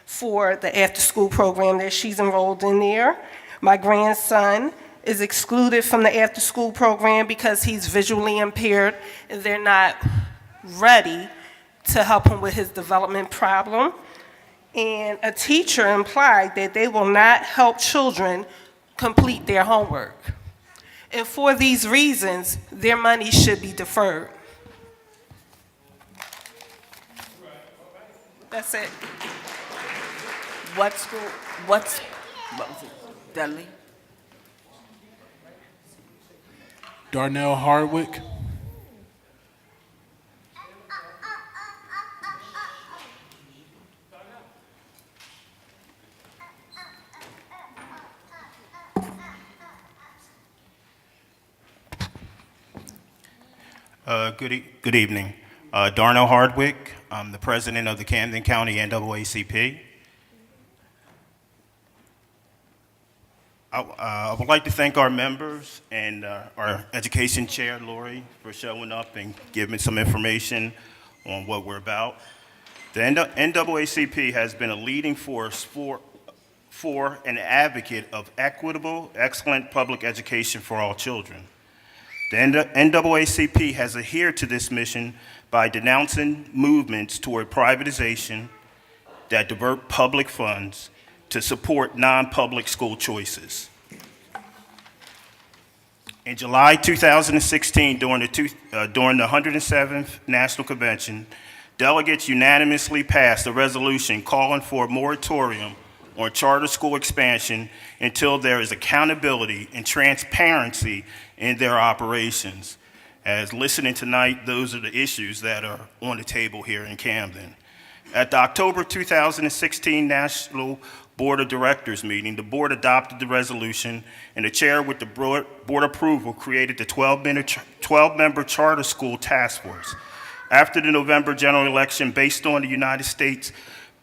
for the after-school program that she's enrolled in there. My grandson is excluded from the after-school program because he's visually impaired and they're not ready to help him with his development problem. And a teacher implied that they will not help children complete their homework. And for these reasons, their money should be deferred. That's it. What school, what was it, Dudley? Darnell Hardwick. Good evening. Darnell Hardwick. I'm the president of the Camden County NAACP. I would like to thank our members and our education chair, Lori, for showing up and giving some information on what we're about. The NAACP has been a leading force for and advocate of equitable, excellent public education for all children. The NAACP has adhered to this mission by denouncing movements toward privatization that divert public funds to support non-public school choices. In July 2016, during the 107th National Convention, delegates unanimously passed a resolution calling for a moratorium on charter school expansion until there is accountability and transparency in their operations. As listening tonight, those are the issues that are on the table here in Camden. At the October 2016 National Board of Directors meeting, the board adopted the resolution, and the chair with the board approval created the 12-member charter school task force. After the November general election, based on the United States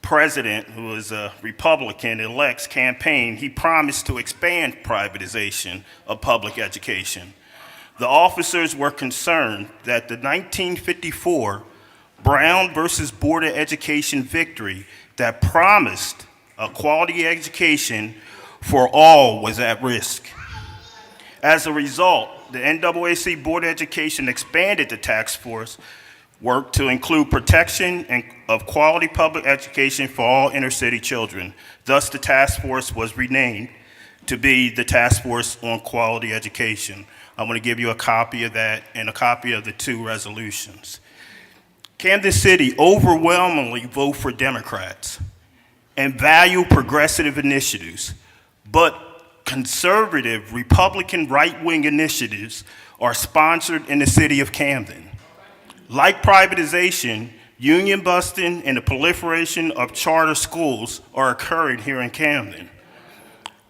president, who is a Republican-elect's campaign, he promised to expand privatization of public education. The officers were concerned that the 1954 Brown versus Board of Education victory that promised a quality education for all was at risk. As a result, the NAAC Board of Education expanded the task force work to include protection of quality public education for all inner city children. Thus, the task force was renamed to be the Task Force on Quality Education. I want to give you a copy of that and a copy of the two resolutions. Camden City overwhelmingly vote for Democrats. and value progressive initiatives, but conservative Republican right-wing initiatives are sponsored in the city of Camden. Like privatization, union busting and the proliferation of charter schools are occurring here in Camden.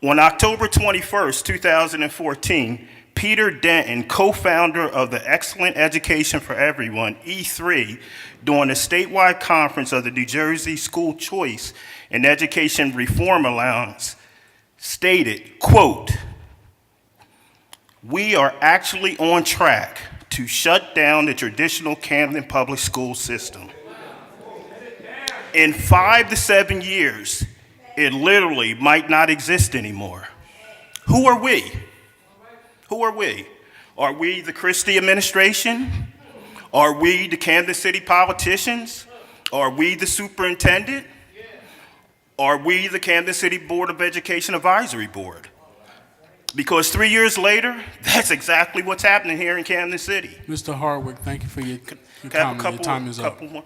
On October 21st, 2014, Peter Denton, co-founder of the Excellent Education for Everyone, E3, during a statewide conference of the New Jersey School Choice and Education Reform Alliance, stated, quote, "We are actually on track to shut down the traditional Camden public school system. In 5 to 7 years, it literally might not exist anymore." Who are we? Who are we? Are we the Christie administration? Are we the Kansas City politicians? Are we the superintendent? Are we the Kansas City Board of Education Advisory Board? Because 3 years later, that's exactly what's happening here in Kansas City. Mr. Hardwick, thank you for your Can I have a comment. Your time is up. more?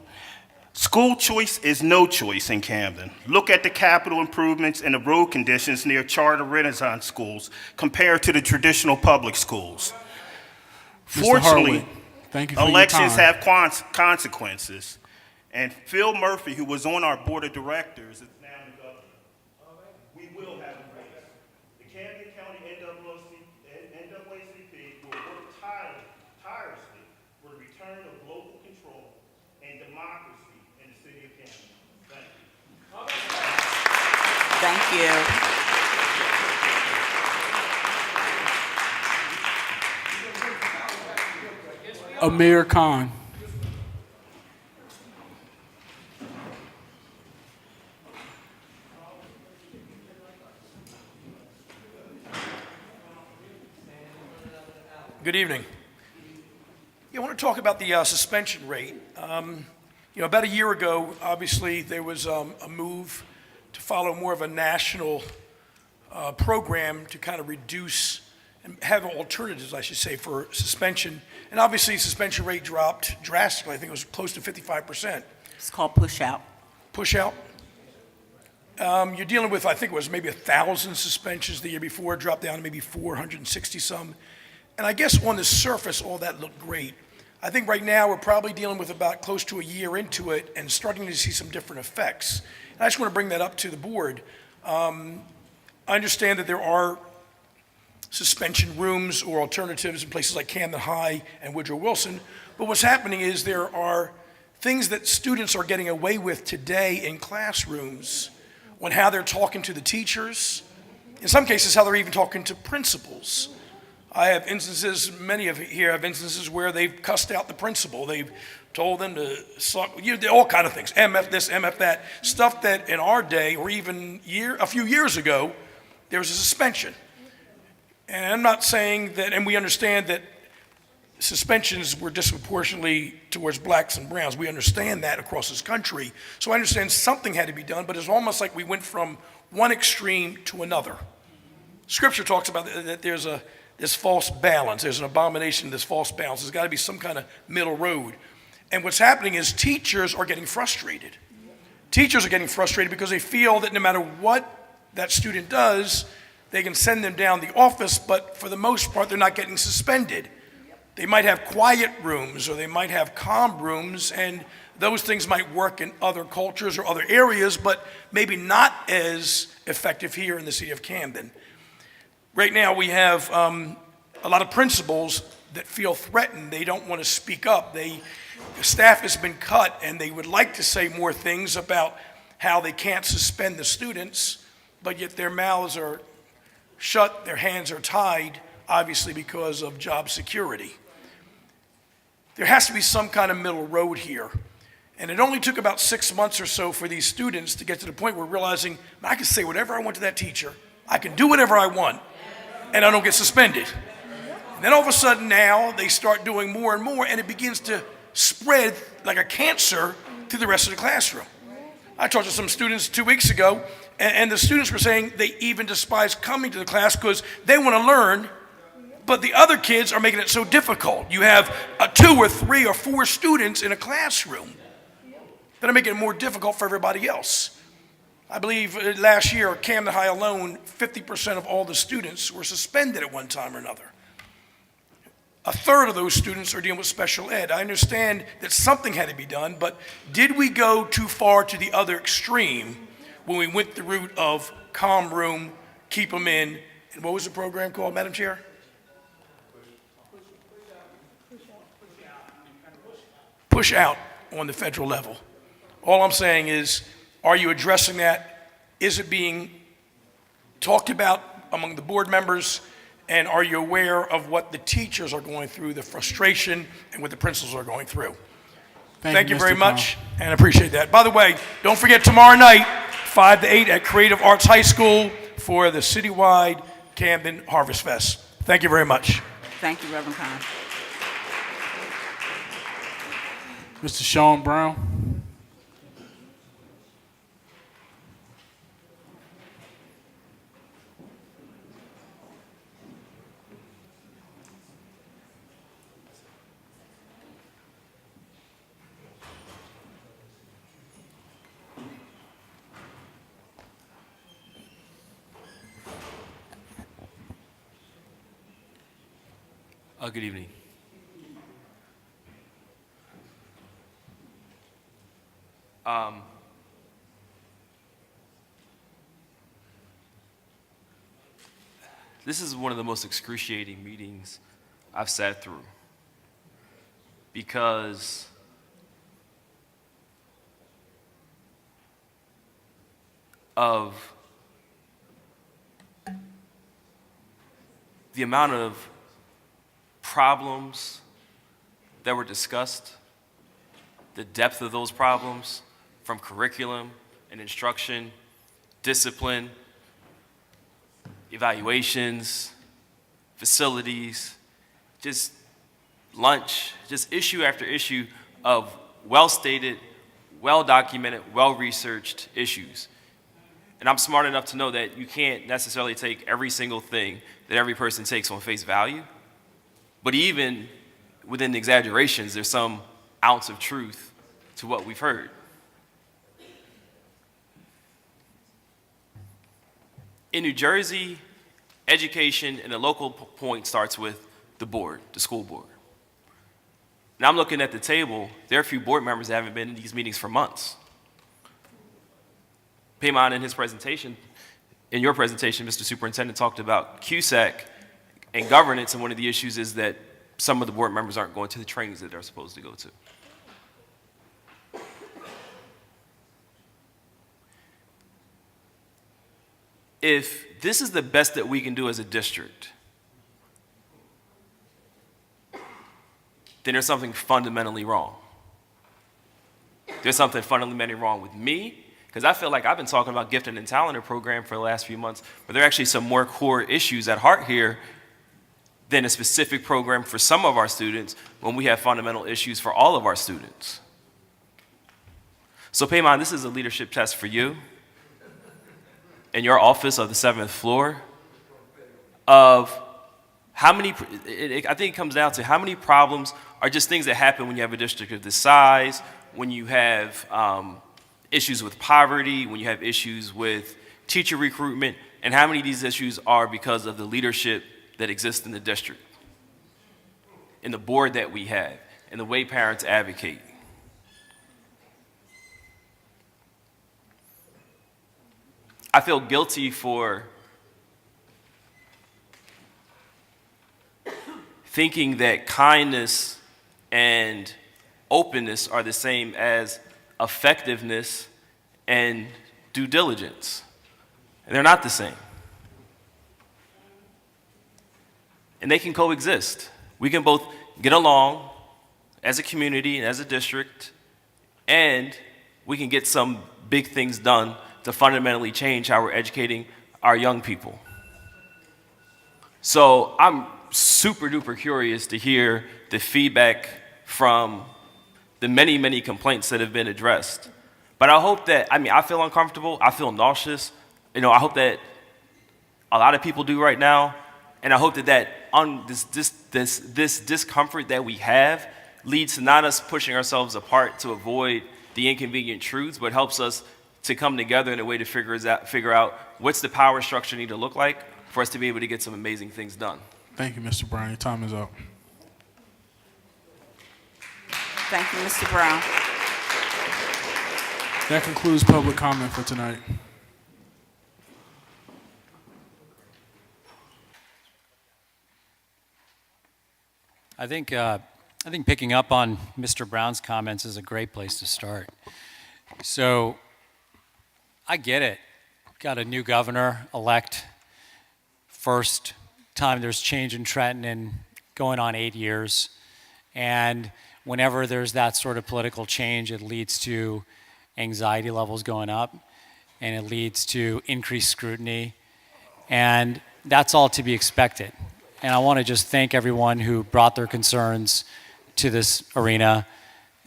School choice is no choice in Camden. Look at the capital improvements and the road conditions near charter Renaissance schools compared to the traditional public schools. Mr. Fortunately, Hardwick, thank you for your elections time. have consequences. And Phil Murphy, who was on our board of directors, is now the governor. We will have a race. The Camden County NAACP will work tirelessly for the return of local control and democracy in the city of Camden. Thank you. Thank you. Amir Khan. Good evening. Yeah, I want to talk about the suspension rate. About a year ago, obviously, there was a move to follow more of a national program to kind of reduce and have alternatives, I should say, for suspension. And obviously, suspension rate dropped drastically. I think it was close to 55%. It's called push out. Push out. You're dealing with, I think it was maybe 1,000 suspensions the year before, dropped down to maybe 460 some. And I guess on the surface, all that looked great. I think right now we're probably dealing with about close to a year into it and starting to see some different effects. And I just want to bring that up to the board. I understand that there are suspension rooms or alternatives in places like Camden High and Woodrow Wilson, but what's happening is there are things that students are getting away with today in classrooms on how they're talking to the teachers, in some cases how they're even talking to principals. I have instances, many of you here have instances where they've cussed out the principal. They've told them to suck, all kind of things, MF this, MF that, stuff that in our day or even a few years ago, there was a suspension. And I'm not saying that, and we understand that suspensions were disproportionately towards blacks and browns. We understand that across this country. So I understand something had to be done, but it's almost like we went from one extreme to another. Scripture talks about that there's this false balance. There's an abomination, this false balance. There's got to be some kind of middle road. And what's happening is teachers are getting frustrated. Teachers are getting frustrated because they feel that no matter what that student does, they can send them down the office, but for the most part, they're not getting suspended. They might have quiet rooms or they might have calm rooms, and those things might work in other cultures or other areas, but maybe not as effective here in the city of Camden. Right now, we have a lot of principals that feel threatened. They don't want to speak up. The staff has been cut, and they would like to say more things about how they can't suspend the students, but yet their mouths are shut, their hands are tied, obviously because of job security. There has to be some kind of middle road here. And it only took about 6 months or so for these students to get to the point where realizing, I can say whatever I want to that teacher. I can do whatever I want, and I don't get suspended. And then all of a sudden now, they start doing more and more, and it begins to spread like a cancer to the rest of the classroom. I talked to some students 2 weeks ago, and the students were saying they even despise coming to the class because they want to learn, but the other kids are making it so difficult. You have 2 or 3 or 4 students in a classroom that are making it more difficult for everybody else. I believe last year at Camden High alone, 50% of all the students were suspended at one time or another. A third of those students are dealing with special ed. I understand that something had to be done, but did we go too far to the other extreme when we went the route of calm room, keep them in, and what was the program called, Madam Chair? Push out on the federal level. All I'm saying is, are you addressing that? Is it being talked about among the board members? And are you aware of what the teachers are going through, the frustration, and what the principals are going through? Thank you very much, and I appreciate that. By the way, don't forget tomorrow night, 5 to 8 at Creative Arts High School for the citywide Camden Harvest Fest. Thank you very much. Thank you, Reverend Khan. Mr. Sean Brown. Good evening. This is one of the most excruciating meetings I've sat through because of the amount of problems that were discussed, the depth of those problems, from curriculum and instruction, discipline, evaluations, facilities, just lunch, just issue after issue of well-stated, well-documented, well-researched issues. And I'm smart enough to know that you can't necessarily take every single thing that every person takes on face value. But even within the exaggerations, there's some ounce of truth to what we've heard. In New Jersey, education in a local point starts with the board, the school board. Now I'm looking at the table, there are a few board members that haven't been in these meetings for months. Payman in his presentation, in your presentation, Mr. Superintendent, talked about CUSAC and governance, and one of the issues is that some of the board members aren't going to the trainings that they're supposed to go to. If this is the best that we can do as a district, then there's something fundamentally wrong. There's something fundamentally wrong with me, because I feel like I've been talking about gifted and talented program for the last few months, but there are actually some more core issues at heart here than a specific program for some of our students when we have fundamental issues for all of our students. So Payman, this is a leadership test for you in your office of the 7th floor of how many, I think it comes down to how many problems are just things that happen when you have a district of this size, when you have issues with poverty, when you have issues with teacher recruitment, and how many of these issues are because of the leadership that exists in the district, in the board that we have, and the way parents advocate. I feel guilty for thinking that kindness and openness are the same as effectiveness and due diligence. And they're not the same. And they can coexist. We can both get along as a community and as a district, and we can get some big things done to fundamentally change how we're educating our young people. So I'm super duper curious to hear the feedback from the many, many complaints that have been addressed. But I hope that, I feel uncomfortable, I feel nauseous. I hope that a lot of people do right now. And I hope that this discomfort that we have leads to not us pushing ourselves apart to avoid the inconvenient truths, but helps us to come together in a way to figure out what's the power structure need to look like for us to be able to get some amazing things done. Thank you, Mr. Brown. Your time is up. Thank you, Mr. Brown. That concludes public comment for tonight. I think picking up on Mr. Brown's comments is a great place to start. So I get it. Got a new governor-elect. First time there's change in Trenton in going on 8 years. And whenever there's that sort of political change, it leads to anxiety levels going up, and it leads to increased scrutiny. And that's all to be expected. And I want to just thank everyone who brought their concerns to this arena,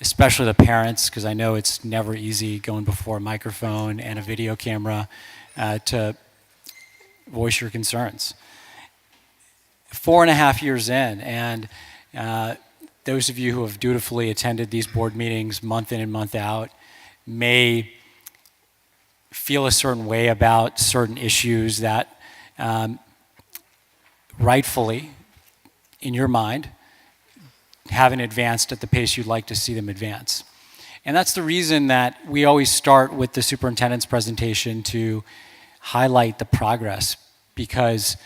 especially the parents, because I know it's never easy going before a microphone and a video camera to voice your concerns. 4.5 years in, and those of you who have dutifully attended these board meetings month in and month out may feel a certain way about certain issues that rightfully, in your mind, haven't advanced at the pace you'd like to see them advance. And that's the reason that we always start with the superintendent's presentation to highlight the progress, because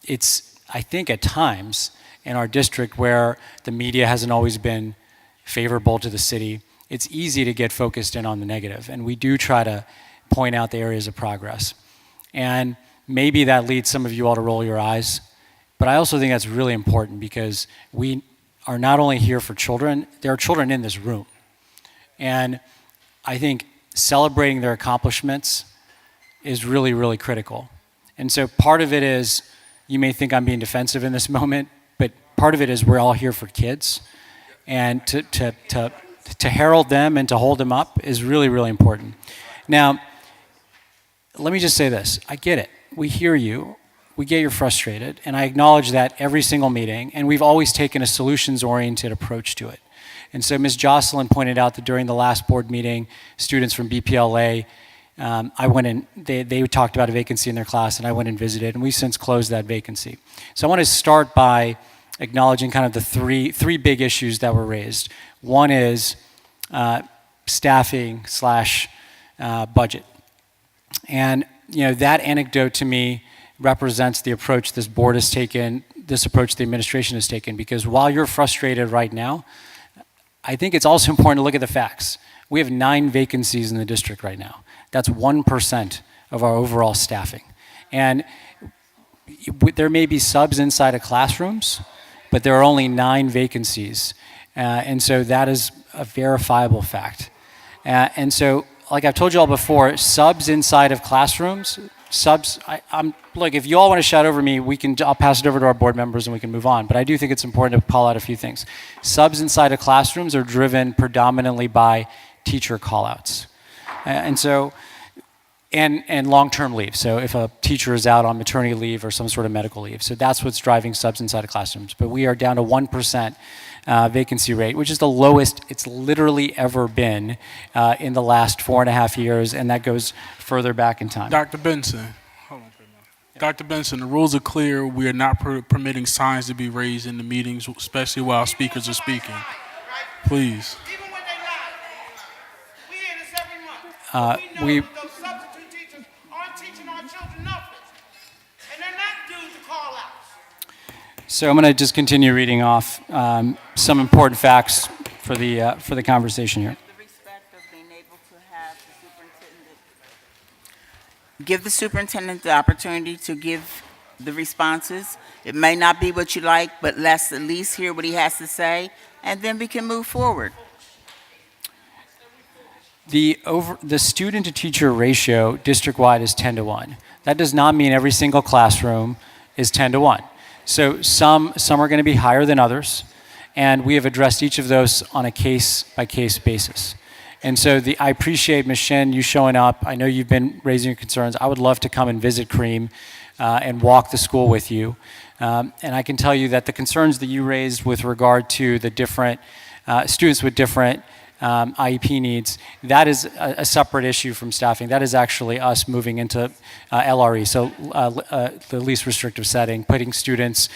it's, I think at times in our district where the media hasn't always been favorable to the city, it's easy to get focused in on the negative. And we do try to point out the areas of progress. And maybe that leads some of you all to roll your eyes, but I also think that's really important because we are not only here for children, there are children in this room. And I think celebrating their accomplishments is really, really critical. And so part of it is, you may think I'm being defensive in this moment, but part of it is we're all here for kids. And to herald them and to hold them up is really, really important. Now, let me just say this. I get it. We hear you. We get you're frustrated. And I acknowledge that every single meeting. And we've always taken a solutions-oriented approach to it. And so Ms. Jocelyn pointed out that during the last board meeting, students from BPLA, I went in, they talked about a vacancy in their class, and I went and visited, and we've since closed that vacancy. So I want to start by acknowledging kind of the three big issues that were raised. One is staffing / budget. And that anecdote to me represents the approach this board has taken, this approach the administration has taken, because while you're frustrated right now, I think it's also important to look at the facts. We have 9 vacancies in the district right now. That's 1% of our overall staffing. And there may be subs inside of classrooms, but there are only 9 vacancies. And so that is a verifiable fact. And so, like I've told you all before, subs inside of classrooms, look, if you all want to shout over me, I'll pass it over to our board members and we can move on. But I do think it's important to call out a few things. Subs inside of classrooms are driven predominantly by teacher call-outs. And long-term leave. So if a teacher is out on maternity leave or some sort of medical leave. So that's what's driving subs inside of classrooms. But we are down to 1% vacancy rate, which is the lowest it's literally ever been in the last 4.5 years, and that goes further back in time. Dr. Benson. Hold on for a minute. Dr. Benson, the rules are clear. We are not permitting signs to be raised in the meetings, especially while speakers are speaking. Please. Even when they lie. We hear this every month. We know those substitute teachers aren't teaching our children nothing. And they're not due to call outs. So I'm going to just continue reading off some important facts for the conversation here. Give the superintendent the opportunity to give the responses. It may not be what you like, but let's at least hear what he has to say, and then we can move forward. The student to teacher ratio district-wide is 10-to-1. That does not mean every single classroom is 10-to-1. So some are going to be higher than others, and we have addressed each of those on a case-by-case basis. And so I appreciate, Ms. Shin, you showing up. I know you've been raising your concerns. I would love to come and visit Cream and walk the school with you. And I can tell you that the concerns that you raised with regard to the different students with different IEP needs, that is a separate issue from staffing. That is actually us moving into LRE, so the least restrictive setting, putting students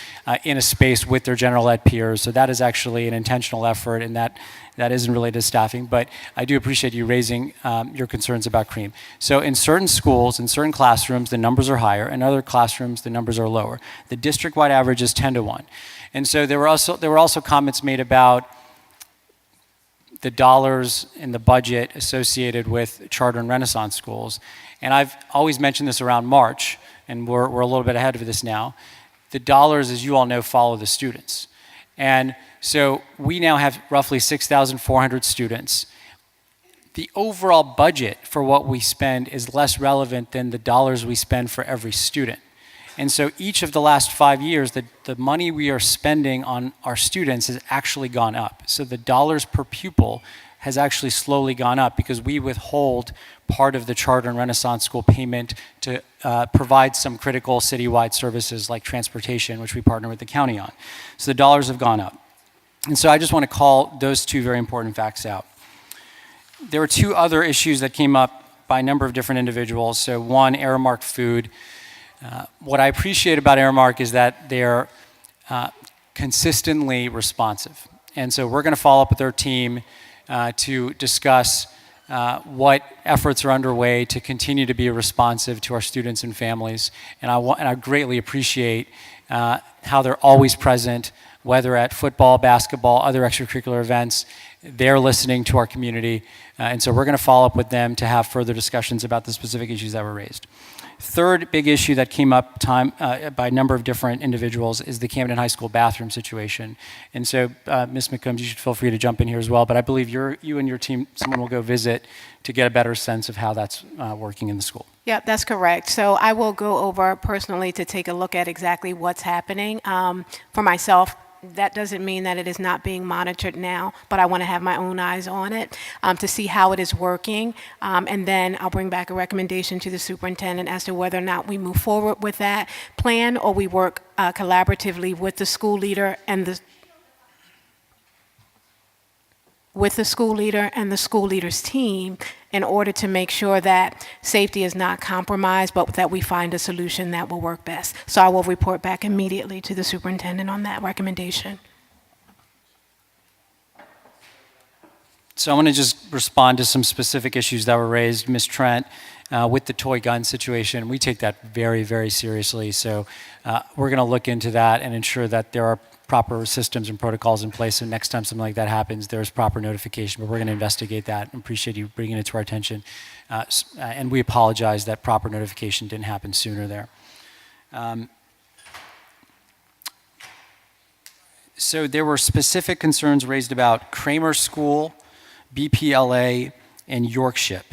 in a space with their general ed peers. So that is actually an intentional effort, and that isn't related to staffing. But I do appreciate you raising your concerns about CREAM. So in certain schools, in certain classrooms, the numbers are higher. In other classrooms, the numbers are lower. The district-wide average is 10 to 1. And so there were also comments made about the dollars in the budget associated with charter and Renaissance schools. And I've always mentioned this around March, and we're a little bit ahead of this now. The dollars, as you all know, follow the students. And so we now have roughly 6,400 students. The overall budget for what we spend is less relevant than the dollars we spend for every student. And so each of the last 5 years, the money we are spending on our students has actually gone up. So the dollars per pupil has actually slowly gone up because we withhold part of the charter and Renaissance school payment to provide some critical citywide services like transportation, which we partner with the county on. So the dollars have gone up. And so I just want to call those two very important facts out. There were two other issues that came up by a number of different individuals. So one, Aramark Food. What I appreciate about Aramark is that they're consistently responsive. And so we're going to follow up with their team to discuss what efforts are underway to continue to be responsive to our students and families. And I greatly appreciate how they're always present, whether at football, basketball, other extracurricular events. They're listening to our community. And so we're going to follow up with them to have further discussions about the specific issues that were raised. Third big issue that came up by a number of different individuals is the Camden High School bathroom situation. And so, Ms. McCombs, you should feel free to jump in here as well, but I believe you and your team, someone will go visit to get a better sense of how that's working in the school. Yeah, that's correct. So I will go over personally to take a look at exactly what's happening. For myself, that doesn't mean that it is not being monitored now, but I want to have my own eyes on it to see how it is working. And then I'll bring back a recommendation to the superintendent as to whether or not we move forward with that plan or we work collaboratively with the school leader and the school leader's team in order to make sure that safety is not compromised, but that we find a solution that will work best. So I will report back immediately to the superintendent on that recommendation. So I want to just respond to some specific issues that were raised. Ms. Trent, with the toy gun situation, we take that very, very seriously. So we're going to look into that and ensure that there are proper systems and protocols in place, and next time something like that happens, there's proper notification. But we're going to investigate that and appreciate you bringing it to our attention. And we apologize that proper notification didn't happen sooner there. So there were specific concerns raised about Kramer School, BPLA, and Yorkship,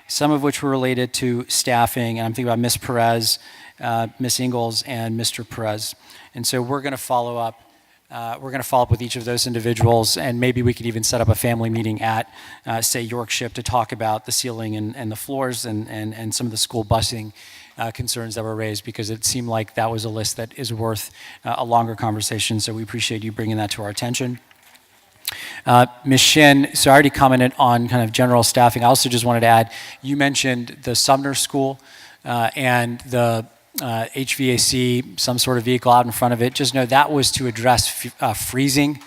some of which were related to staffing, and I'm thinking about Ms. Perez, Ms. Ingalls, and Mr. Perez. And so we're going to follow up. We're going to follow up with each of those individuals, and maybe we could even set up a family meeting at, say, Yorkship to talk about the ceiling and the floors and some of the school busing concerns that were raised, because it seemed like that was a list that is worth a longer conversation, so we appreciate you bringing that to our attention. Ms. Shin, so I already commented on kind of general staffing. I also just wanted to add, you mentioned the Sumner School and the HVAC, some sort of vehicle out in front of it. Just know that was to address freezing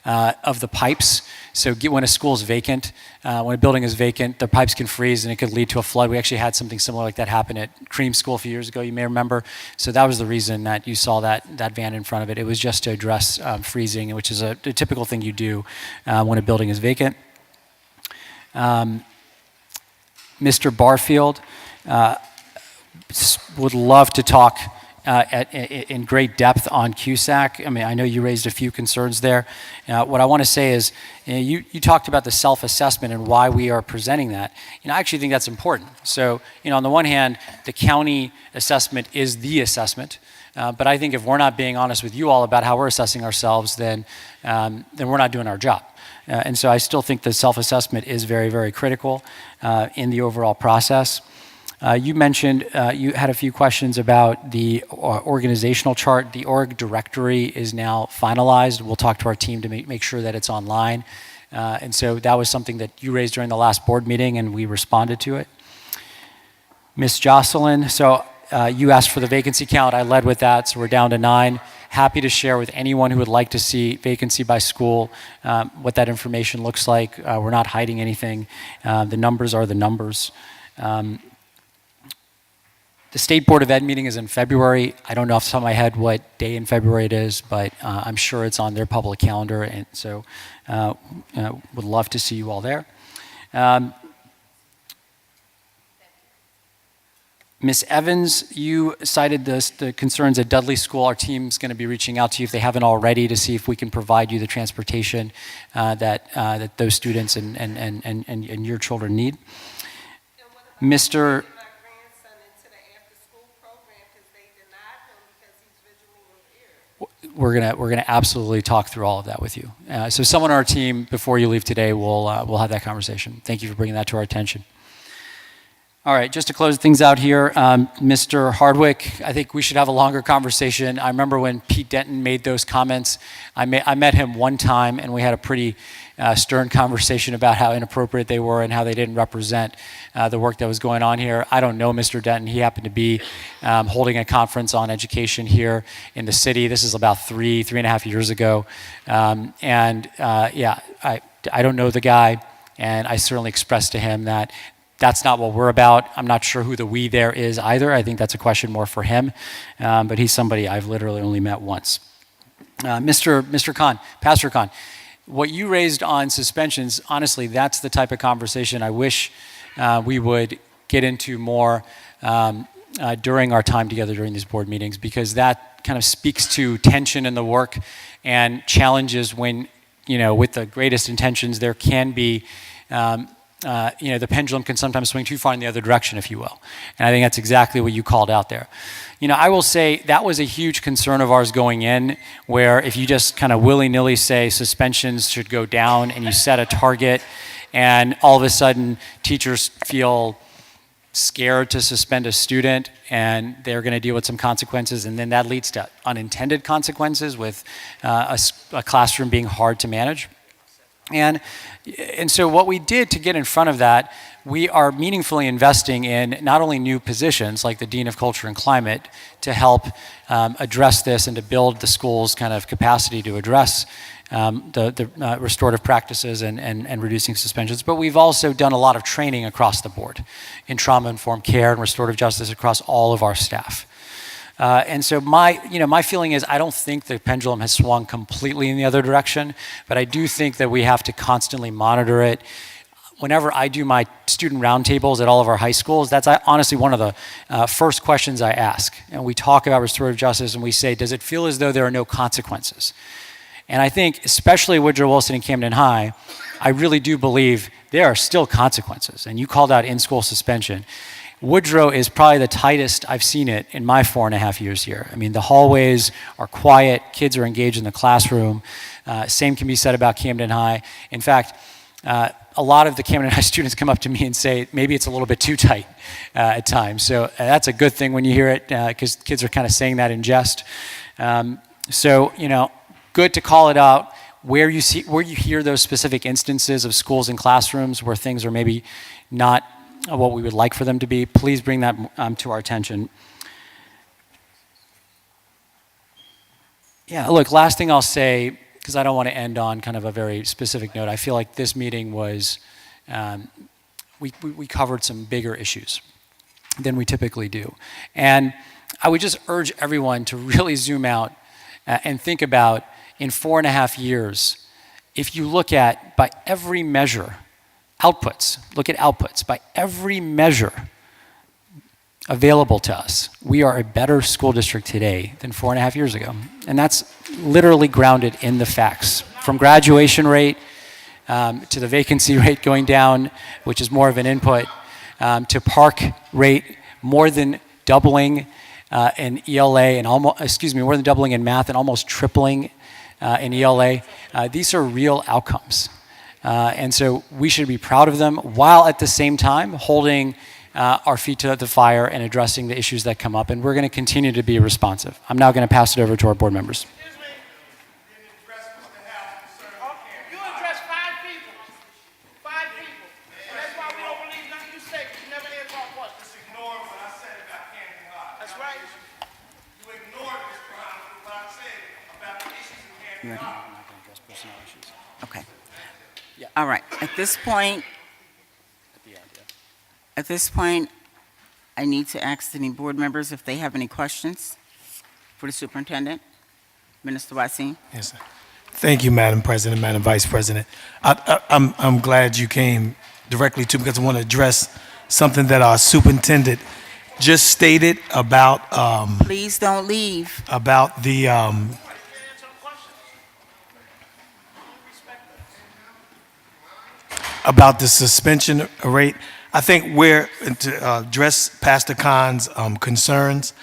of the pipes. So when a school is vacant, when a building is vacant, the pipes can freeze and it could lead to a flood. We actually had something similar like that happen at Cream School a few years ago, you may remember. So that was the reason that you saw that van in front of it. It was just to address freezing, which is a typical thing you do when a building is vacant. Mr. Barfield, would love to talk in great depth on CUSAC. I mean, I know you raised a few concerns there. What I want to say is, you talked about the self-assessment and why we are presenting that. I actually think that's important. So, on the one hand, the county assessment is the assessment. But I think if we're not being honest with you all about how we're assessing ourselves, then we're not doing our job. And so I still think the self-assessment is very, very critical in the overall process. You mentioned, you had a few questions about the organizational chart. The org directory is now finalized. We'll talk to our team to make sure that it's online. And so that was something that you raised during the last board meeting, and we responded to it. Ms. Jocelyn, so you asked for the vacancy count. I led with that, so we're down to 9. Happy to share with anyone who would like to see vacancy by school what that information looks like. We're not hiding anything. The numbers are the numbers. The State Board of Ed meeting is in February. I don't know off the top of my head what day in February it is, but I'm sure it's on their public calendar, and so would love to see you all there. Ms. Evans, you cited the concerns at Dudley School. Our team's going to be reaching out to you if they haven't already to see if we can provide you the transportation that those students and your children need. Mr. We're gonna absolutely talk through all of that with you. So someone on our team before you leave today will have that conversation. Thank you for bringing that to our attention. All right, just to close things out here, Mr. Hardwick, I think we should have a longer conversation. I remember when Pete Denton made those comments. I met him one time, and we had a pretty stern conversation about how inappropriate they were and how they didn't represent the work that was going on here. I don't know Mr. Denton. He happened to be holding a conference on education here in the city. This is about 3.5 years ago. Yeah, I don't know the guy, and I certainly expressed to him that that's not what we're about. I'm not sure who the we there is either. I think that's a question more for him, but he's somebody I've literally only met once. Mr. Khan, Pastor Khan, what you raised on suspensions, honestly, that's the type of conversation I wish we would get into more during our time together during these board meetings, because that kind of speaks to tension in the work and challenges when, with the greatest intentions, there can be the pendulum can sometimes swing too far in the other direction, if you will. And I think that's exactly what you called out there. I will say that was a huge concern of ours going in, where if you just kind of willy-nilly say suspensions should go down and you set a target, and all of a sudden teachers feel scared to suspend a student and they're going to deal with some consequences, and then that leads to unintended consequences with a classroom being hard to manage. And so what we did to get in front of that, we are meaningfully investing in not only new positions like the Dean of Culture and Climate to help address this and to build the school's kind of capacity to address the restorative practices and reducing suspensions, but we've also done a lot of training across the board in trauma-informed care and restorative justice across all of our staff. And so my feeling is I don't think the pendulum has swung completely in the other direction, but I do think that we have to constantly monitor it. Whenever I do my student roundtables at all of our high schools, that's honestly one of the first questions I ask. And we talk about restorative justice and we say, does it feel as though there are no consequences? And I think, especially Woodrow Wilson and Camden High, I really do believe there are still consequences. And you called out in-school suspension. Woodrow is probably the tightest I've seen it in my 4.5 years here. I mean, the hallways are quiet, kids are engaged in the classroom. Same can be said about Camden High. In fact, a lot of the Camden High students come up to me and say, maybe it's a little bit too tight at times. So that's a good thing when you hear it, because kids are kind of saying that in jest. Good to call it out. Where you hear those specific instances of schools and classrooms where things are maybe not what we would like for them to be, please bring that to our attention. Yeah, look, last thing I'll say, because I don't want to end on kind of a very specific note, I feel like this meeting was, we covered some bigger issues than we typically do. And I would just urge everyone to really zoom out and think about, in 4.5 years, if you look at, by every measure, look at outputs, by every measure available to us, we are a better school district today than 4.5 years ago. And that's literally grounded in the facts. From graduation rate to the vacancy rate going down, which is more of an input, to park rate more than doubling in ELA and more than doubling in math and almost tripling in ELA. These are real outcomes. And so we should be proud of them while at the same time holding our feet to the fire and addressing the issues that come up. And we're going to continue to be responsive. I'm now going to pass it over to our board members. You addressed 5 people. That's right. You ignored Ms. Brown with what I said about the issues in You Camden. ready? I'm not going to address personnel issues. Okay. Yeah. All right. At this point, At the end, yeah. At this point, I need to ask any board members if they have any questions for the superintendent. Minister Wasim? Yes, sir. Thank you, Madam President, Madam Vice President. I'm glad you came directly to, because I want to address something that our superintendent just stated about Please don't leave. about the suspension rate. I think to address Pastor Khan's concerns,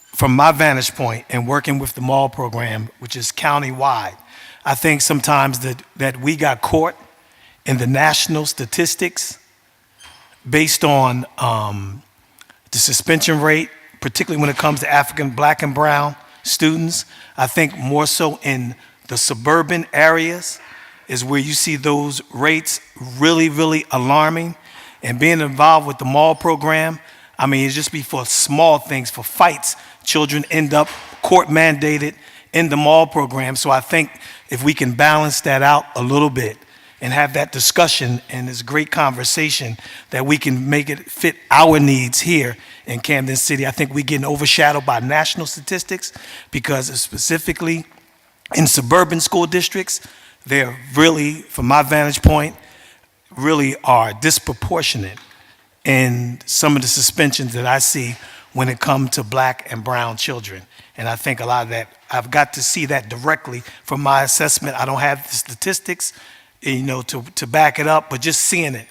from my vantage point and working with the mall program, which is county-wide, I think sometimes that we got caught in the national statistics based on the suspension rate, particularly when it comes to African, Black, and Brown students. I think more so in the suburban areas is where you see those rates really, really alarming. And being involved with the mall program, I mean, it's just be for small things, for fights. Children end up court mandated in the mall program. So I think if we can balance that out a little bit and have that discussion and this great conversation, that we can make it fit our needs here in Camden City. I think we're getting overshadowed by national statistics because specifically in suburban school districts, they're really, from my vantage point, really are disproportionate in some of the suspensions that I see when it comes to Black and Brown children. And I think a lot of that, I've got to see that directly from my assessment. I don't have the statistics, to back it up, but just seeing it.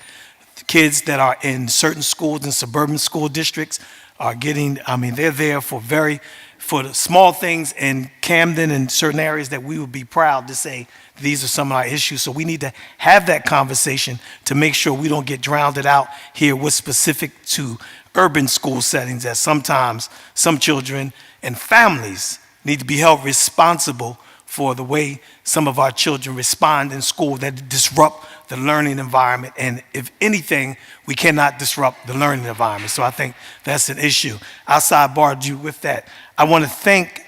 The kids that are in certain schools and suburban school districts are getting, they're there for the small things in Camden and certain areas that we would be proud to say these are some of our issues. So we need to have that conversation to make sure we don't get drowned out here what's specific to urban school settings, that sometimes some children and families need to be held responsible for the way some of our children respond in school that disrupt the learning environment. And if anything, we cannot disrupt the learning environment. So I think that's an issue. I'll sidebar you with that. I want to thank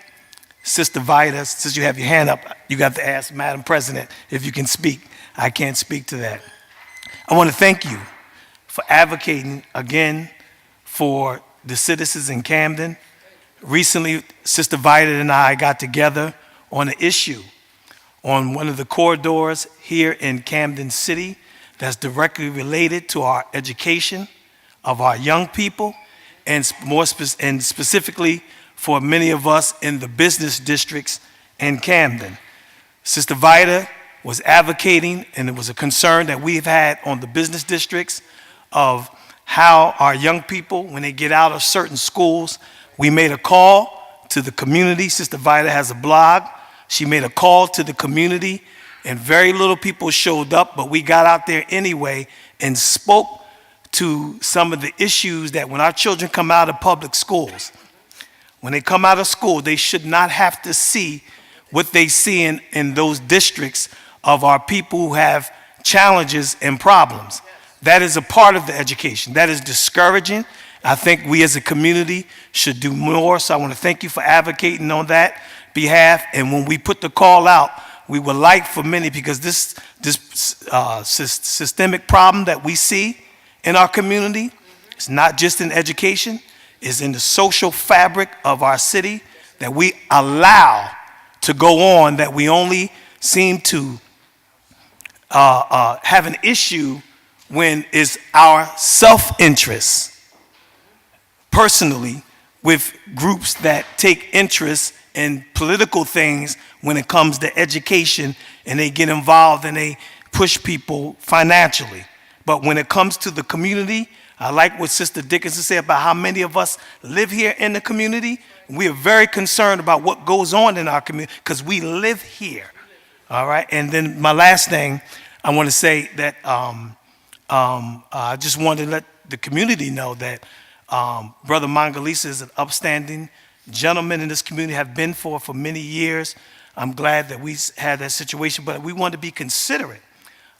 Sister Vida. Since you have your hand up, you got to ask Madam President if you can speak. I can't speak to that. I want to thank you for advocating again for the citizens in Camden. Recently, Sister Vida and I got together on an issue on one of the corridors here in Camden City that's directly related to our education of our young people, and specifically for many of us in the business districts in Camden. Sister Vida was advocating, and it was a concern that we've had on the business districts of how our young people, when they get out of certain schools, we made a call to the community. Sister Vida has a blog. She made a call to the community, and very little people showed up, but we got out there anyway and spoke to some of the issues that when our children come out of public schools, when they come out of school, they should not have to see what they see in those districts of our people who have challenges and problems. That is a part of the education. That is discouraging. I think we as a community should do more. So I want to thank you for advocating on that behalf. And when we put the call out, we would like for many, because this systemic problem that we see in our community, it's not just in education, it's in the social fabric of our city that we allow to go on, that we only seem to have an issue when it's our self-interest personally with groups that take interest in political things when it comes to education, and they get involved and they push people financially. But when it comes to the community, I like what Sister Dickinson said about how many of us live here in the community. We are very concerned about what goes on in our community because we live here. All right. And then my last thing, I want to say that I just wanted to let the community know that Brother Mangalisa is an upstanding gentleman in this community, have been for many years. I'm glad that we had that situation, but we want to be considerate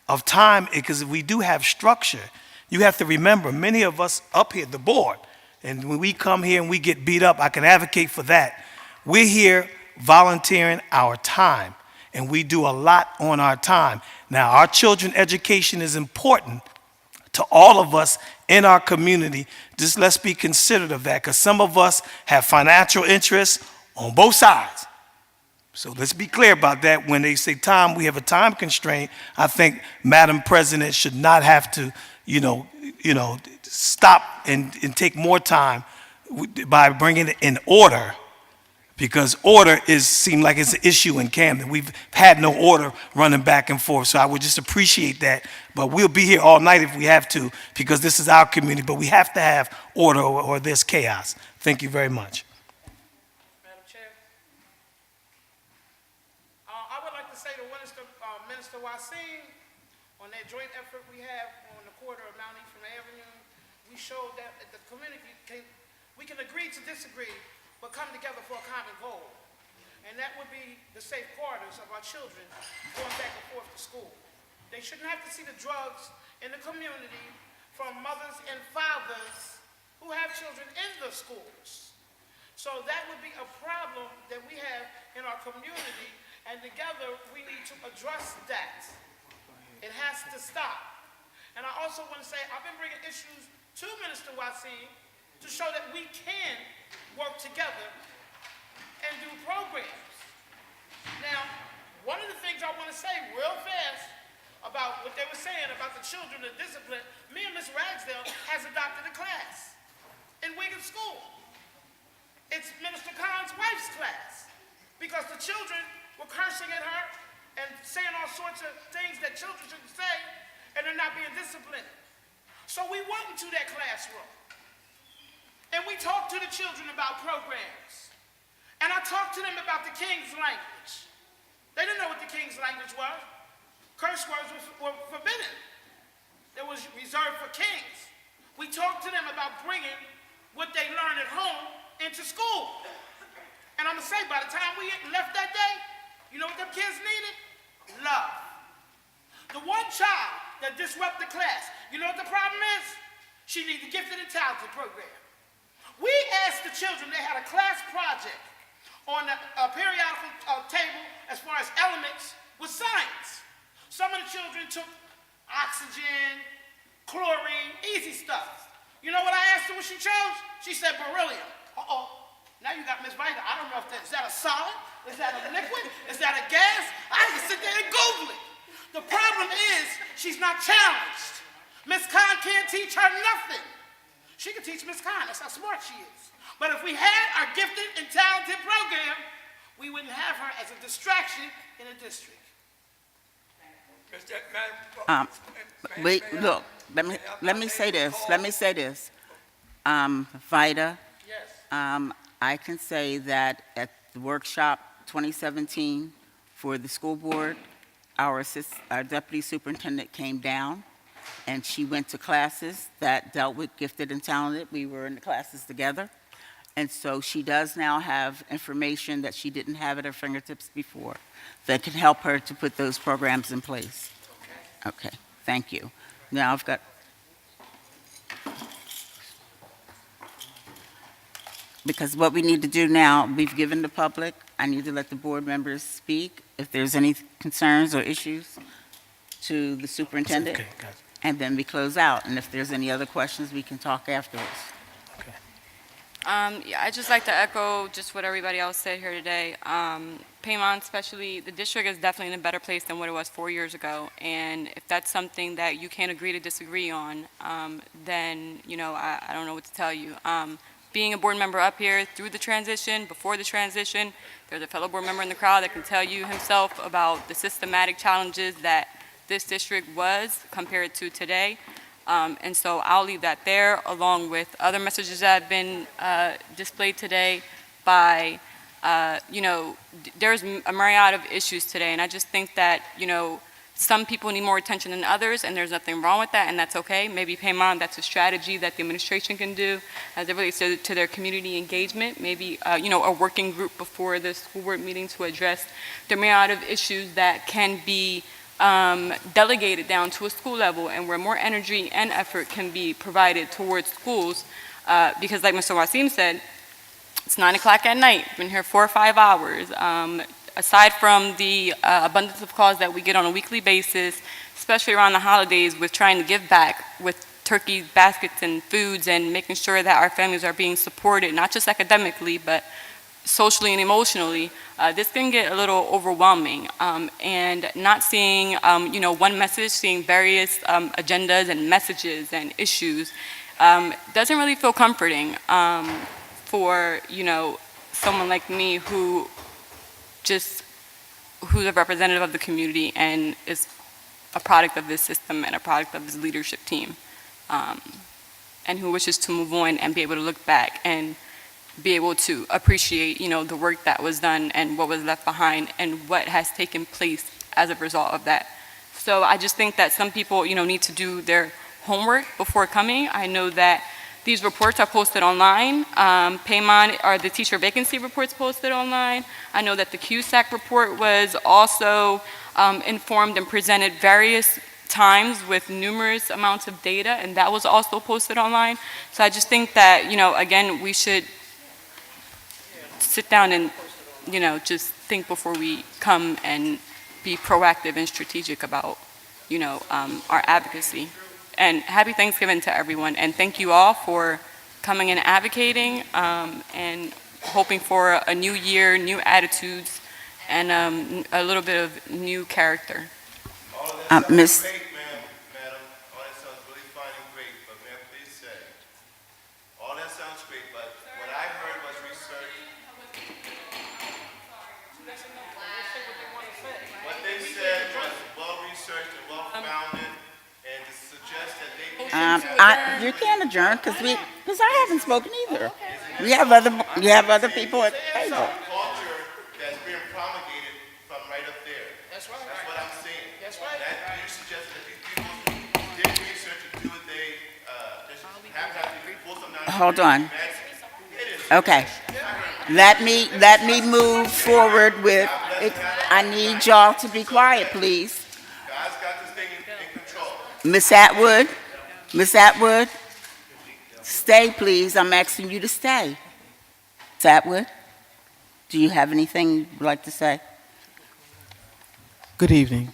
of time, because if we do have structure, you have to remember, many of us up here, the board, And when we come here and we get beat up, I can advocate for that. We're here volunteering our time, and we do a lot on our time. Now, our children's education is important to all of us in our community. Just let's be considerate of that, because some of us have financial interests on both sides. So let's be clear about that. When they say time, we have a time constraint. I think Madam President should not have to, stop and take more time by bringing it in order, because order seems like it's an issue in Camden. We've had no order running back and forth, so I would just appreciate that. But we'll be here all night if we have to, because this is our community, but we have to have order or there's chaos. Thank you very much. Madam Chair, I would like to say to Minister Wasim, on that joint effort we have on the corridor of Mount Ephraim Avenue, we showed that the community we can agree to disagree, but come together for a common goal. And that would be the safe corridors of our children going back and forth to school. They shouldn't have to see the drugs in the community from mothers and fathers who have children in the schools. So that would be a problem that we have in our community, and together we need to address that. It has to stop. And I also want to say, I've been bringing issues to Minister Wasim to show that we can work together and do programs. Now, one of the things I want to say real fast about what they were saying about the children, the discipline, me and Ms. Ragsdale has adopted a class in Wigan School. It's Minister Khan's wife's class, because the children were cursing at her and saying all sorts of things that children shouldn't say, and they're not being disciplined. So we went into that classroom, and we talked to the children about programs. And I talked to them about the King's language. They didn't know what the King's language was. Curse words were forbidden. It was reserved for kings. We talked to them about bringing what they learned at home into school. And I'm gonna say, by the time we left that day, you know what them kids needed? Love. The one child that disrupted the class, you know what the problem is? She needs the gifted and talented program. We asked the children, they had a class project on a periodical table as far as elements with science. Some of the children took oxygen, chlorine, easy stuff. You know what I asked her what she chose? She said beryllium. Uh-oh, now you got Miss Vita. I don't know if is that a solid? Is that a liquid? Is that a gas? I had to sit there and Google it. The problem is she's not challenged. Miss Khan can't teach her nothing. She can teach Miss Khan, that's how smart she is. But if we had our gifted and talented program, we wouldn't have her as a distraction in a district. Wait, look, let me say this. Vida, I can say that at the workshop 2017 for the school board, our deputy superintendent came down, and she went to classes that dealt with gifted and talented. We were in the classes together. And so she does now have information that she didn't have at her fingertips before that can help her to put those programs in place. Okay, thank you. Now I've got, because what we need to do now, we've given the public, I need to let the board members speak if there's any concerns or issues to the superintendent. Okay, got it. And then we close out. And if there's any other questions, we can talk afterwards. Yeah, I'd just like to echo just what everybody else said here today. Paymont, especially, the district is definitely in a better place than what it was 4 years ago. And if that's something that you can't agree to disagree on, then, I don't know what to tell you. Being a board member up here through the transition, before the transition, there's a fellow board member in the crowd that can tell you himself about the systematic challenges that this district was compared to today. And so I'll leave that there, along with other messages that have been displayed today by, there's a myriad of issues today. And I just think that, some people need more attention than others, and there's nothing wrong with that, and that's okay. Maybe Paymont, that's a strategy that the administration can do as it relates to their community engagement. Maybe, a working group before the school board meeting to address the myriad of issues that can be delegated down to a school level, and where more energy and effort can be provided towards schools Because like Mr. Wasim said, it's 9 o'clock at night, been here 4 or 5 hours. Aside from the abundance of calls that we get on a weekly basis, especially around the holidays with trying to give back with turkey baskets and foods and making sure that our families are being supported, not just academically, but socially and emotionally, this can get a little overwhelming. And not seeing, one message, seeing various agendas and messages and issues doesn't really feel comforting for, someone like me who's a representative of the community and is a product of this system and a product of this leadership team, and who wishes to move on and be able to look back and be able to appreciate, the work that was done and what was left behind and what has taken place as a result of that. So I just think that some people, need to do their homework before coming. I know that these reports are posted online. Paymon are the teacher vacancy reports posted online. I know that the CUSAC report was also informed and presented various times with numerous amounts of data, and that was also posted online. So I just think that, again, we should sit down and, just think before we come and be proactive and strategic about, our advocacy. And happy Thanksgiving to everyone, and thank you all for coming and advocating, and hoping for a new year, new attitudes, and a little bit of new character. Miss. You can't adjourn because I haven't spoken either. We have other people at the table. Culture that's being promulgated from right up there. That's right. That's what I'm saying. That's right. That you suggest that these people did research and do what they just have to pull some down. Hold on. Okay. Let me move forward with it. I need y'all to be quiet, please. God's got this thing in control. Miss Atwood, stay, please. I'm asking you to stay. Miss Atwood, do you have anything you'd like to say? Good evening.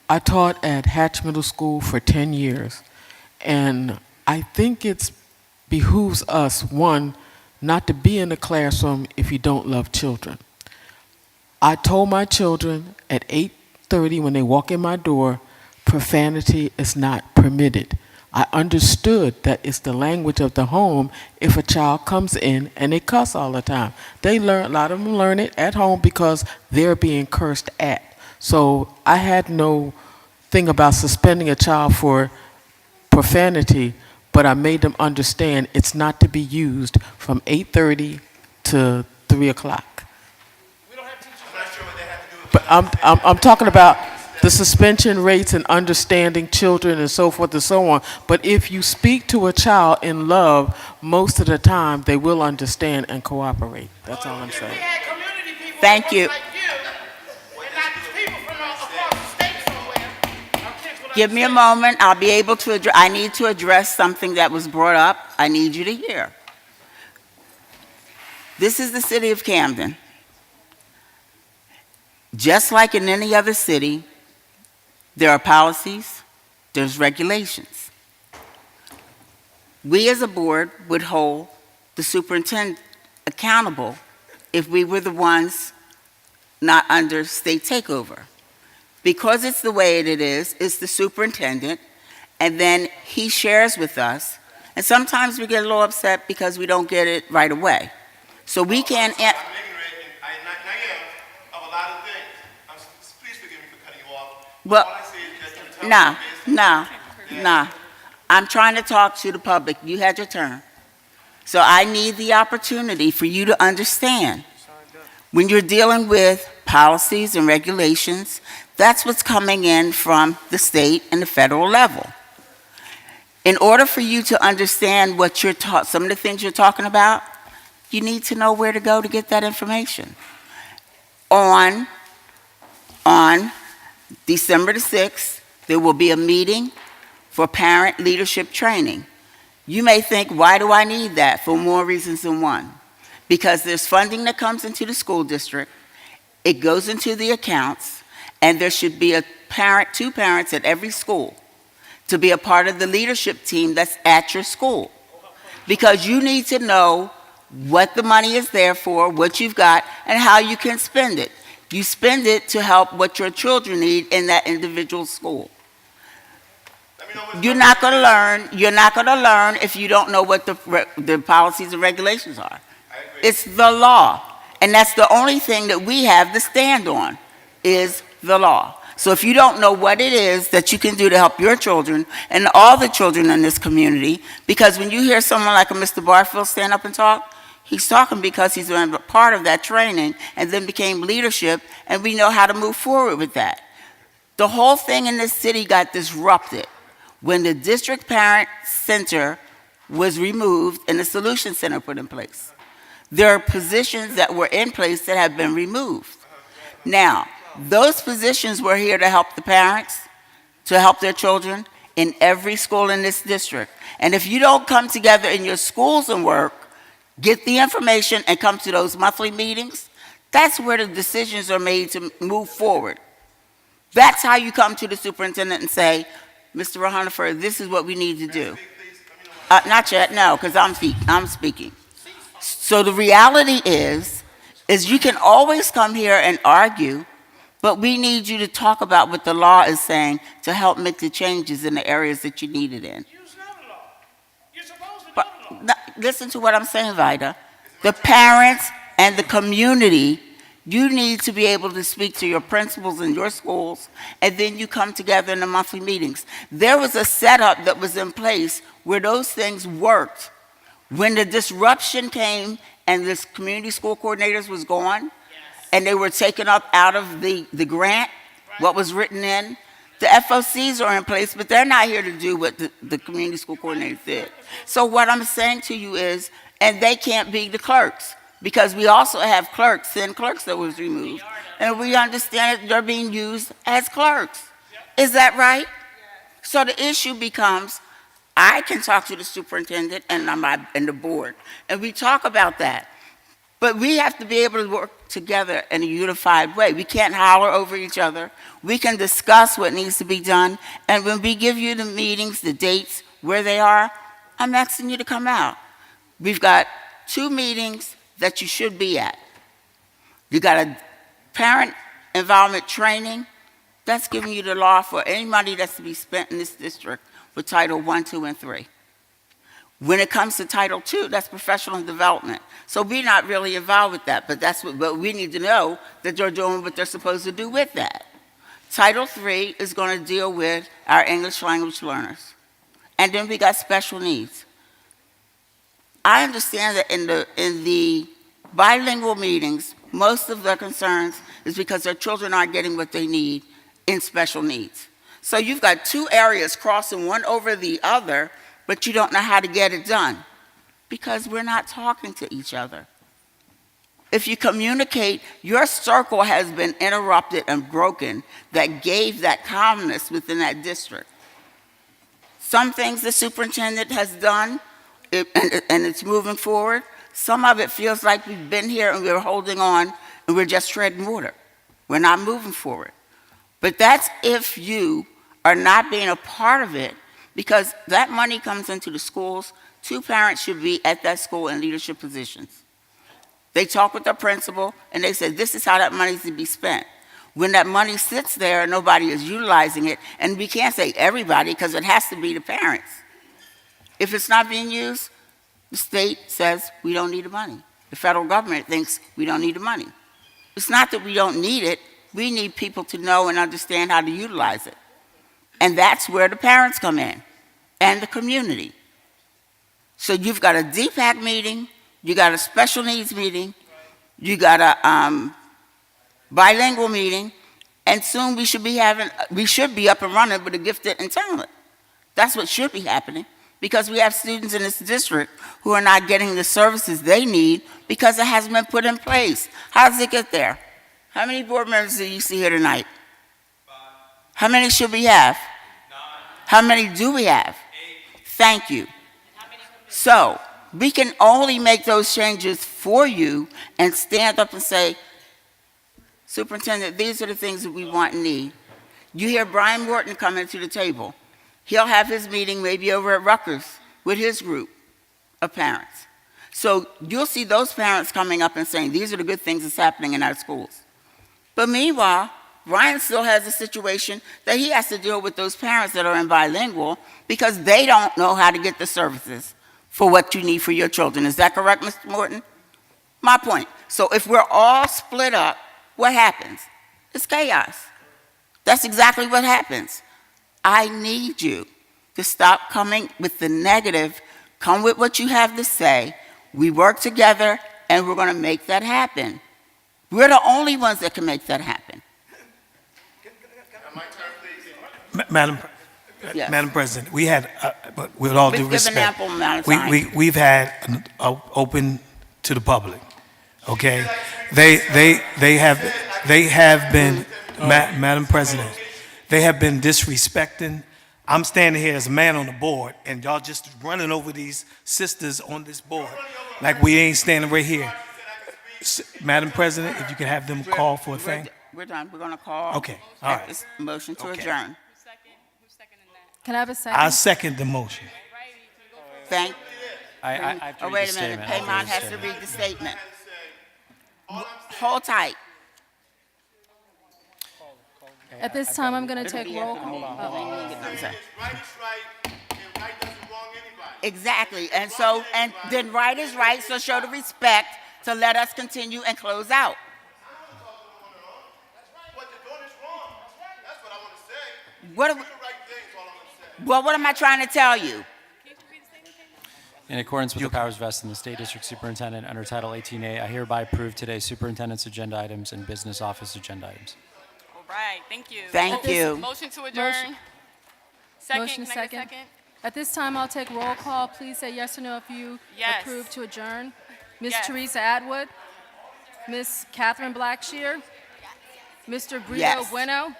I taught at Hatch Middle School for 10 years, and I think it behooves us, one, not to be in the classroom if you don't love children. I told my children at 8:30 when they walk in my door, profanity is not permitted. I understood that it's the language of the home if a child comes in and they cuss all the time. A lot of them learn it at home because they're being cursed at. So I had no thing about suspending a child for profanity, but I made them understand it's not to be used from 8:30 to 3 o'clock. But I'm talking about the suspension rates and understanding children and so forth and so on. But if you speak to a child in love, most of the time they will understand and cooperate. That's all I'm saying. Thank you. Give me a moment. I'll be able to address. I need to address something that was brought up. I need you to hear. This is the city of Camden. Just like in any other city, there are policies, there's regulations. We as a board would hold the superintendent accountable if we were the ones not under state takeover. Because it's the way it is, it's the superintendent, and then he shares with us, and sometimes we get a little upset because we don't get it right away. So we can't... Well, nah. I'm trying to talk to the public. You had your turn. So I need the opportunity for you to understand. When you're dealing with policies and regulations, that's what's coming in from the state and the federal level. In order for you to understand what some of the things you're talking about, you need to know where to go to get that information. On December the 6th, there will be a meeting for parent leadership training. You may think, why do I need that? For more reasons than one. Because there's funding that comes into the school district, it goes into the accounts, and there should be a parent, 2 parents at every school to be a part of the leadership team that's at your school. Because you need to know what the money is there for, what you've got, and how you can spend it. You spend it to help what your children need in that individual school. You're not going to learn if you don't know what the policies and regulations are. It's the law. And that's the only thing that we have to stand on, is the law. So if you don't know what it is that you can do to help your children and all the children in this community, because when you hear someone like a Mr. Barfield stand up and talk, he's talking because he's been a part of that training and then became leadership, and we know how to move forward with that. The whole thing in this city got disrupted when the district parent center was removed and the solution center put in place. There are positions that were in place that have been removed. Now, those positions were here to help the parents, to help their children in every school in this district. And if you don't come together in your schools and work, get the information and come to those monthly meetings, that's where the decisions are made to move forward. That's how you come to the superintendent and say, Mr. Rahanifer, this is what we need to do. Not yet, no, because I'm speaking. So the reality is you can always come here and argue, but we need you to talk about what the law is saying to help make the changes in the areas that you need it in. But listen to what I'm saying, Vida. The parents and the community, you need to be able to speak to your principals in your schools, and then you come together in the monthly meetings. There was a setup that was in place where those things worked. When the disruption came and this community school coordinators was gone, and they were taken up out of the grant, what was written in, the FOCs are in place, but they're not here to do what the community school coordinators did. So what I'm saying to you is, and they can't be the clerks, because we also have clerks, 10 clerks that was removed, and we understand that they're being used as clerks. Is that right? So the issue becomes, I can talk to the superintendent and the board, and we talk about that. But we have to be able to work together in a unified way. We can't holler over each other. We can discuss what needs to be done, and when we give you the meetings, the dates, where they are, I'm asking you to come out. We've got 2 meetings that you should be at. You got a parent involvement training, that's giving you the law for any money that's to be spent in this district with Title 1, 2, and 3. When it comes to Title II, that's professional development. So we're not really involved with that, but we need to know that they're doing what they're supposed to do with that. Title III is going to deal with our English language learners. And then we got special needs. I understand that in the bilingual meetings, most of their concerns is because their children aren't getting what they need in special needs. So you've got 2 areas crossing one over the other, but you don't know how to get it done because we're not talking to each other. If you communicate, your circle has been interrupted and broken that gave that calmness within that district. Some things the superintendent has done, and it's moving forward. Some of it feels like we've been here and we're holding on and we're just treading water. We're not moving forward. But that's if you are not being a part of it, because that money comes into the schools. 2 parents should be at that school in leadership positions. They talk with the principal and they say, this is how that money is to be spent. When that money sits there, nobody is utilizing it, and we can't say everybody because it has to be the parents. If it's not being used, the state says we don't need the money. The federal government thinks we don't need the money. It's not that we don't need it, we need people to know and understand how to utilize it. And that's where the parents come in, and the community. So you've got a DPAC meeting, you got a special needs meeting, you got a bilingual meeting, and soon we should be up and running with a gifted and talent. That's what should be happening, because we have students in this district who are not getting the services they need because it hasn't been put in place. How does it get there? How many board members do you see here tonight? 5. How many should we have? 9. How many do we have? 8. Thank you. How many So we can only make those changes for you and stand up and say, Superintendent, these are the things that we want and need. You hear Brian Morton coming to the table. He'll have his meeting maybe over at Rutgers with his group of parents. So you'll see those parents coming up and saying, these are the good things that's happening in our schools. But meanwhile, Ryan still has a situation that he has to deal with those parents that are in bilingual because they don't know how to get the services for what you need for your children. Is that correct, Mr. Morton? My point. So if we're all split up, what happens? It's chaos. That's exactly what happens. I need you to stop coming with the negative. Come with what you have to say. We work together, and we're going to make that happen. We're the only ones that can make that happen. Madam President, we had, but with all due We've given respect, ample amount of time. we've had open to the public. Okay, they have been, Madam President, they have been disrespecting. I'm standing here as a man on the board, and y'all just running over these sisters on this board like we ain't standing right here. Madam President, if you could have them call for a thing. We're done. We're going to call. Okay, all right. This motion to Okay. adjourn. Can I have a second? I second the motion. Thank. I have to Oh, read wait the a minute. statement. I have to read Paymont the has to statement. read the statement. Hold tight. At this time, I'm going to take roll call. Exactly. And so, and then right is right, so show the respect to let us continue and close out. What am I trying to tell you? In accordance with the powers vested in the State District Superintendent under Title 18A, I hereby approve today's superintendent's agenda items and business office agenda items. All right, thank you. Thank you. Motion to adjourn. Second, Motion can I get a second. At this time, I'll take roll call. Please say yes or no if you Yes. approve to adjourn. Ms. Yes. Teresa Atwood, Ms. Catherine Blackshear, Mr. Brito Yes. Bueno,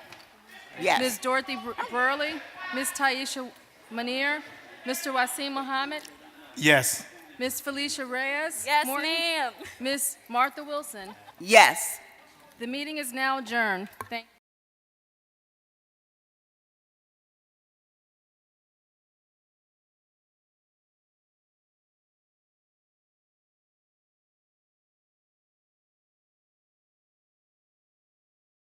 Yes. Ms. Dorothy Burley, Ms. Taisha Manir, Mr. Wasim Mohammed, Yes. Ms. Felicia Reyes. Yes, Morton, ma'am. Ms. Martha Wilson. Yes. The meeting is now adjourned. Thank